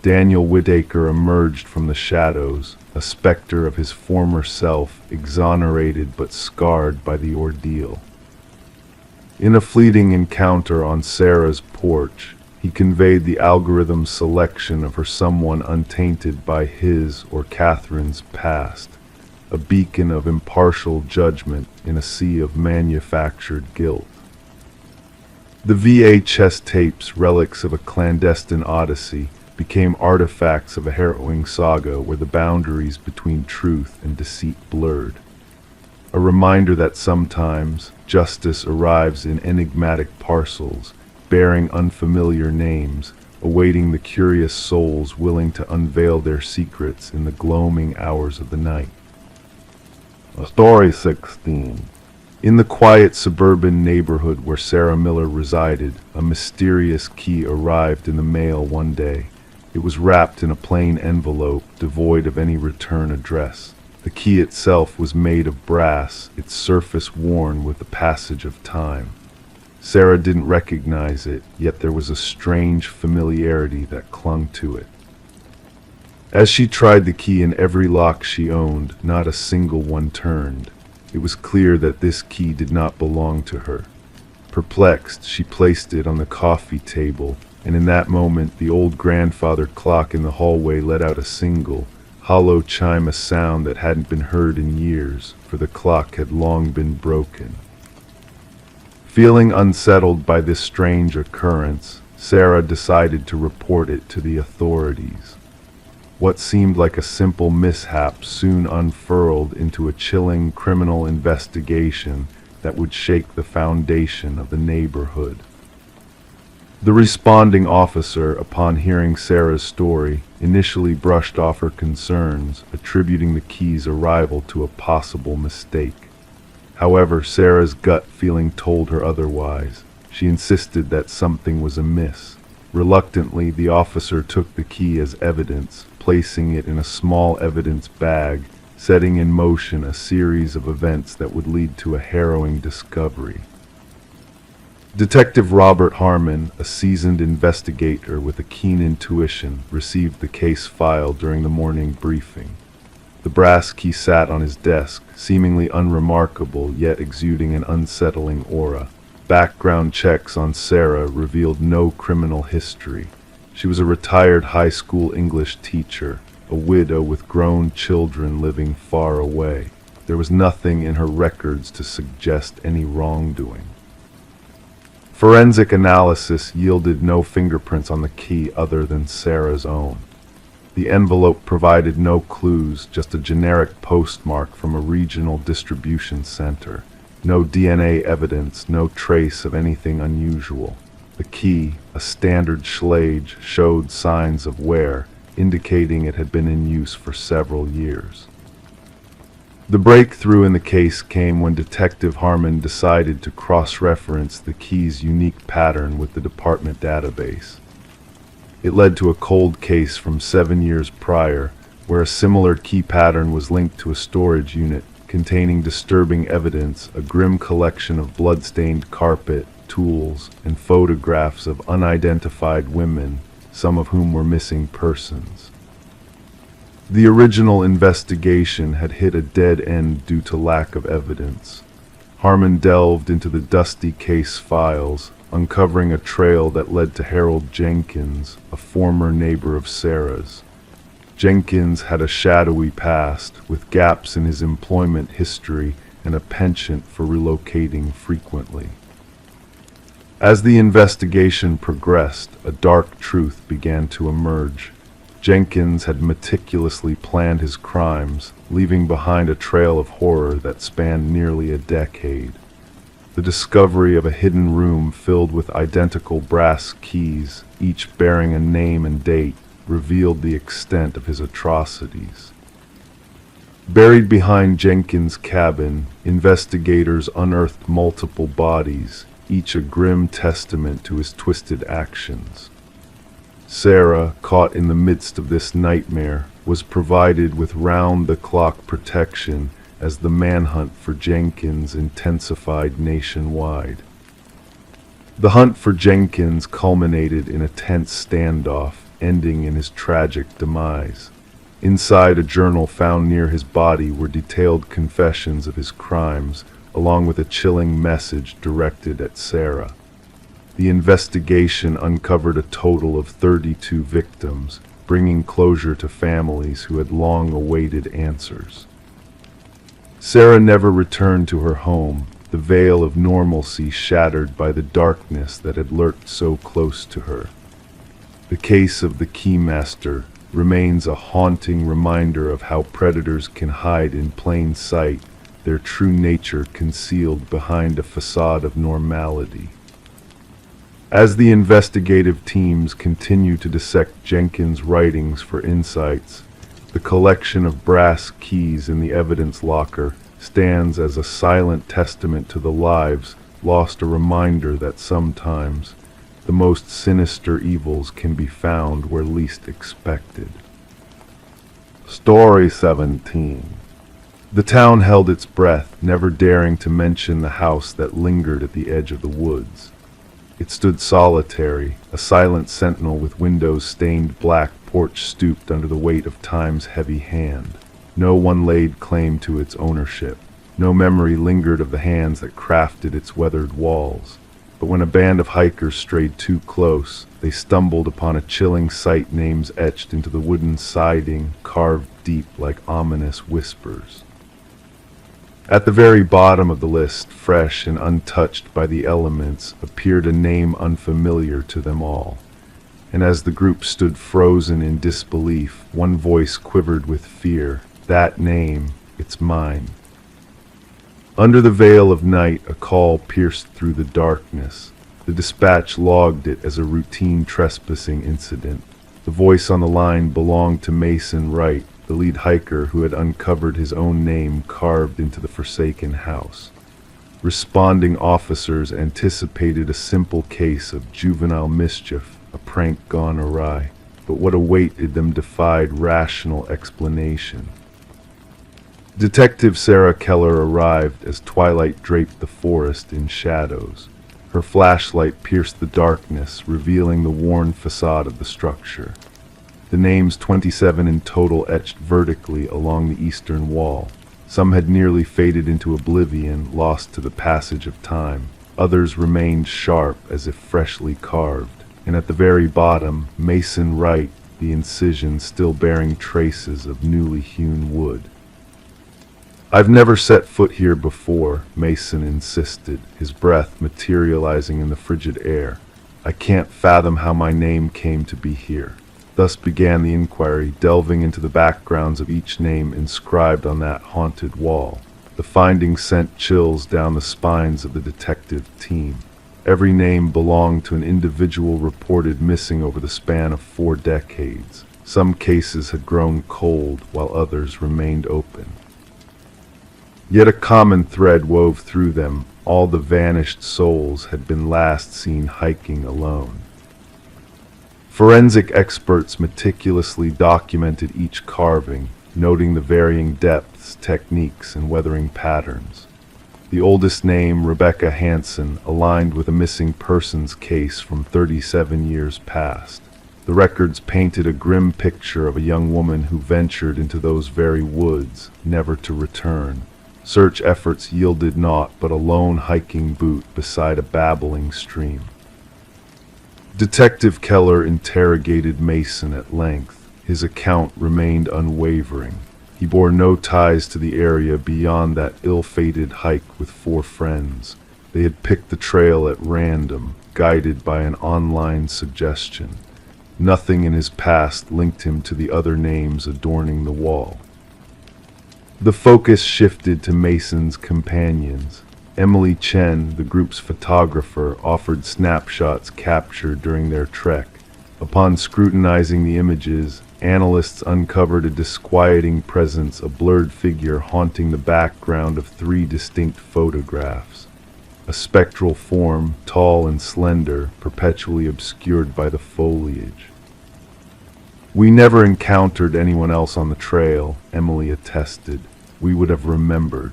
Daniel Whitaker emerged from the shadows, a specter of his former self, exonerated but scarred by the ordeal. In a fleeting encounter on Sarah's porch, he conveyed the algorithm's selection of her someone untainted by his or Catherine's past, a beacon of impartial judgment in a sea of manufactured guilt. The VHS tapes, relics of a clandestine odyssey, became artifacts of a harrowing saga where the boundaries between truth and deceit blurred. A reminder that sometimes justice arrives in enigmatic parcels, bearing unfamiliar names, awaiting the curious souls willing to unveil their secrets in the gloaming hours of the night. Story 16. In the quiet suburban neighborhood where Sarah Miller resided, a mysterious key arrived in the mail one day. It was wrapped in a plain envelope, devoid of any return address. The key itself was made of brass, its surface worn with the passage of time. Sarah didn't recognize it, yet there was a strange familiarity that clung to it. As she tried the key in every lock she owned, not a single one turned. It was clear that this key did not belong to her. Perplexed, she placed it on the coffee table, and in that moment the old grandfather clock in the hallway let out a single, hollow chime, a sound that hadn't been heard in years, for the clock had long been broken. Feeling unsettled by this strange occurrence, Sarah decided to report it to the authorities. What seemed like a simple mishap soon unfurled into a chilling criminal investigation that would shake the foundation of the neighborhood. The responding officer, upon hearing Sarah's story, initially brushed off her concerns, attributing the key's arrival to a possible mistake. However, Sarah's gut feeling told her otherwise. She insisted that something was amiss. Reluctantly, the officer took the key as evidence, placing it in a small evidence bag, setting in motion a series of events that would lead to a harrowing discovery. Detective Robert Harmon, a seasoned investigator with a keen intuition, received the case file during the morning briefing. The brass key sat on his desk, seemingly unremarkable yet exuding an unsettling aura. Background checks on Sarah revealed no criminal history. She was a retired high school English teacher, a widow with grown children living far away. There was nothing in her records to suggest any wrongdoing. Forensic analysis yielded no fingerprints on the key other than Sarah's own. The envelope provided no clues, just a generic postmark from a regional distribution center. No DNA evidence, no trace of anything unusual. The key, a standard Schlage, showed signs of wear, indicating it had been in use for several years. The breakthrough in the case came when Detective Harmon decided to cross-reference the key's unique pattern with the department database. It led to a cold case from 7 years prior, where a similar key pattern was linked to a storage unit containing disturbing evidence, a grim collection of blood-stained carpet, tools, and photographs of unidentified women, some of whom were missing persons. The original investigation had hit a dead end due to lack of evidence. Harmon delved into the dusty case files, uncovering a trail that led to Harold Jenkins, a former neighbor of Sarah's. Jenkins had a shadowy past, with gaps in his employment history and a penchant for relocating frequently. As the investigation progressed, a dark truth began to emerge. Jenkins had meticulously planned his crimes, leaving behind a trail of horror that spanned nearly a decade. The discovery of a hidden room filled with identical brass keys, each bearing a name and date, revealed the extent of his atrocities. Buried behind Jenkins' cabin, investigators unearthed multiple bodies, each a grim testament to his twisted actions. Sarah, caught in the midst of this nightmare, was provided with round-the-clock protection as the manhunt for Jenkins intensified nationwide. The hunt for Jenkins culminated in a tense standoff, ending in his tragic demise. Inside a journal found near his body were detailed confessions of his crimes, along with a chilling message directed at Sarah. The investigation uncovered a total of 32 victims, bringing closure to families who had long awaited answers. Sarah never returned to her home, the veil of normalcy shattered by the darkness that had lurked so close to her. The case of the Keymaster remains a haunting reminder of how predators can hide in plain sight, their true nature concealed behind a facade of normality. As the investigative teams continue to dissect Jenkins' writings for insights, the collection of brass keys in the evidence locker stands as a silent testament to the lives lost, a reminder that sometimes the most sinister evils can be found where least expected. Story 17. The town held its breath, never daring to mention the house that lingered at the edge of the woods. It stood solitary, a silent sentinel with windows stained black, porch stooped under the weight of time's heavy hand. No one laid claim to its ownership. No memory lingered of the hands that crafted its weathered walls. But when a band of hikers strayed too close, they stumbled upon a chilling sight, names etched into the wooden siding, carved deep like ominous whispers. At the very bottom of the list, fresh and untouched by the elements, appeared a name unfamiliar to them all. And as the group stood frozen in disbelief, one voice quivered with fear. That name, it's mine. Under the veil of night, a call pierced through the darkness. The dispatch logged it as a routine trespassing incident. The voice on the line belonged to Mason Wright, the lead hiker who had uncovered his own name carved into the forsaken house. Responding officers anticipated a simple case of juvenile mischief, a prank gone awry, but what awaited them defied rational explanation. Detective Sarah Keller arrived as twilight draped the forest in shadows. Her flashlight pierced the darkness, revealing the worn facade of the structure. The names 27 in total etched vertically along the eastern wall. Some had nearly faded into oblivion, lost to the passage of time. Others remained sharp, as if freshly carved. And at the very bottom, Mason Wright, the incision still bearing traces of newly hewn wood. "I've never set foot here before," Mason insisted, his breath materializing in the frigid air. "I can't fathom how my name came to be here." Thus began the inquiry, delving into the backgrounds of each name inscribed on that haunted wall. The findings sent chills down the spines of the detective team. Every name belonged to an individual reported missing over the span of 4 decades. Some cases had grown cold, while others remained open. Yet a common thread wove through them. All the vanished souls had been last seen hiking alone. Forensic experts meticulously documented each carving, noting the varying depths, techniques, and weathering patterns. The oldest name, Rebecca Hansen, aligned with a missing persons case from 37 years past. The records painted a grim picture of a young woman who ventured into those very woods, never to return. Search efforts yielded naught but a lone hiking boot beside a babbling stream. Detective Keller interrogated Mason at length. His account remained unwavering. He bore no ties to the area beyond that ill-fated hike with 4 friends. They had picked the trail at random, guided by an online suggestion. Nothing in his past linked him to the other names adorning the wall. The focus shifted to Mason's companions. Emily Chen, the group's photographer, offered snapshots captured during their trek. Upon scrutinizing the images, analysts uncovered a disquieting presence, a blurred figure haunting the background of 3 distinct photographs. A spectral form, tall and slender, perpetually obscured by the foliage. "We never encountered anyone else on the trail," Emily attested. "We would have remembered."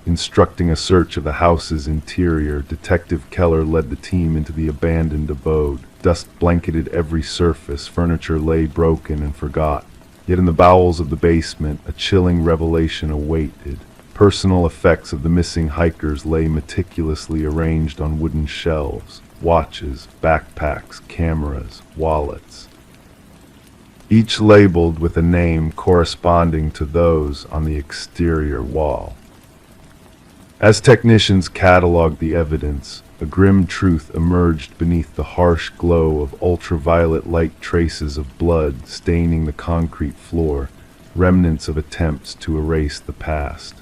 Instructing a search of the house's interior, Detective Keller led the team into the abandoned abode. Dust blanketed every surface, furniture lay broken and forgot. Yet in the bowels of the basement, a chilling revelation awaited. Personal effects of the missing hikers lay meticulously arranged on wooden shelves. Watches, backpacks, cameras, wallets. Each labeled with a name corresponding to those on the exterior wall. As technicians cataloged the evidence, a grim truth emerged beneath the harsh glow of ultraviolet light. Traces of blood staining the concrete floor, remnants of attempts to erase the past.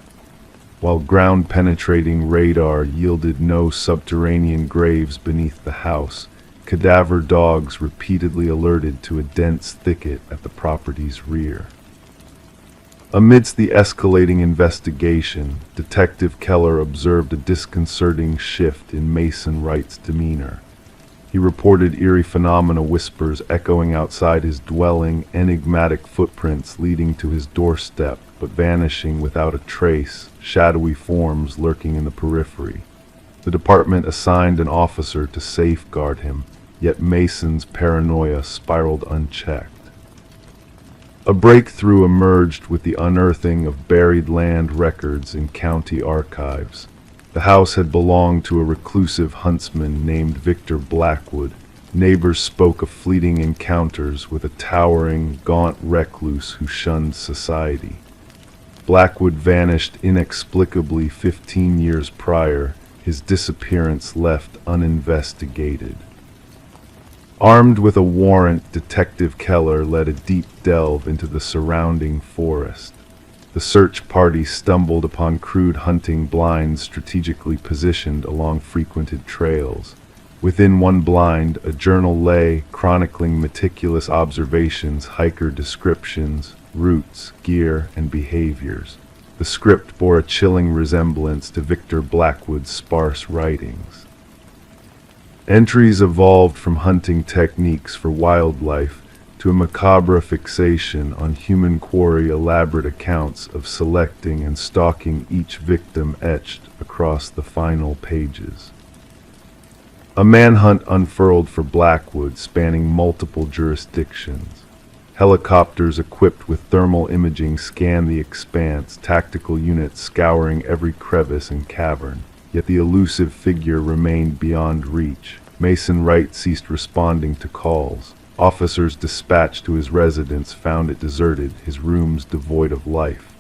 While ground-penetrating radar yielded no subterranean graves beneath the house, cadaver dogs repeatedly alerted to a dense thicket at the property's rear. Amidst the escalating investigation, Detective Keller observed a disconcerting shift in Mason Wright's demeanor. He reported eerie phenomena, whispers echoing outside his dwelling, enigmatic footprints leading to his doorstep but vanishing without a trace, shadowy forms lurking in the periphery. The department assigned an officer to safeguard him, yet Mason's paranoia spiraled unchecked. A breakthrough emerged with the unearthing of buried land records in county archives. The house had belonged to a reclusive huntsman named Victor Blackwood. Neighbors spoke of fleeting encounters with a towering, gaunt recluse who shunned society. Blackwood vanished inexplicably 15 years prior, his disappearance left uninvestigated. Armed with a warrant, Detective Keller led a deep delve into the surrounding forest. The search party stumbled upon crude hunting blinds strategically positioned along frequented trails. Within one blind, a journal lay, chronicling meticulous observations, hiker descriptions, routes, gear, and behaviors. The script bore a chilling resemblance to Victor Blackwood's sparse writings. Entries evolved from hunting techniques for wildlife to a macabre fixation on human quarry, elaborate accounts of selecting and stalking each victim etched across the final pages. A manhunt unfurled for Blackwood, spanning multiple jurisdictions. Helicopters equipped with thermal imaging scanned the expanse, tactical units scouring every crevice and cavern. Yet the elusive figure remained beyond reach. Mason Wright ceased responding to calls. Officers dispatched to his residence found it deserted, his rooms devoid of life.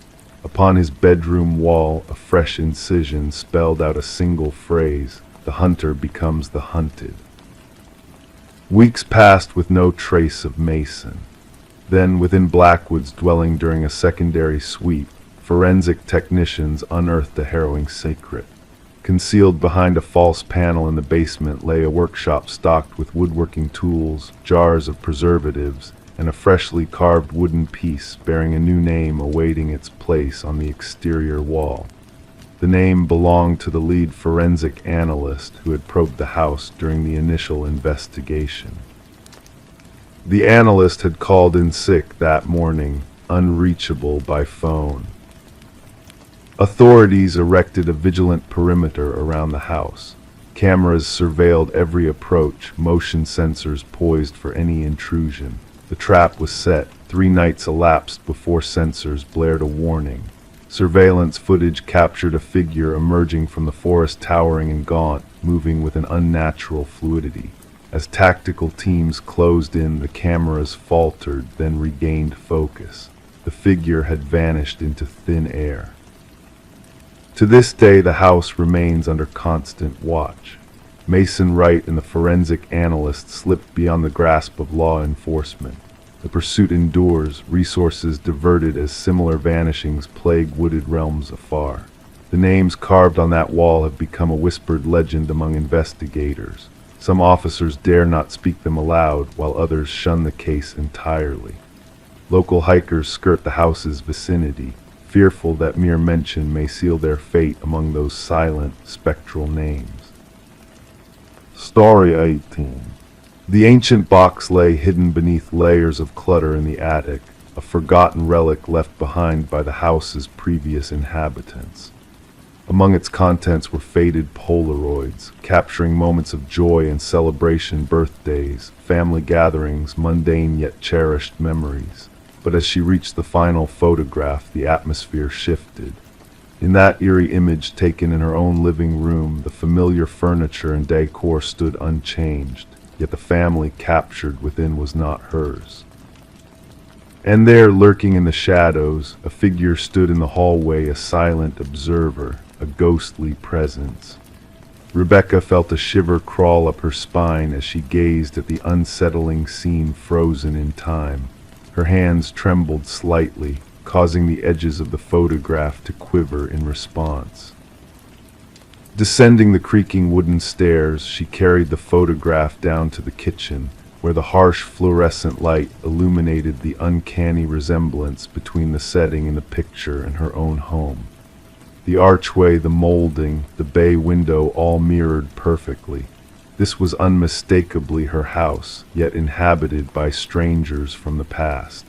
Upon his bedroom wall, a fresh incision spelled out a single phrase: "The hunter becomes the hunted." Weeks passed with no trace of Mason. Then, within Blackwood's dwelling during a secondary sweep, forensic technicians unearthed a harrowing secret. Concealed behind a false panel in the basement lay a workshop stocked with woodworking tools, jars of preservatives, and a freshly carved wooden piece bearing a new name awaiting its place on the exterior wall. The name belonged to the lead forensic analyst who had probed the house during the initial investigation. The analyst had called in sick that morning, unreachable by phone. Authorities erected a vigilant perimeter around the house. Cameras surveilled every approach, motion sensors poised for any intrusion. The trap was set. 3 nights elapsed before sensors blared a warning. Surveillance footage captured a figure emerging from the forest, towering and gaunt, moving with an unnatural fluidity. As tactical teams closed in, the cameras faltered, then regained focus. The figure had vanished into thin air. To this day, the house remains under constant watch. Mason Wright and the forensic analyst slipped beyond the grasp of law enforcement. The pursuit endures, resources diverted as similar vanishings plague wooded realms afar. The names carved on that wall have become a whispered legend among investigators. Some officers dare not speak them aloud, while others shun the case entirely. Local hikers skirt the house's vicinity, fearful that mere mention may seal their fate among those silent, spectral names. Story 18. The ancient box lay hidden beneath layers of clutter in the attic, a forgotten relic left behind by the house's previous inhabitants. Among its contents were faded Polaroids, capturing moments of joy and celebration, birthdays, family gatherings, mundane yet cherished memories. But as she reached the final photograph, the atmosphere shifted. In that eerie image taken in her own living room, the familiar furniture and decor stood unchanged, yet the family captured within was not hers. And there, lurking in the shadows, a figure stood in the hallway, a silent observer, a ghostly presence. Rebecca felt a shiver crawl up her spine as she gazed at the unsettling scene frozen in time. Her hands trembled slightly, causing the edges of the photograph to quiver in response. Descending the creaking wooden stairs, she carried the photograph down to the kitchen, where the harsh fluorescent light illuminated the uncanny resemblance between the setting in the picture and her own home. The archway, the molding, the bay window all mirrored perfectly. This was unmistakably her house, yet inhabited by strangers from the past.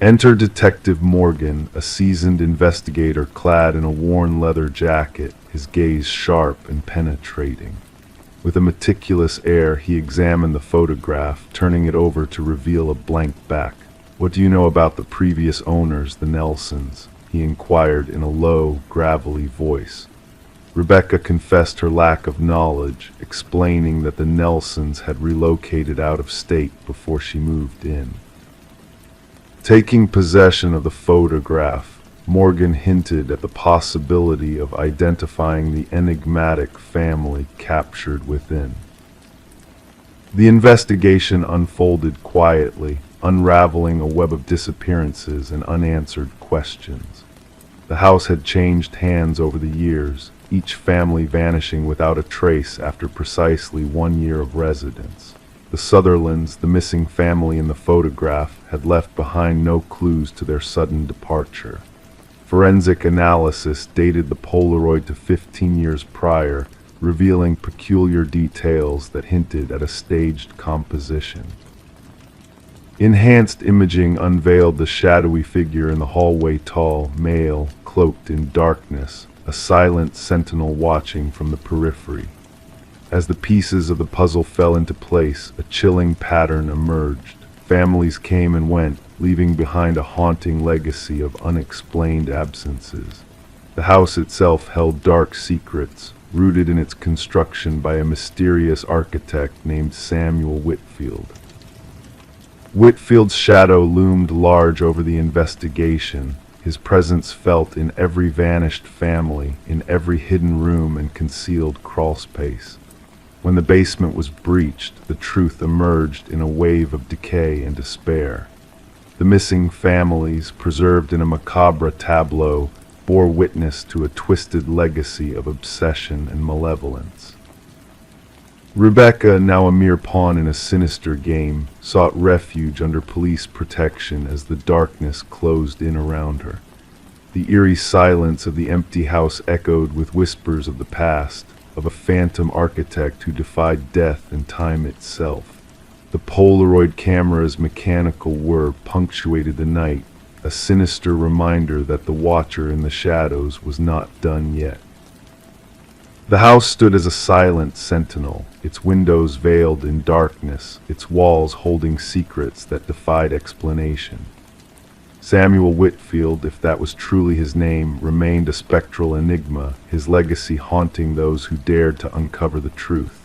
Enter Detective Morgan, a seasoned investigator clad in a worn leather jacket, his gaze sharp and penetrating. With a meticulous air, he examined the photograph, turning it over to reveal a blank back. "What do you know about the previous owners, the Nelsons?" he inquired in a low, gravelly voice. Rebecca confessed her lack of knowledge, explaining that the Nelsons had relocated out of state before she moved in. Taking possession of the photograph, Morgan hinted at the possibility of identifying the enigmatic family captured within. The investigation unfolded quietly, unraveling a web of disappearances and unanswered questions. The house had changed hands over the years, each family vanishing without a trace after precisely 1 year of residence. The Sutherlands, the missing family in the photograph, had left behind no clues to their sudden departure. Forensic analysis dated the Polaroid to 15 years prior, revealing peculiar details that hinted at a staged composition. Enhanced imaging unveiled the shadowy figure in the hallway, tall, male, cloaked in darkness, a silent sentinel watching from the periphery. As the pieces of the puzzle fell into place, a chilling pattern emerged. Families came and went, leaving behind a haunting legacy of unexplained absences. The house itself held dark secrets, rooted in its construction by a mysterious architect named Samuel Whitfield. Whitfield's shadow loomed large over the investigation, his presence felt in every vanished family, in every hidden room and concealed crawlspace. When the basement was breached, the truth emerged in a wave of decay and despair. The missing families, preserved in a macabre tableau, bore witness to a twisted legacy of obsession and malevolence. Rebecca, now a mere pawn in a sinister game, sought refuge under police protection as the darkness closed in around her. The eerie silence of the empty house echoed with whispers of the past, of a phantom architect who defied death and time itself. The Polaroid camera's mechanical whir punctuated the night, a sinister reminder that the watcher in the shadows was not done yet. The house stood as a silent sentinel, its windows veiled in darkness, its walls holding secrets that defied explanation. Samuel Whitfield, if that was truly his name, remained a spectral enigma, his legacy haunting those who dared to uncover the truth.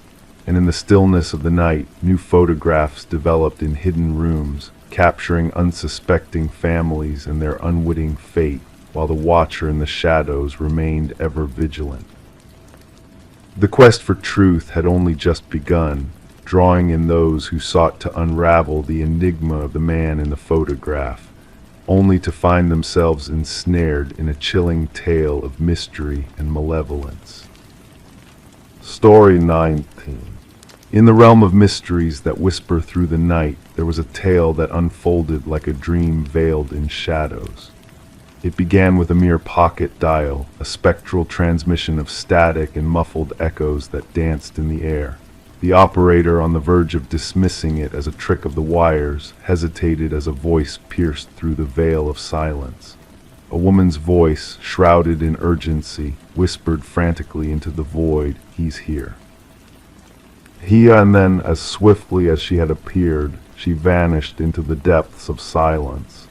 And in the stillness of the night, new photographs developed in hidden rooms, capturing unsuspecting families and their unwitting fate, while the watcher in the shadows remained ever vigilant. The quest for truth had only just begun, drawing in those who sought to unravel the enigma of the man in the photograph, only to find themselves ensnared in a chilling tale of mystery and malevolence. Story 19. In the realm of mysteries that whisper through the night, there was a tale that unfolded like a dream veiled in shadows. It began with a mere pocket dial, a spectral transmission of static and muffled echoes that danced in the air. The operator, on the verge of dismissing it as a trick of the wires, hesitated as a voice pierced through the veil of silence. A woman's voice, shrouded in urgency, whispered frantically into the void, "He's here." And then, as swiftly as she had appeared, she vanished into the depths of silence.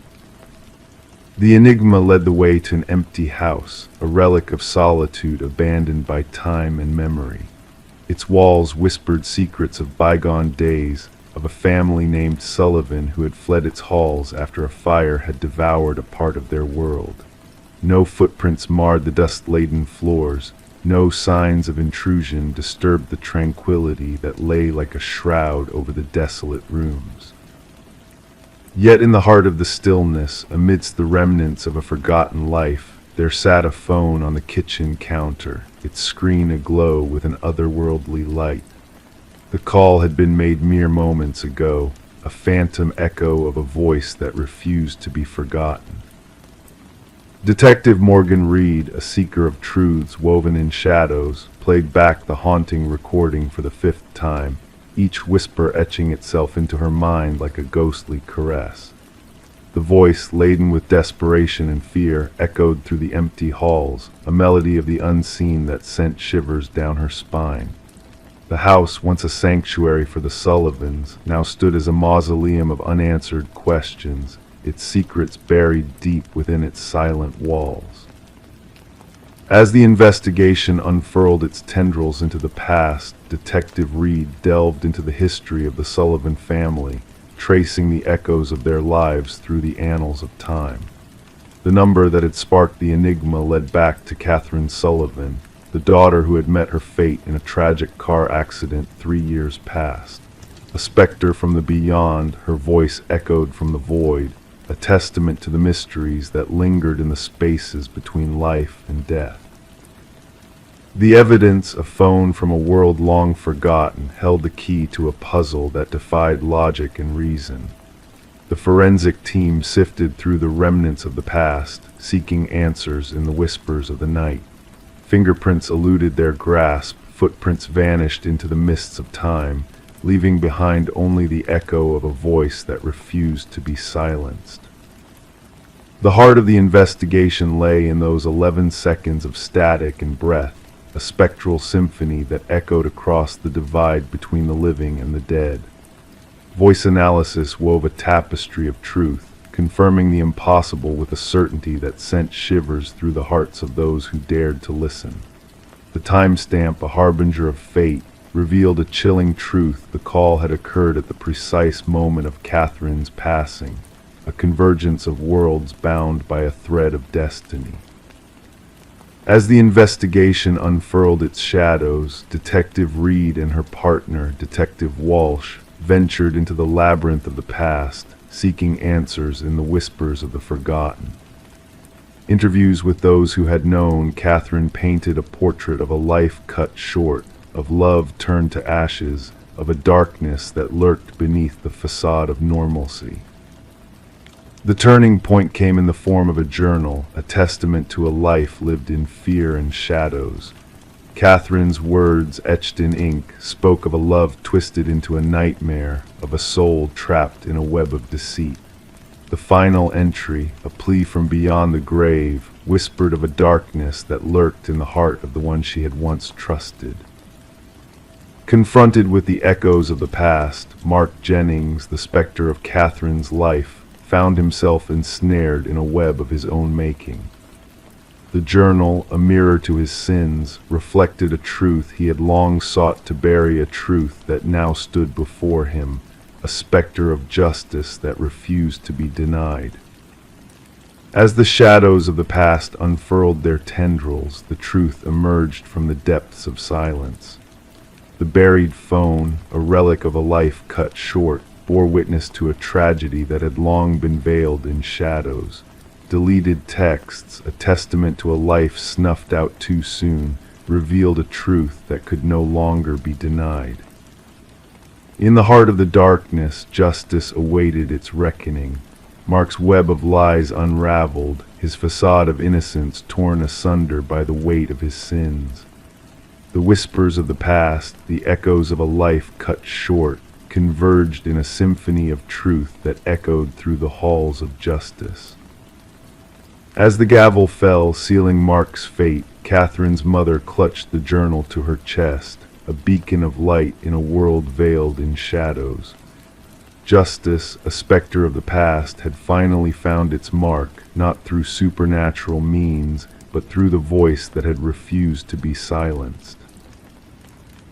The enigma led the way to an empty house, a relic of solitude abandoned by time and memory. Its walls whispered secrets of bygone days, of a family named Sullivan who had fled its halls after a fire had devoured a part of their world. No footprints marred the dust-laden floors, no signs of intrusion disturbed the tranquility that lay like a shroud over the desolate rooms. Yet in the heart of the stillness, amidst the remnants of a forgotten life, there sat a phone on the kitchen counter, its screen aglow with an otherworldly light. The call had been made mere moments ago, a phantom echo of a voice that refused to be forgotten. Detective Morgan Reed, a seeker of truths woven in shadows, played back the haunting recording for the 5th time, each whisper etching itself into her mind like a ghostly caress. The voice, laden with desperation and fear, echoed through the empty halls, a melody of the unseen that sent shivers down her spine. The house, once a sanctuary for the Sullivans, now stood as a mausoleum of unanswered questions, its secrets buried deep within its silent walls. As the investigation unfurled its tendrils into the past, Detective Reed delved into the history of the Sullivan family, tracing the echoes of their lives through the annals of time. The number that had sparked the enigma led back to Catherine Sullivan, the daughter who had met her fate in a tragic car accident 3 years past. A specter from the beyond, her voice echoed from the void, a testament to the mysteries that lingered in the spaces between life and death. The evidence, a phone from a world long forgotten, held the key to a puzzle that defied logic and reason. The forensic team sifted through the remnants of the past, seeking answers in the whispers of the night. Fingerprints eluded their grasp, footprints vanished into the mists of time, leaving behind only the echo of a voice that refused to be silenced. The heart of the investigation lay in those 11 seconds of static and breath, a spectral symphony that echoed across the divide between the living and the dead. Voice analysis wove a tapestry of truth, confirming the impossible with a certainty that sent shivers through the hearts of those who dared to listen. The timestamp, a harbinger of fate, revealed a chilling truth. The call had occurred at the precise moment of Catherine's passing, a convergence of worlds bound by a thread of destiny. As the investigation unfurled its shadows, Detective Reed and her partner, Detective Walsh, ventured into the labyrinth of the past, seeking answers in the whispers of the forgotten. Interviews with those who had known Catherine painted a portrait of a life cut short, of love turned to ashes, of a darkness that lurked beneath the facade of normalcy. The turning point came in the form of a journal, a testament to a life lived in fear and shadows. Catherine's words, etched in ink, spoke of a love twisted into a nightmare, of a soul trapped in a web of deceit. The final entry, a plea from beyond the grave, whispered of a darkness that lurked in the heart of the one she had once trusted. Confronted with the echoes of the past, Mark Jennings, the specter of Catherine's life, found himself ensnared in a web of his own making. The journal, a mirror to his sins, reflected a truth he had long sought to bury, a truth that now stood before him, a specter of justice that refused to be denied. As the shadows of the past unfurled their tendrils, the truth emerged from the depths of silence. The buried phone, a relic of a life cut short, bore witness to a tragedy that had long been veiled in shadows. Deleted texts, a testament to a life snuffed out too soon, revealed a truth that could no longer be denied. In the heart of the darkness, justice awaited its reckoning. Mark's web of lies unraveled, his facade of innocence torn asunder by the weight of his sins. The whispers of the past, the echoes of a life cut short, converged in a symphony of truth that echoed through the halls of justice. As the gavel fell, sealing Mark's fate, Catherine's mother clutched the journal to her chest, a beacon of light in a world veiled in shadows. Justice, a specter of the past, had finally found its mark, not through supernatural means, but through the voice that had refused to be silenced.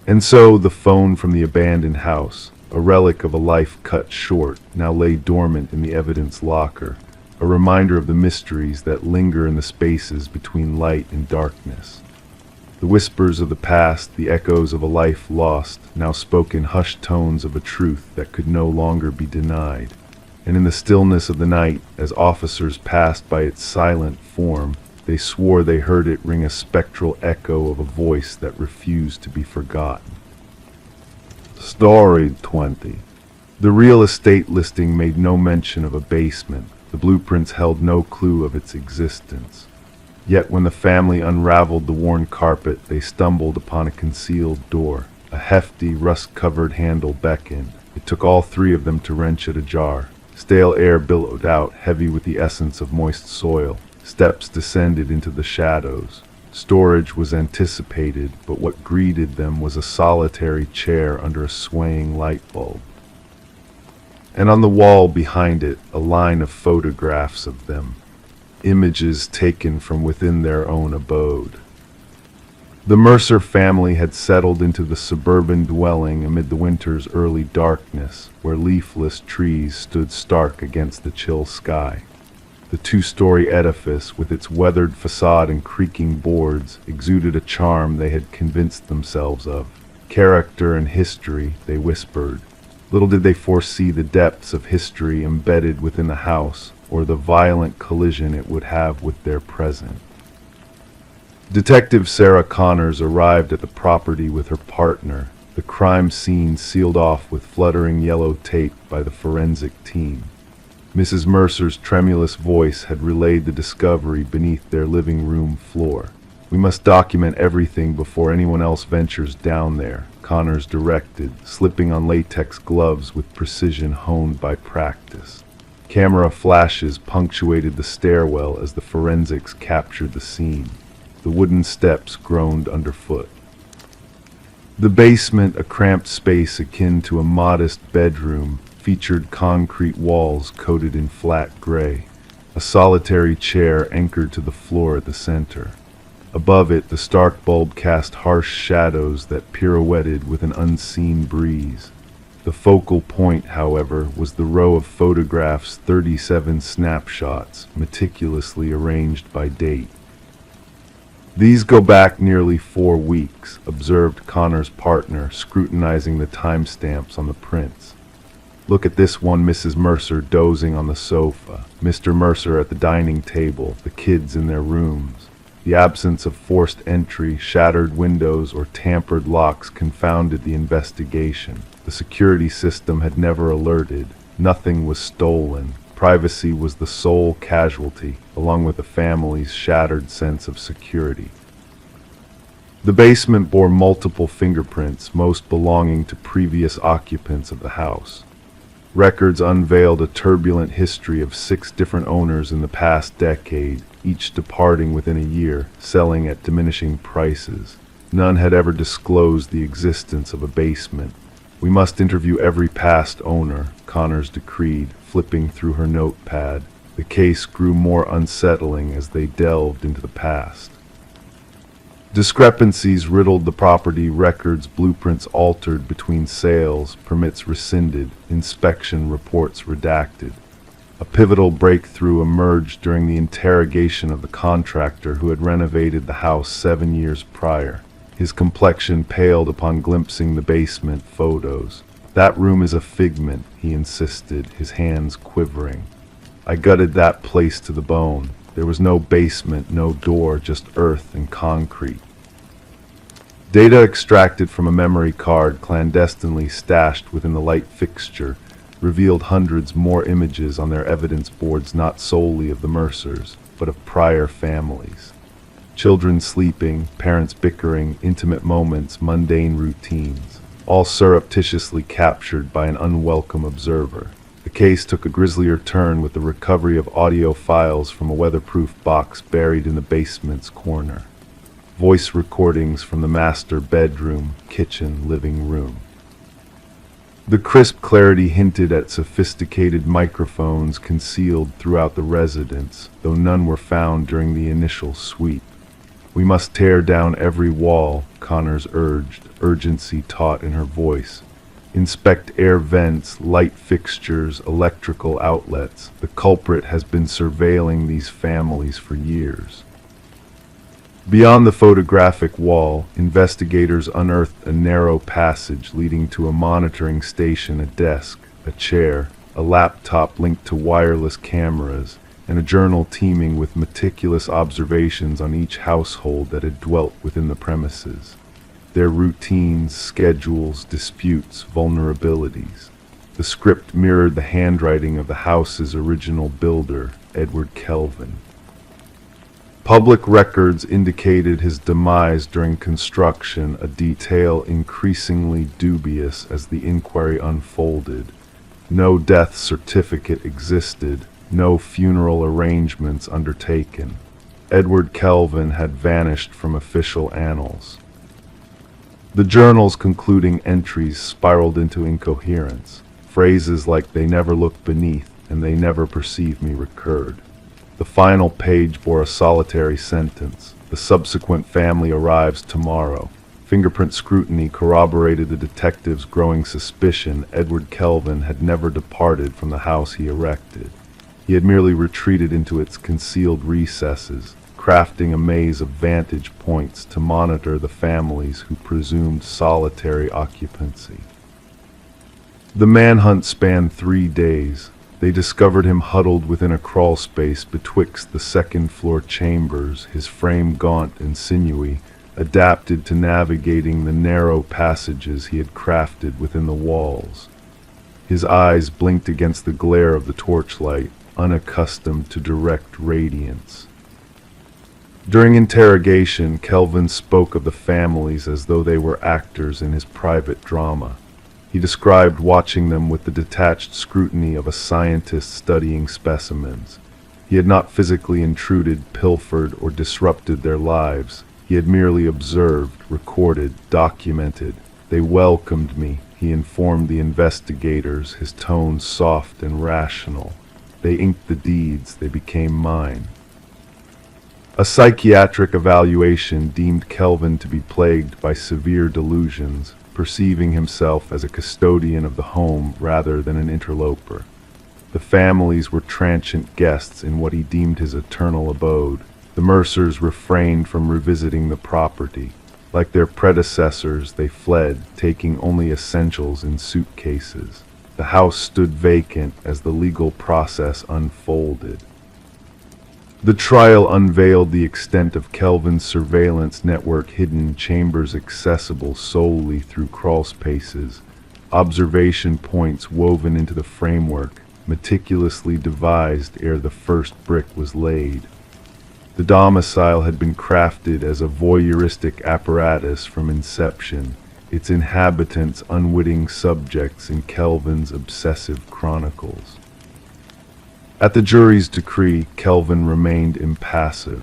And so the phone from the abandoned house, a relic of a life cut short, now lay dormant in the evidence locker, a reminder of the mysteries that linger in the spaces between light and darkness. The whispers of the past, the echoes of a life lost, now spoke in hushed tones of a truth that could no longer be denied. And in the stillness of the night, as officers passed by its silent form, they swore they heard it ring a spectral echo of a voice that refused to be forgotten. Story 20. The real estate listing made no mention of a basement. The blueprints held no clue of its existence. Yet when the family unraveled the worn carpet, they stumbled upon a concealed door. A hefty, rust-covered handle beckoned. It took all three of them to wrench it ajar. Stale air billowed out, heavy with the essence of moist soil. Steps descended into the shadows. Storage was anticipated, but what greeted them was a solitary chair under a swaying light bulb. And on the wall behind it, a line of photographs of them, images taken from within their own abode. The Mercer family had settled into the suburban dwelling amid the winter's early darkness, where leafless trees stood stark against the chill sky. The two-story edifice, with its weathered facade and creaking boards, exuded a charm they had convinced themselves of. Character and history, they whispered. Little did they foresee the depths of history embedded within the house, or the violent collision it would have with their present. Detective Sarah Connors arrived at the property with her partner, the crime scene sealed off with fluttering yellow tape by the forensic team. Mrs. Mercer's tremulous voice had relayed the discovery beneath their living room floor. "We must document everything before anyone else ventures down there," Connors directed, slipping on latex gloves with precision honed by practice. Camera flashes punctuated the stairwell as the forensics captured the scene. The wooden steps groaned underfoot. The basement, a cramped space akin to a modest bedroom, featured concrete walls coated in flat gray, a solitary chair anchored to the floor at the center. Above it, the stark bulb cast harsh shadows that pirouetted with an unseen breeze. The focal point, however, was the row of photographs, 37 snapshots, meticulously arranged by date. "These go back nearly 4 weeks," observed Connor's partner, scrutinizing the timestamps on the prints. "Look at this one, Mrs. Mercer dozing on the sofa, Mr. Mercer at the dining table, the kids in their rooms." The absence of forced entry, shattered windows, or tampered locks confounded the investigation. The security system had never alerted. Nothing was stolen. Privacy was the sole casualty, along with the family's shattered sense of security. The basement bore multiple fingerprints, most belonging to previous occupants of the house. Records unveiled a turbulent history of 6 different owners in the past decade, each departing within a year, selling at diminishing prices. None had ever disclosed the existence of a basement. "We must interview every past owner," Connors decreed, flipping through her notepad. The case grew more unsettling as they delved into the past. Discrepancies riddled the property, records, blueprints altered between sales, permits rescinded, inspection reports redacted. A pivotal breakthrough emerged during the interrogation of the contractor who had renovated the house 7 years prior. His complexion paled upon glimpsing the basement photos. "That room is a figment," he insisted, his hands quivering. "I gutted that place to the bone. There was no basement, no door, just earth and concrete." Data extracted from a memory card clandestinely stashed within the light fixture revealed hundreds more images on their evidence boards, not solely of the Mercers, but of prior families. Children sleeping, parents bickering, intimate moments, mundane routines, all surreptitiously captured by an unwelcome observer. The case took a grislier turn with the recovery of audio files from a weatherproof box buried in the basement's corner. Voice recordings from the master bedroom, kitchen, living room. The crisp clarity hinted at sophisticated microphones concealed throughout the residence, though none were found during the initial sweep. "We must tear down every wall," Connors urged, urgency taut in her voice. "Inspect air vents, light fixtures, electrical outlets. The culprit has been surveilling these families for years." Beyond the photographic wall, investigators unearthed a narrow passage leading to a monitoring station, a desk, a chair, a laptop linked to wireless cameras, and a journal teeming with meticulous observations on each household that had dwelt within the premises. Their routines, schedules, disputes, vulnerabilities. The script mirrored the handwriting of the house's original builder, Edward Kelvin. Public records indicated his demise during construction, a detail increasingly dubious as the inquiry unfolded. No death certificate existed, no funeral arrangements undertaken. Edward Kelvin had vanished from official annals. The journal's concluding entries spiraled into incoherence. Phrases like "they never looked beneath" and "they never perceived me" recurred. The final page bore a solitary sentence: "The subsequent family arrives tomorrow." Fingerprint scrutiny corroborated the detective's growing suspicion Edward Kelvin had never departed from the house he erected. He had merely retreated into its concealed recesses, crafting a maze of vantage points to monitor the families who presumed solitary occupancy. The manhunt spanned 3 days. They discovered him huddled within a crawl space betwixt the second-floor chambers, his frame gaunt and sinewy, adapted to navigating the narrow passages he had crafted within the walls. His eyes blinked against the glare of the torchlight, unaccustomed to direct radiance. During interrogation, Kelvin spoke of the families as though they were actors in his private drama. He described watching them with the detached scrutiny of a scientist studying specimens. He had not physically intruded, pilfered, or disrupted their lives. He had merely observed, recorded, documented. "They welcomed me," he informed the investigators, his tone soft and rational. "They inked the deeds, they became mine." A psychiatric evaluation deemed Kelvin to be plagued by severe delusions, perceiving himself as a custodian of the home rather than an interloper. The families were transient guests in what he deemed his eternal abode. The Mercers refrained from revisiting the property. Like their predecessors, they fled, taking only essentials in suitcases. The house stood vacant as the legal process unfolded. The trial unveiled the extent of Kelvin's surveillance network, hidden chambers accessible solely through crawl spaces, observation points woven into the framework, meticulously devised ere the first brick was laid. The domicile had been crafted as a voyeuristic apparatus from inception, its inhabitants unwitting subjects in Kelvin's obsessive chronicles. At the jury's decree, Kelvin remained impassive.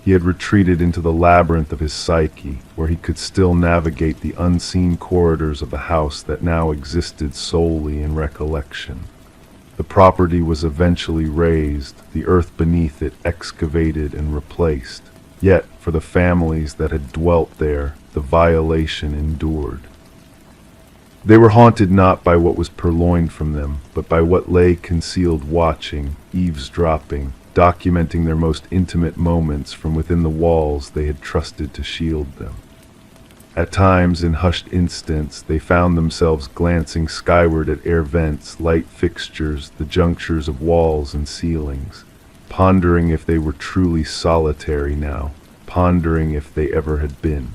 He had retreated into the labyrinth of his psyche, where he could still navigate the unseen corridors of the house that now existed solely in recollection. The property was eventually razed, the earth beneath it excavated and replaced. Yet, for the families that had dwelt there, the violation endured. They were haunted not by what was purloined from them, but by what lay concealed watching, eavesdropping, documenting their most intimate moments from within the walls they had trusted to shield them. At times, in hushed instants, they found themselves glancing skyward at air vents, light fixtures, the junctures of walls and ceilings, pondering if they were truly solitary now, pondering if they ever had been.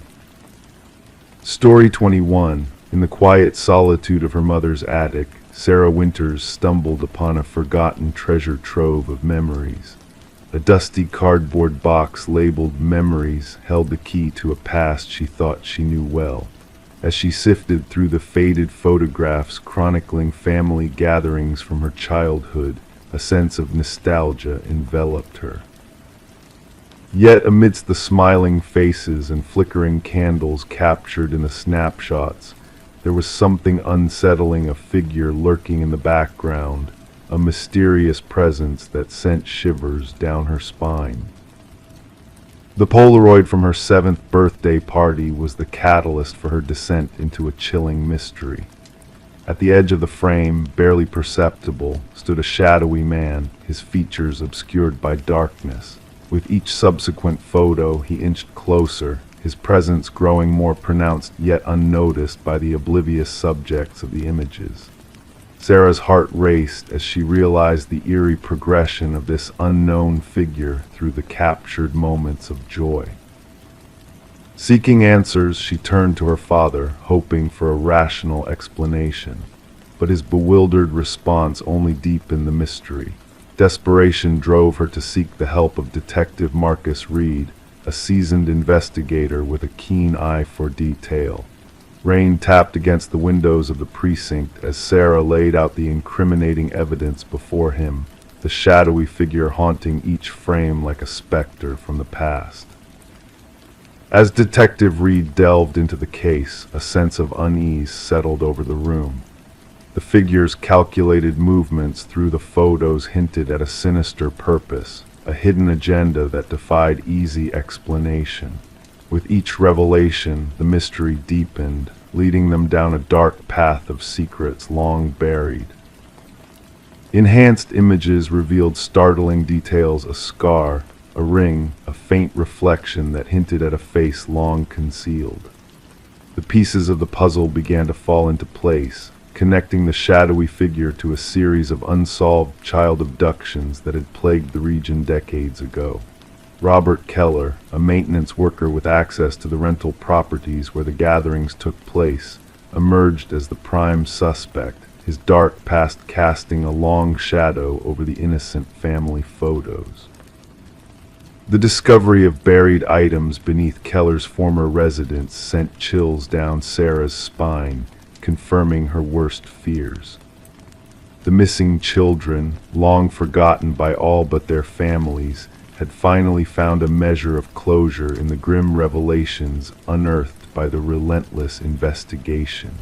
Story 21. In the quiet solitude of her mother's attic, Sarah Winters stumbled upon a forgotten treasure trove of memories. A dusty cardboard box labeled Memories held the key to a past she thought she knew well. As she sifted through the faded photographs chronicling family gatherings from her childhood, a sense of nostalgia enveloped her. Yet amidst the smiling faces and flickering candles captured in the snapshots, there was something unsettling, a figure lurking in the background, a mysterious presence that sent shivers down her spine. The Polaroid from her 7th birthday party was the catalyst for her descent into a chilling mystery. At the edge of the frame, barely perceptible, stood a shadowy man, his features obscured by darkness. With each subsequent photo, he inched closer, his presence growing more pronounced yet unnoticed by the oblivious subjects of the images. Sarah's heart raced as she realized the eerie progression of this unknown figure through the captured moments of joy. Seeking answers, she turned to her father, hoping for a rational explanation, but his bewildered response only deepened the mystery. Desperation drove her to seek the help of Detective Marcus Reed, a seasoned investigator with a keen eye for detail. Rain tapped against the windows of the precinct as Sarah laid out the incriminating evidence before him, the shadowy figure haunting each frame like a specter from the past. As Detective Reed delved into the case, a sense of unease settled over the room. The figure's calculated movements through the photos hinted at a sinister purpose, a hidden agenda that defied easy explanation. With each revelation, the mystery deepened, leading them down a dark path of secrets long buried. Enhanced images revealed startling details: a scar, a ring, a faint reflection that hinted at a face long concealed. The pieces of the puzzle began to fall into place, connecting the shadowy figure to a series of unsolved child abductions that had plagued the region decades ago. Robert Keller, a maintenance worker with access to the rental properties where the gatherings took place, emerged as the prime suspect, his dark past casting a long shadow over the innocent family photos. The discovery of buried items beneath Keller's former residence sent chills down Sarah's spine, confirming her worst fears. The missing children, long forgotten by all but their families, had finally found a measure of closure in the grim revelations unearthed by the relentless investigation.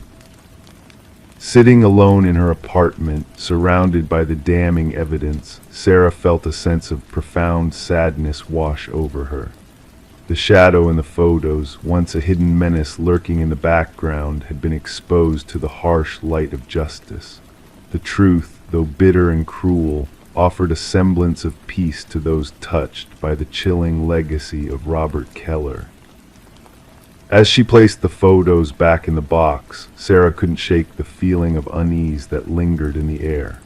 Sitting alone in her apartment, surrounded by the damning evidence, Sarah felt a sense of profound sadness wash over her. The shadow in the photos, once a hidden menace lurking in the background, had been exposed to the harsh light of justice. The truth, though bitter and cruel, offered a semblance of peace to those touched by the chilling legacy of Robert Keller. As she placed the photos back in the box, Sarah couldn't shake the feeling of unease that lingered in the air.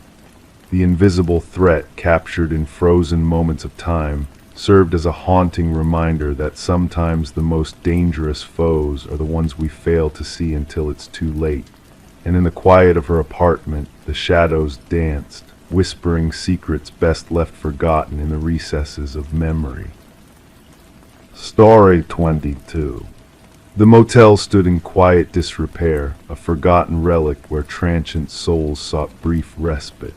The invisible threat captured in frozen moments of time served as a haunting reminder that sometimes the most dangerous foes are the ones we fail to see until it's too late. And in the quiet of her apartment, the shadows danced, whispering secrets best left forgotten in the recesses of memory. Story 22. The motel stood in quiet disrepair, a forgotten relic where transient souls sought brief respite.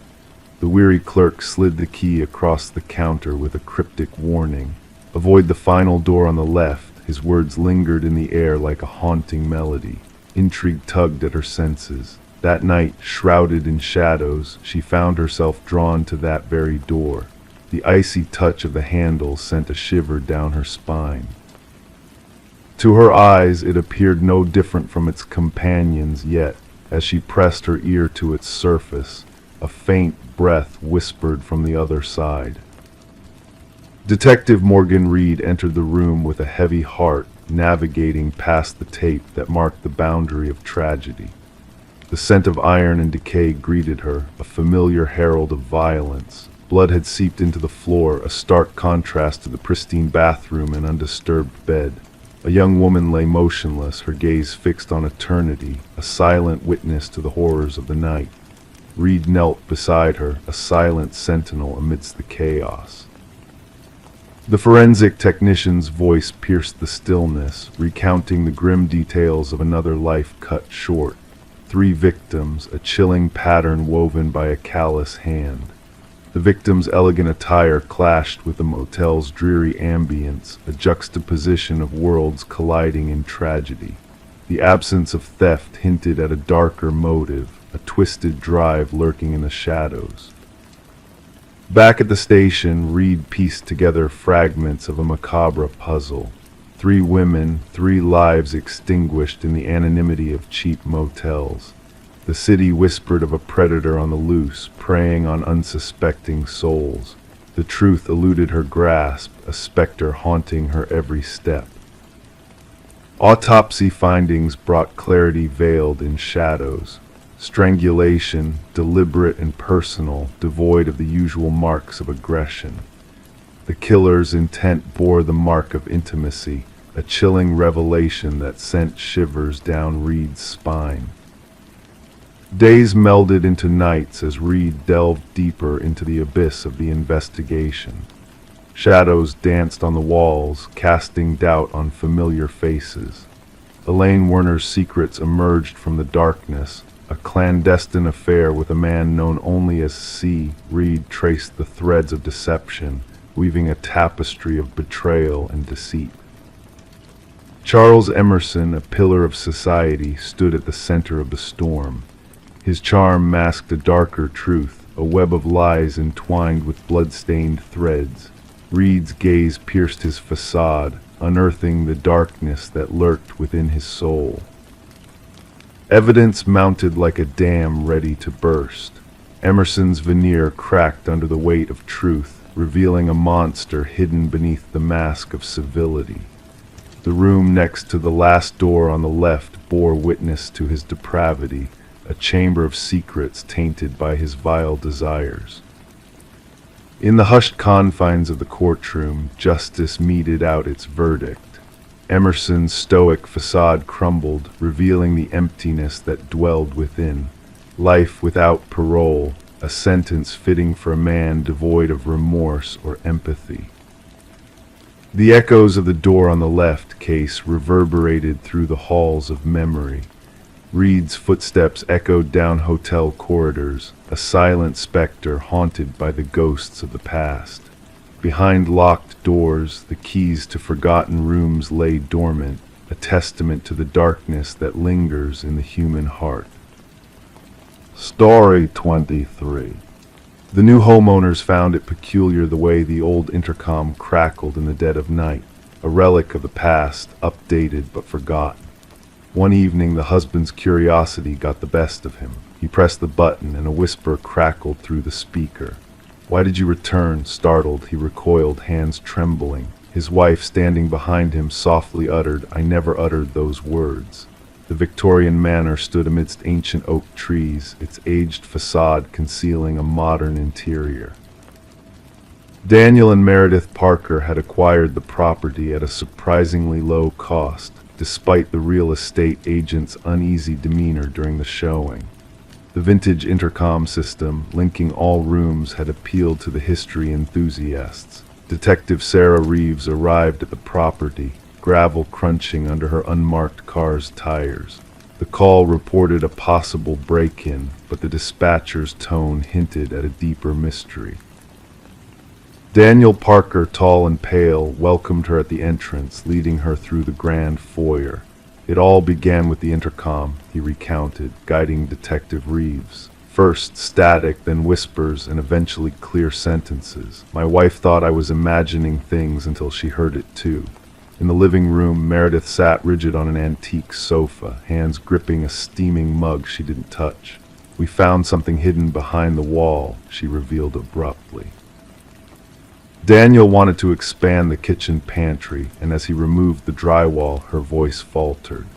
The weary clerk slid the key across the counter with a cryptic warning. "Avoid the final door on the left." His words lingered in the air like a haunting melody. Intrigue tugged at her senses. That night, shrouded in shadows, she found herself drawn to that very door. The icy touch of the handle sent a shiver down her spine. To her eyes, it appeared no different from its companions, yet, as she pressed her ear to its surface, a faint breath whispered from the other side. Detective Morgan Reed entered the room with a heavy heart, navigating past the tape that marked the boundary of tragedy. The scent of iron and decay greeted her, a familiar herald of violence. Blood had seeped into the floor, a stark contrast to the pristine bathroom and undisturbed bed. A young woman lay motionless, her gaze fixed on eternity, a silent witness to the horrors of the night. Reed knelt beside her, a silent sentinel amidst the chaos. The forensic technician's voice pierced the stillness, recounting the grim details of another life cut short. 3 victims, a chilling pattern woven by a callous hand. The victim's elegant attire clashed with the motel's dreary ambience, a juxtaposition of worlds colliding in tragedy. The absence of theft hinted at a darker motive, a twisted drive lurking in the shadows. Back at the station, Reed pieced together fragments of a macabre puzzle. 3 women, 3 lives extinguished in the anonymity of cheap motels. The city whispered of a predator on the loose, preying on unsuspecting souls. The truth eluded her grasp, a specter haunting her every step. Autopsy findings brought clarity veiled in shadows. Strangulation, deliberate and personal, devoid of the usual marks of aggression. The killer's intent bore the mark of intimacy, a chilling revelation that sent shivers down Reed's spine. Days melded into nights as Reed delved deeper into the abyss of the investigation. Shadows danced on the walls, casting doubt on familiar faces. Elaine Werner's secrets emerged from the darkness. A clandestine affair with a man known only as C. Reed traced the threads of deception, weaving a tapestry of betrayal and deceit. Charles Emerson, a pillar of society, stood at the center of the storm. His charm masked a darker truth, a web of lies entwined with blood-stained threads. Reed's gaze pierced his facade, unearthing the darkness that lurked within his soul. Evidence mounted like a dam ready to burst. Emerson's veneer cracked under the weight of truth, revealing a monster hidden beneath the mask of civility. The room next to the last door on the left bore witness to his depravity, a chamber of secrets tainted by his vile desires. In the hushed confines of the courtroom, justice meted out its verdict. Emerson's stoic facade crumbled, revealing the emptiness that dwelled within. Life without parole, a sentence fitting for a man devoid of remorse or empathy. The echoes of the door on the left case reverberated through the halls of memory. Reed's footsteps echoed down hotel corridors, a silent specter haunted by the ghosts of the past. Behind locked doors, the keys to forgotten rooms lay dormant, a testament to the darkness that lingers in the human heart. Story 23. The new homeowners found it peculiar the way the old intercom crackled in the dead of night, a relic of the past, updated but forgotten. One evening, the husband's curiosity got the best of him. He pressed the button, and a whisper crackled through the speaker. "Why did you return?" Startled, he recoiled, hands trembling. His wife, standing behind him, softly uttered, "I never uttered those words." The Victorian manor stood amidst ancient oak trees, its aged facade concealing a modern interior. Daniel and Meredith Parker had acquired the property at a surprisingly low cost, despite the real estate agent's uneasy demeanor during the showing. The vintage intercom system, linking all rooms, had appealed to the history enthusiasts. Detective Sarah Reeves arrived at the property, gravel crunching under her unmarked car's tires. The call reported a possible break-in, but the dispatcher's tone hinted at a deeper mystery. Daniel Parker, tall and pale, welcomed her at the entrance, leading her through the grand foyer. It all began with the intercom, he recounted, guiding Detective Reeves. First static, then whispers, and eventually clear sentences. My wife thought I was imagining things until she heard it too. In the living room, Meredith sat rigid on an antique sofa, hands gripping a steaming mug she didn't touch. We found something hidden behind the wall, she revealed abruptly. Daniel wanted to expand the kitchen pantry, and as he removed the drywall, her voice faltered.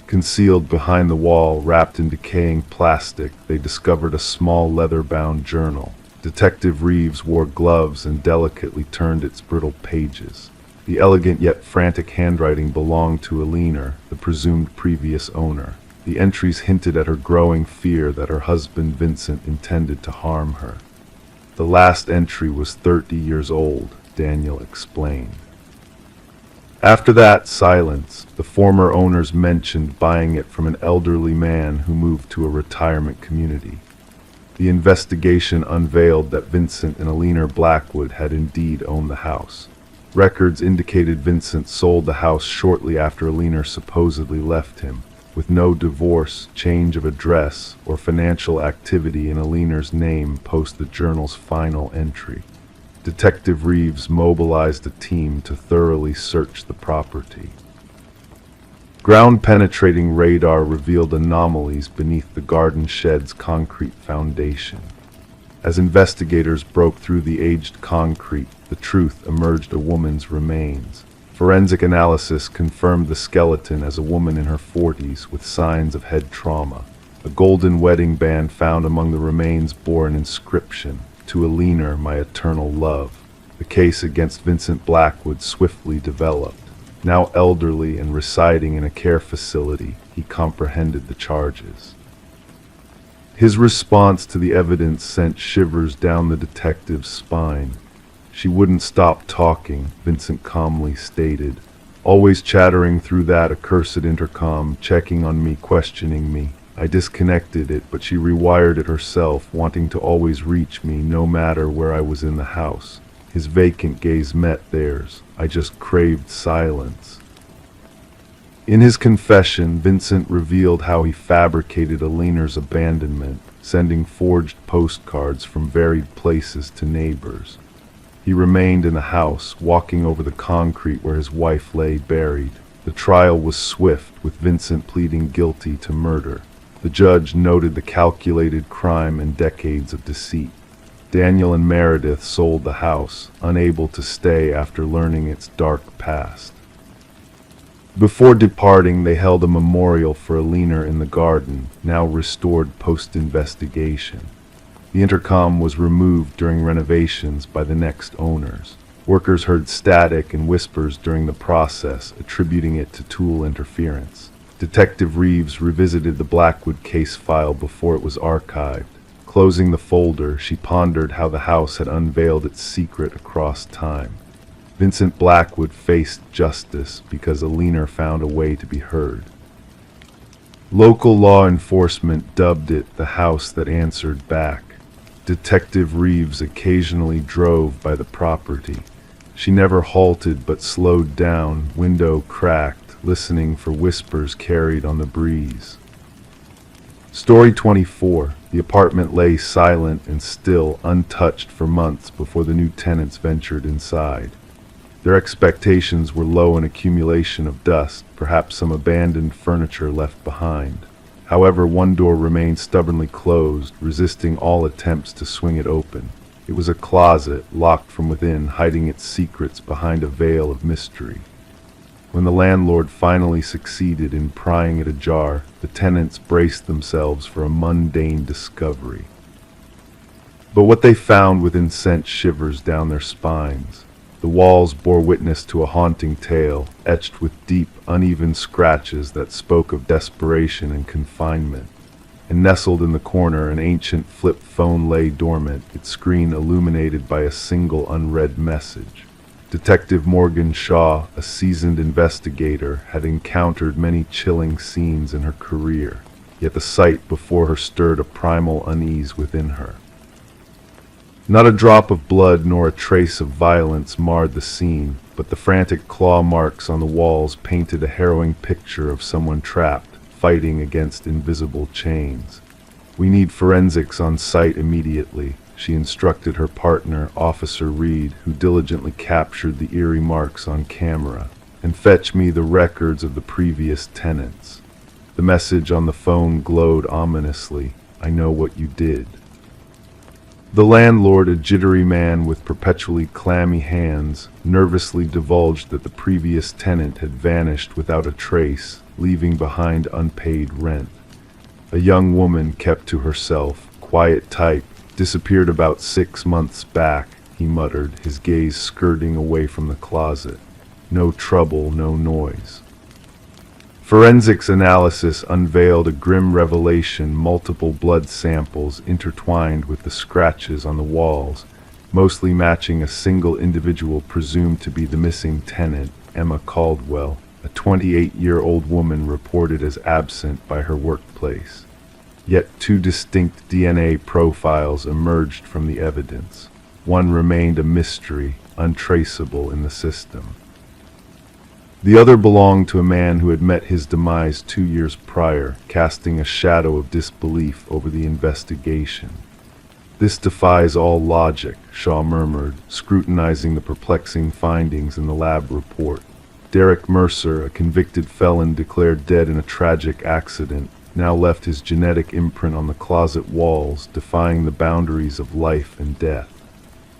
Concealed behind the wall, wrapped in decaying plastic, they discovered a small leather-bound journal. Detective Reeves wore gloves and delicately turned its brittle pages. The elegant yet frantic handwriting belonged to Alina, the presumed previous owner. The entries hinted at her growing fear that her husband Vincent intended to harm her. The last entry was 30 years old, Daniel explained. After that, silence. The former owners mentioned buying it from an elderly man who moved to a retirement community. The investigation unveiled that Vincent and Alina Blackwood had indeed owned the house. Records indicated Vincent sold the house shortly after Alina supposedly left him, with no divorce, change of address, or financial activity in Alina's name post the journal's final entry. Detective Reeves mobilized a team to thoroughly search the property. Ground-penetrating radar revealed anomalies beneath the garden shed's concrete foundation. As investigators broke through the aged concrete, the truth emerged: a woman's remains. Forensic analysis confirmed the skeleton as a woman in her 40s with signs of head trauma. A golden wedding band found among the remains bore an inscription, "To Alina, my eternal love." The case against Vincent Blackwood swiftly developed. Now elderly and residing in a care facility, he comprehended the charges. His response to the evidence sent shivers down the detective's spine. "She wouldn't stop talking," Vincent calmly stated. "Always chattering through that accursed intercom, checking on me, questioning me. I disconnected it, but she rewired it herself, wanting to always reach me no matter where I was in the house." His vacant gaze met theirs. "I just craved silence." In his confession, Vincent revealed how he fabricated Alina's abandonment, sending forged postcards from varied places to neighbors. He remained in the house, walking over the concrete where his wife lay buried. The trial was swift, with Vincent pleading guilty to murder. The judge noted the calculated crime and decades of deceit. Daniel and Meredith sold the house, unable to stay after learning its dark past. Before departing, they held a memorial for Alina in the garden, now restored post-investigation. The intercom was removed during renovations by the next owners. Workers heard static and whispers during the process, attributing it to tool interference. Detective Reeves revisited the Blackwood case file before it was archived. Closing the folder, she pondered how the house had unveiled its secret across time. Vincent Blackwood faced justice because Alina found a way to be heard. Local law enforcement dubbed it the house that answered back. Detective Reeves occasionally drove by the property. She never halted but slowed down, window cracked, listening for whispers carried on the breeze. Story 24. The apartment lay silent and still, untouched for months before the new tenants ventured inside. Their expectations were low, an accumulation of dust, perhaps some abandoned furniture left behind. However, one door remained stubbornly closed, resisting all attempts to swing it open. It was a closet, locked from within, hiding its secrets behind a veil of mystery. When the landlord finally succeeded in prying it ajar, the tenants braced themselves for a mundane discovery. But what they found within sent shivers down their spines. The walls bore witness to a haunting tale, etched with deep, uneven scratches that spoke of desperation and confinement. And nestled in the corner, an ancient flip phone lay dormant, its screen illuminated by a single unread message. Detective Morgan Shaw, a seasoned investigator, had encountered many chilling scenes in her career, yet the sight before her stirred a primal unease within her. Not a drop of blood nor a trace of violence marred the scene, but the frantic claw marks on the walls painted a harrowing picture of someone trapped, fighting against invisible chains. "We need forensics on site immediately," she instructed her partner, Officer Reed, who diligently captured the eerie marks on camera. "And fetch me the records of the previous tenants." The message on the phone glowed ominously. "I know what you did." The landlord, a jittery man with perpetually clammy hands, nervously divulged that the previous tenant had vanished without a trace, leaving behind unpaid rent. A young woman kept to herself, quiet type, disappeared about 6 months back, he muttered, his gaze skirting away from the closet. No trouble, no noise. Forensics analysis unveiled a grim revelation: multiple blood samples intertwined with the scratches on the walls, mostly matching a single individual presumed to be the missing tenant, Emma Caldwell, a 28-year-old woman reported as absent by her workplace. Yet 2 distinct DNA profiles emerged from the evidence. One remained a mystery, untraceable in the system. The other belonged to a man who had met his demise 2 years prior, casting a shadow of disbelief over the investigation. "This defies all logic," Shaw murmured, scrutinizing the perplexing findings in the lab report. Derek Mercer, a convicted felon declared dead in a tragic accident, now left his genetic imprint on the closet walls, defying the boundaries of life and death.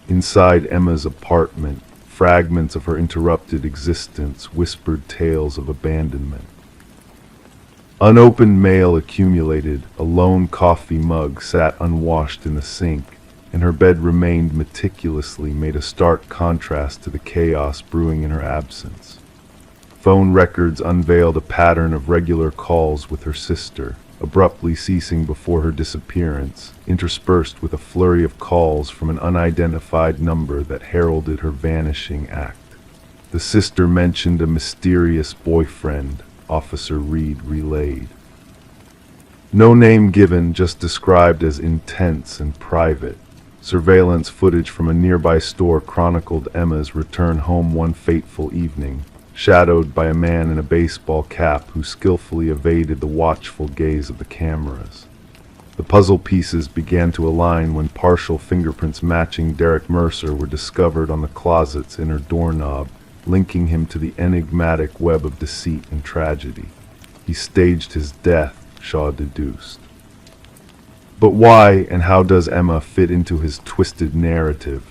Inside Emma's apartment, fragments of her interrupted existence whispered tales of abandonment. Unopened mail accumulated, a lone coffee mug sat unwashed in the sink, and her bed remained meticulously made a stark contrast to the chaos brewing in her absence. Phone records unveiled a pattern of regular calls with her sister, abruptly ceasing before her disappearance, interspersed with a flurry of calls from an unidentified number that heralded her vanishing act. The sister mentioned a mysterious boyfriend, Officer Reed relayed. No name given, just described as intense and private. Surveillance footage from a nearby store chronicled Emma's return home one fateful evening, shadowed by a man in a baseball cap who skillfully evaded the watchful gaze of the cameras. The puzzle pieces began to align when partial fingerprints matching Derek Mercer were discovered on the closet's inner doorknob, linking him to the enigmatic web of deceit and tragedy. He staged his death, Shaw deduced. But why and how does Emma fit into his twisted narrative?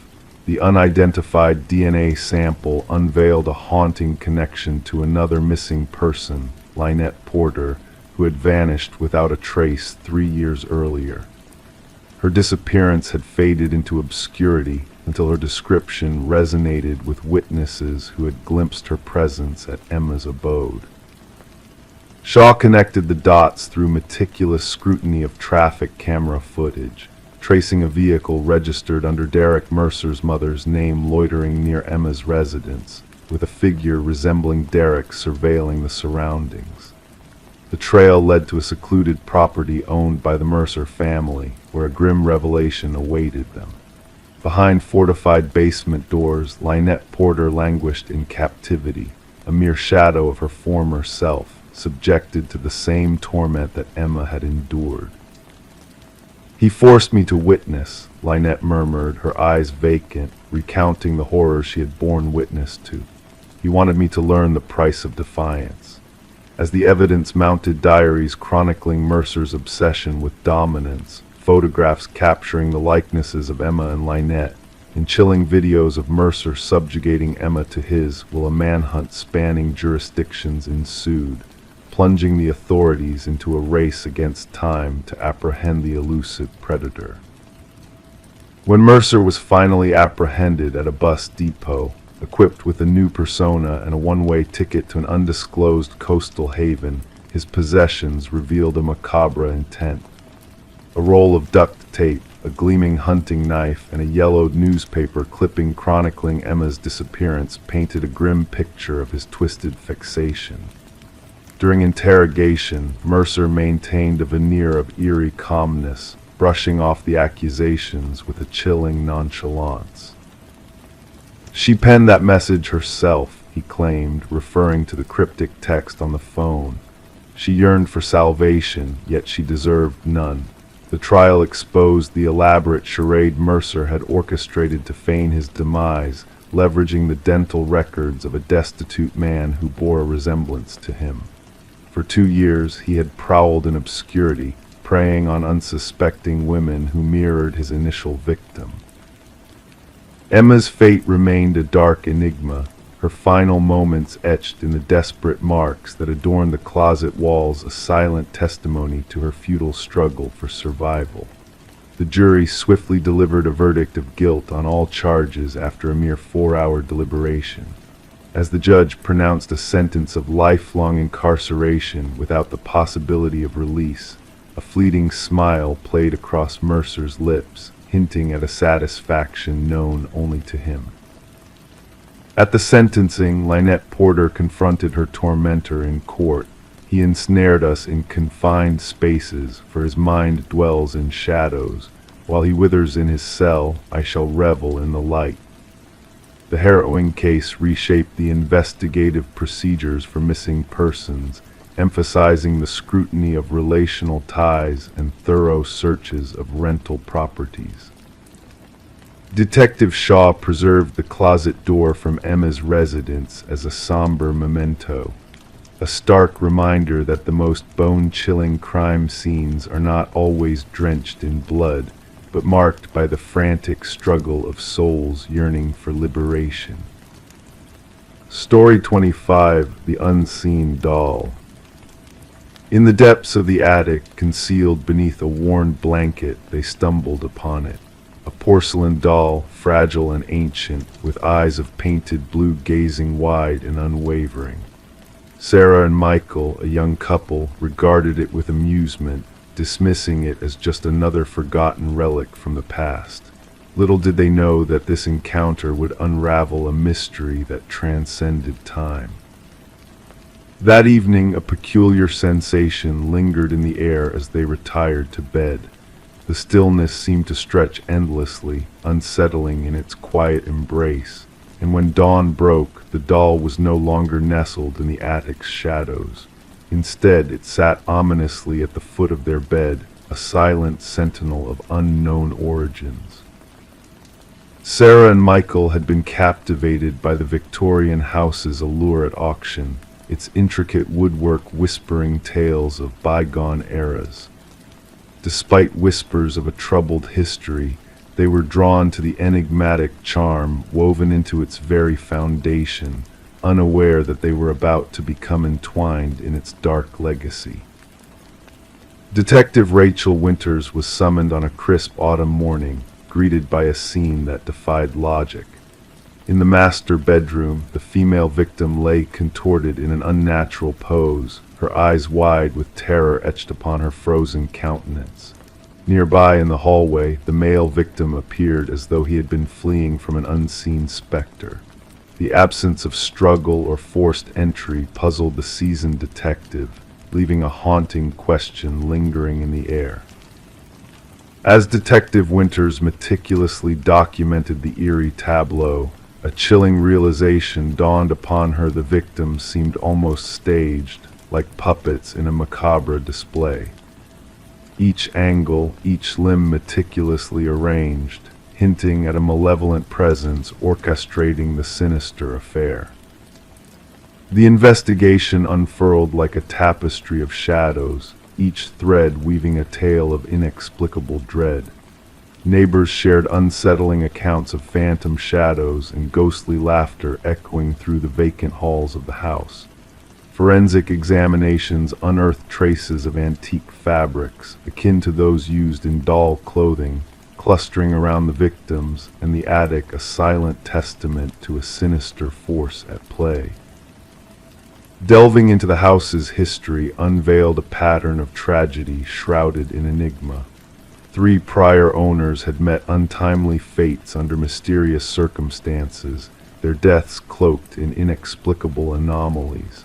The unidentified DNA sample unveiled a haunting connection to another missing person, Lynette Porter, who had vanished without a trace 3 years earlier. Her disappearance had faded into obscurity until her description resonated with witnesses who had glimpsed her presence at Emma's abode. Shaw connected the dots through meticulous scrutiny of traffic camera footage, tracing a vehicle registered under Derek Mercer's mother's name loitering near Emma's residence, with a figure resembling Derek surveilling the surroundings. The trail led to a secluded property owned by the Mercer family, where a grim revelation awaited them. Behind fortified basement doors, Lynette Porter languished in captivity, a mere shadow of her former self, subjected to the same torment that Emma had endured. "He forced me to witness," Lynette murmured, her eyes vacant, recounting the horrors she had borne witness to. "He wanted me to learn the price of defiance." As the evidence mounted diaries chronicling Mercer's obsession with dominance, photographs capturing the likenesses of Emma and Lynette, and chilling videos of Mercer subjugating Emma to his, while a manhunt spanning jurisdictions ensued, plunging the authorities into a race against time to apprehend the elusive predator. When Mercer was finally apprehended at a bus depot, equipped with a new persona and a one-way ticket to an undisclosed coastal haven, his possessions revealed a macabre intent. A roll of duct tape, a gleaming hunting knife, and a yellowed newspaper clipping chronicling Emma's disappearance painted a grim picture of his twisted fixation. During interrogation, Mercer maintained a veneer of eerie calmness, brushing off the accusations with a chilling nonchalance. "She penned that message herself," he claimed, referring to the cryptic text on the phone. "She yearned for salvation, yet she deserved none." The trial exposed the elaborate charade Mercer had orchestrated to feign his demise, leveraging the dental records of a destitute man who bore a resemblance to him. For 2 years he had prowled in obscurity, preying on unsuspecting women who mirrored his initial victim. Emma's fate remained a dark enigma, her final moments etched in the desperate marks that adorned the closet walls a silent testimony to her futile struggle for survival. The jury swiftly delivered a verdict of guilt on all charges after a mere 4-hour deliberation. As the judge pronounced a sentence of lifelong incarceration without the possibility of release, a fleeting smile played across Mercer's lips, hinting at a satisfaction known only to him. At the sentencing, Lynette Porter confronted her tormentor in court. "He ensnared us in confined spaces, for his mind dwells in shadows. While he withers in his cell, I shall revel in the light." The harrowing case reshaped the investigative procedures for missing persons, emphasizing the scrutiny of relational ties and thorough searches of rental properties. Detective Shaw preserved the closet door from Emma's residence as a somber memento, a stark reminder that the most bone-chilling crime scenes are not always drenched in blood, but marked by the frantic struggle of souls yearning for liberation. Story 25: The Unseen Doll. In the depths of the attic, concealed beneath a worn blanket, they stumbled upon it. A porcelain doll, fragile and ancient, with eyes of painted blue gazing wide and unwavering. Sarah and Michael, a young couple, regarded it with amusement, dismissing it as just another forgotten relic from the past. Little did they know that this encounter would unravel a mystery that transcended time. That evening, a peculiar sensation lingered in the air as they retired to bed. The stillness seemed to stretch endlessly, unsettling in its quiet embrace, and when dawn broke, the doll was no longer nestled in the attic's shadows. Instead, it sat ominously at the foot of their bed, a silent sentinel of unknown origins. Sarah and Michael had been captivated by the Victorian house's allure at auction, its intricate woodwork whispering tales of bygone eras. Despite whispers of a troubled history, they were drawn to the enigmatic charm woven into its very foundation, unaware that they were about to become entwined in its dark legacy. Detective Rachel Winters was summoned on a crisp autumn morning, greeted by a scene that defied logic. In the master bedroom, the female victim lay contorted in an unnatural pose, her eyes wide with terror etched upon her frozen countenance. Nearby in the hallway, the male victim appeared as though he had been fleeing from an unseen specter. The absence of struggle or forced entry puzzled the seasoned detective, leaving a haunting question lingering in the air. As Detective Winters meticulously documented the eerie tableau, a chilling realization dawned upon her. The victims seemed almost staged, like puppets in a macabre display. Each angle, each limb meticulously arranged, hinting at a malevolent presence orchestrating the sinister affair. The investigation unfurled like a tapestry of shadows, each thread weaving a tale of inexplicable dread. Neighbors shared unsettling accounts of phantom shadows and ghostly laughter echoing through the vacant halls of the house. Forensic examinations unearthed traces of antique fabrics, akin to those used in doll clothing, clustering around the victims, and the attic a silent testament to a sinister force at play. Delving into the house's history unveiled a pattern of tragedy shrouded in enigma. 3 prior owners had met untimely fates under mysterious circumstances, their deaths cloaked in inexplicable anomalies.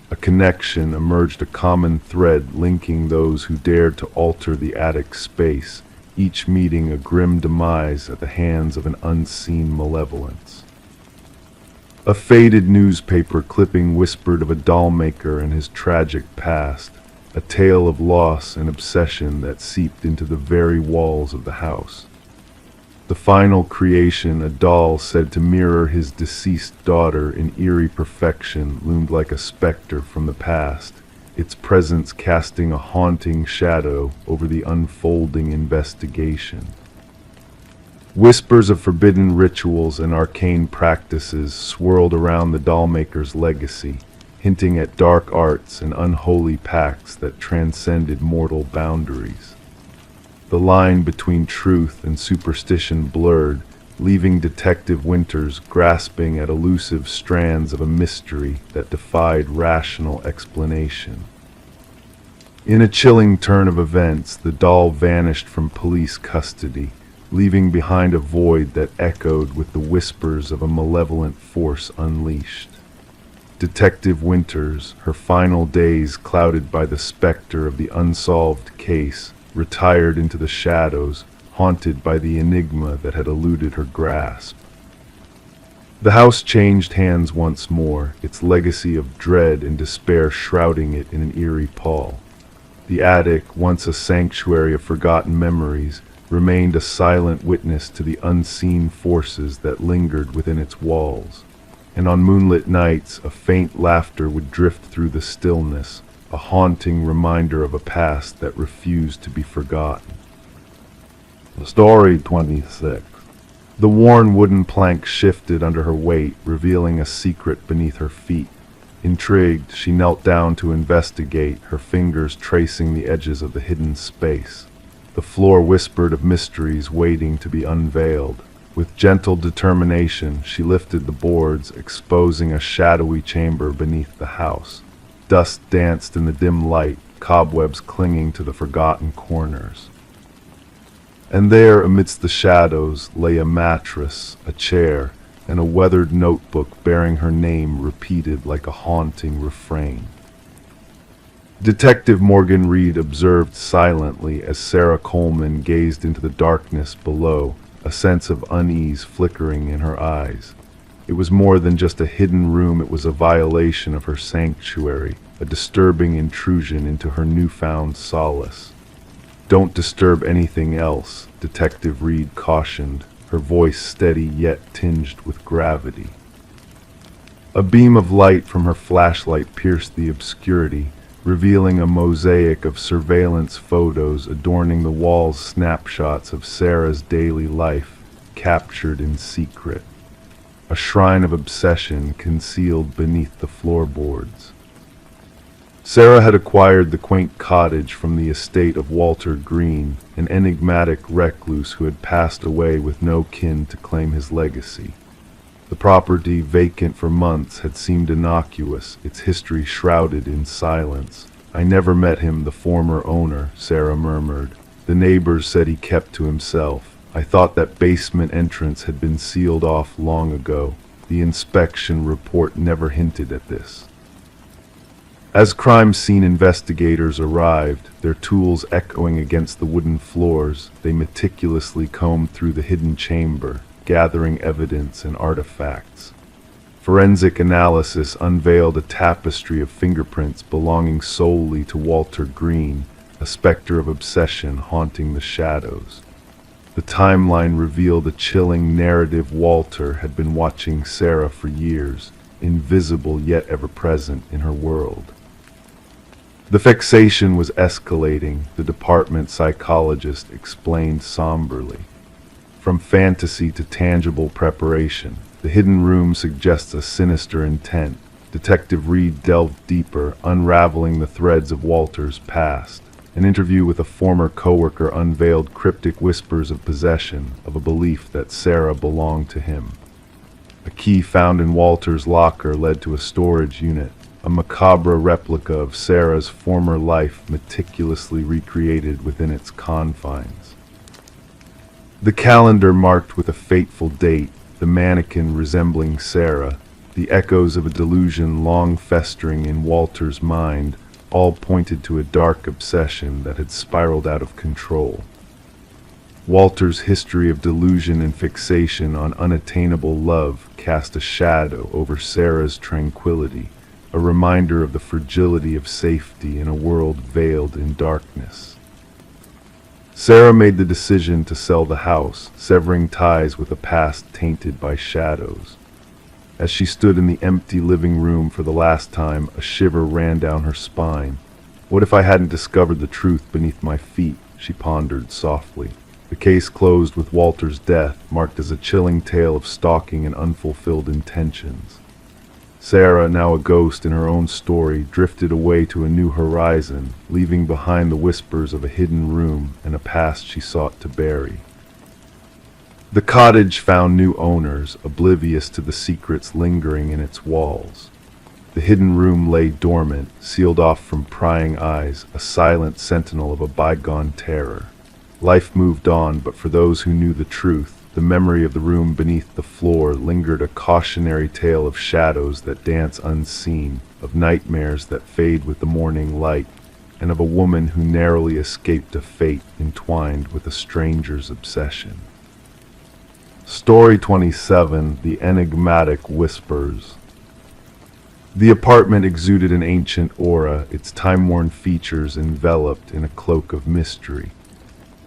A connection emerged, a common thread linking those who dared to alter the attic space, each meeting a grim demise at the hands of an unseen malevolence. A faded newspaper clipping whispered of a doll maker and his tragic past, a tale of loss and obsession that seeped into the very walls of the house. The final creation, a doll said to mirror his deceased daughter in eerie perfection, loomed like a specter from the past, its presence casting a haunting shadow over the unfolding investigation. Whispers of forbidden rituals and arcane practices swirled around the dollmaker's legacy, hinting at dark arts and unholy pacts that transcended mortal boundaries. The line between truth and superstition blurred, leaving Detective Winters grasping at elusive strands of a mystery that defied rational explanation. In a chilling turn of events, the doll vanished from police custody, leaving behind a void that echoed with the whispers of a malevolent force unleashed. Detective Winters, her final days clouded by the specter of the unsolved case, retired into the shadows, haunted by the enigma that had eluded her grasp. The house changed hands once more, its legacy of dread and despair shrouding it in an eerie pall. The attic, once a sanctuary of forgotten memories, remained a silent witness to the unseen forces that lingered within its walls. And on moonlit nights, a faint laughter would drift through the stillness, a haunting reminder of a past that refused to be forgotten. Story 26. The worn wooden plank shifted under her weight, revealing a secret beneath her feet. Intrigued, she knelt down to investigate, her fingers tracing the edges of the hidden space. The floor whispered of mysteries waiting to be unveiled. With gentle determination, she lifted the boards, exposing a shadowy chamber beneath the house. Dust danced in the dim light, cobwebs clinging to the forgotten corners. And there, amidst the shadows, lay a mattress, a chair, and a weathered notebook bearing her name repeated like a haunting refrain. Detective Morgan Reed observed silently as Sarah Coleman gazed into the darkness below, a sense of unease flickering in her eyes. It was more than just a hidden room, it was a violation of her sanctuary, a disturbing intrusion into her newfound solace. "Don't disturb anything else," Detective Reed cautioned, her voice steady yet tinged with gravity. A beam of light from her flashlight pierced the obscurity, revealing a mosaic of surveillance photos adorning the walls, snapshots of Sarah's daily life, captured in secret. A shrine of obsession concealed beneath the floorboards. Sarah had acquired the quaint cottage from the estate of Walter Green, an enigmatic recluse who had passed away with no kin to claim his legacy. The property, vacant for months, had seemed innocuous, its history shrouded in silence. "I never met him, the former owner," Sarah murmured. "The neighbors said he kept to himself. I thought that basement entrance had been sealed off long ago. The inspection report never hinted at this." As crime scene investigators arrived, their tools echoing against the wooden floors, they meticulously combed through the hidden chamber, gathering evidence and artifacts. Forensic analysis unveiled a tapestry of fingerprints belonging solely to Walter Green, a specter of obsession haunting the shadows. The timeline revealed a chilling narrative. Walter had been watching Sarah for years, invisible yet ever present in her world. The fixation was escalating, the department psychologist explained somberly. From fantasy to tangible preparation, the hidden room suggests a sinister intent. Detective Reed delved deeper, unraveling the threads of Walter's past. An interview with a former coworker unveiled cryptic whispers of possession, of a belief that Sarah belonged to him. A key found in Walter's locker led to a storage unit, a macabre replica of Sarah's former life meticulously recreated within its confines. The calendar marked with a fateful date, the mannequin resembling Sarah, the echoes of a delusion long festering in Walter's mind, all pointed to a dark obsession that had spiraled out of control. Walter's history of delusion and fixation on unattainable love cast a shadow over Sarah's tranquility, a reminder of the fragility of safety in a world veiled in darkness. Sarah made the decision to sell the house, severing ties with a past tainted by shadows. As she stood in the empty living room for the last time, a shiver ran down her spine. What if I hadn't discovered the truth beneath my feet? She pondered softly. The case closed with Walter's death, marked as a chilling tale of stalking and unfulfilled intentions. Sarah, now a ghost in her own story, drifted away to a new horizon, leaving behind the whispers of a hidden room and a past she sought to bury. The cottage found new owners, oblivious to the secrets lingering in its walls. The hidden room lay dormant, sealed off from prying eyes, a silent sentinel of a bygone terror. Life moved on, but for those who knew the truth, the memory of the room beneath the floor lingered, a cautionary tale of shadows that dance unseen, of nightmares that fade with the morning light, and of a woman who narrowly escaped a fate entwined with a stranger's obsession. Story 27, The Enigmatic Whispers. The apartment exuded an ancient aura, its time-worn features enveloped in a cloak of mystery.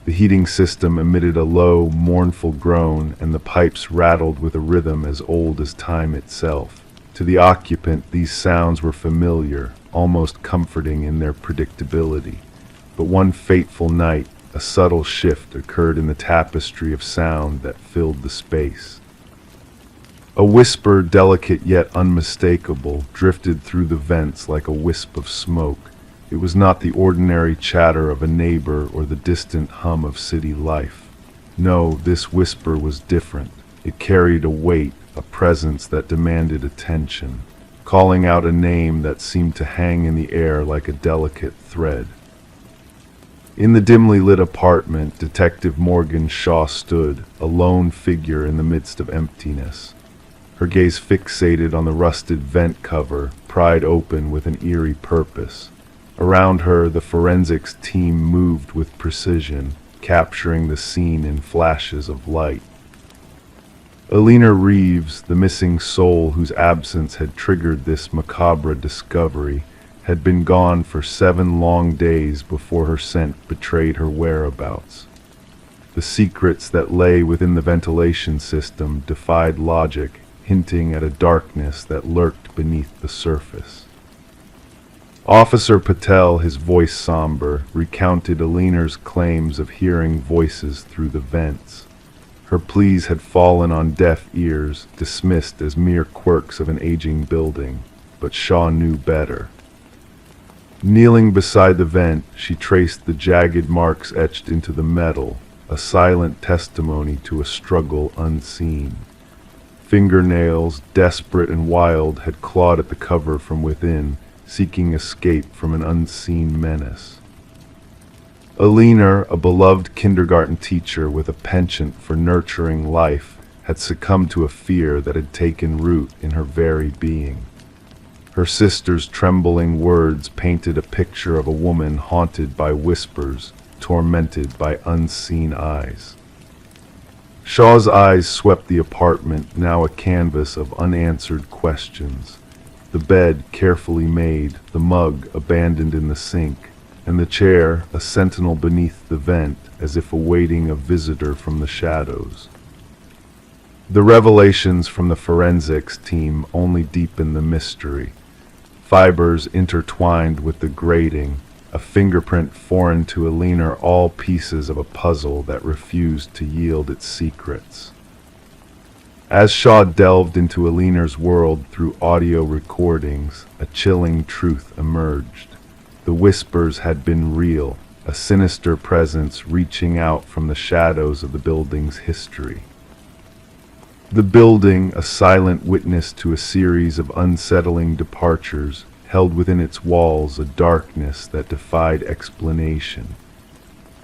The heating system emitted a low, mournful groan, and the pipes rattled with a rhythm as old as time itself. To the occupant, these sounds were familiar, almost comforting in their predictability. But one fateful night, a subtle shift occurred in the tapestry of sound that filled the space. A whisper, delicate yet unmistakable, drifted through the vents like a wisp of smoke. It was not the ordinary chatter of a neighbor or the distant hum of city life. No, this whisper was different. It carried a weight, a presence that demanded attention, calling out a name that seemed to hang in the air like a delicate thread. In the dimly lit apartment, Detective Morgan Shaw stood, a lone figure in the midst of emptiness. Her gaze fixated on the rusted vent cover, pried open with an eerie purpose. Around her, the forensics team moved with precision, capturing the scene in flashes of light. Alina Reeves, the missing soul whose absence had triggered this macabre discovery, had been gone for 7 long days before her scent betrayed her whereabouts. The secrets that lay within the ventilation system defied logic, hinting at a darkness that lurked beneath the surface. Officer Patel, his voice somber, recounted Alina's claims of hearing voices through the vents. Her pleas had fallen on deaf ears, dismissed as mere quirks of an aging building, but Shaw knew better. Kneeling beside the vent, she traced the jagged marks etched into the metal, a silent testimony to a struggle unseen. Fingernails, desperate and wild, had clawed at the cover from within, seeking escape from an unseen menace. Alina, a beloved kindergarten teacher with a penchant for nurturing life, had succumbed to a fear that had taken root in her very being. Her sister's trembling words painted a picture of a woman haunted by whispers, tormented by unseen eyes. Shaw's eyes swept the apartment, now a canvas of unanswered questions. The bed carefully made, the mug abandoned in the sink, and the chair a sentinel beneath the vent, as if awaiting a visitor from the shadows. The revelations from the forensics team only deepened the mystery. Fibers intertwined with the grating, a fingerprint foreign to Alina, all pieces of a puzzle that refused to yield its secrets. As Shaw delved into Alina's world through audio recordings, a chilling truth emerged. The whispers had been real, a sinister presence reaching out from the shadows of the building's history. The building, a silent witness to a series of unsettling departures, held within its walls a darkness that defied explanation.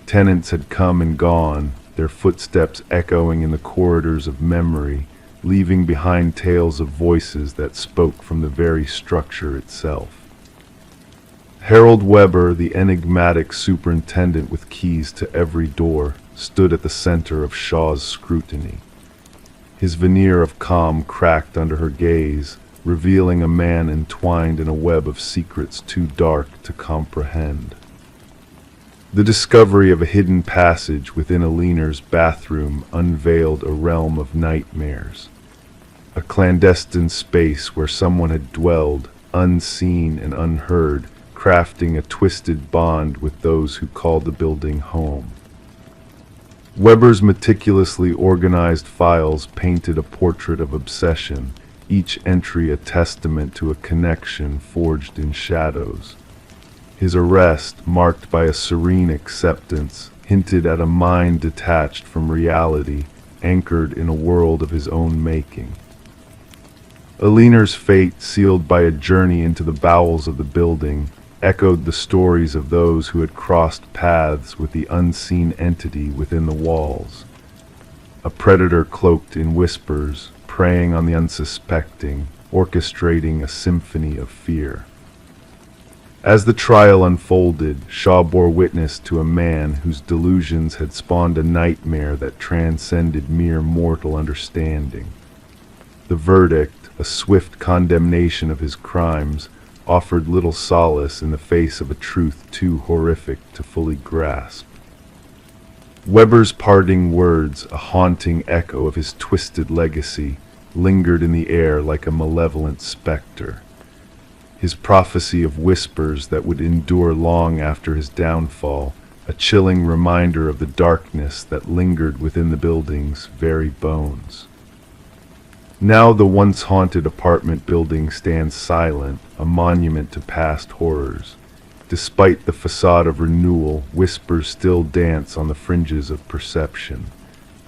Tenants had come and gone, their footsteps echoing in the corridors of memory, leaving behind tales of voices that spoke from the very structure itself. Harold Weber, the enigmatic superintendent with keys to every door, stood at the center of Shaw's scrutiny. His veneer of calm cracked under her gaze, revealing a man entwined in a web of secrets too dark to comprehend. The discovery of a hidden passage within Aliner's bathroom unveiled a realm of nightmares, a clandestine space where someone had dwelled, unseen and unheard, crafting a twisted bond with those who called the building home. Weber's meticulously organized files painted a portrait of obsession, each entry a testament to a connection forged in shadows. His arrest, marked by a serene acceptance, hinted at a mind detached from reality, anchored in a world of his own making. Aliner's fate, sealed by a journey into the bowels of the building, echoed the stories of those who had crossed paths with the unseen entity within the walls. A predator cloaked in whispers, preying on the unsuspecting, orchestrating a symphony of fear. As the trial unfolded, Shaw bore witness to a man whose delusions had spawned a nightmare that transcended mere mortal understanding. The verdict, a swift condemnation of his crimes, offered little solace in the face of a truth too horrific to fully grasp. Weber's parting words, a haunting echo of his twisted legacy, lingered in the air like a malevolent specter. His prophecy of whispers that would endure long after his downfall, a chilling reminder of the darkness that lingered within the building's very bones. Now the once haunted apartment building stands silent, a monument to past horrors. Despite the facade of renewal, whispers still dance on the fringes of perception.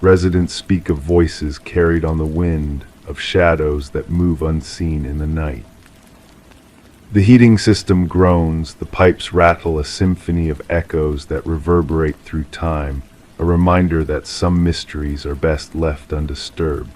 Residents speak of voices carried on the wind, of shadows that move unseen in the night. The heating system groans, the pipes rattle a symphony of echoes that reverberate through time, a reminder that some mysteries are best left undisturbed.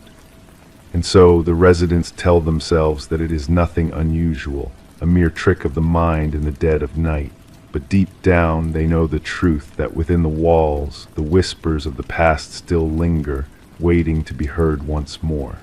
And so the residents tell themselves that it is nothing unusual, a mere trick of the mind in the dead of night. But deep down they know the truth that within the walls, the whispers of the past still linger, waiting to be heard once more.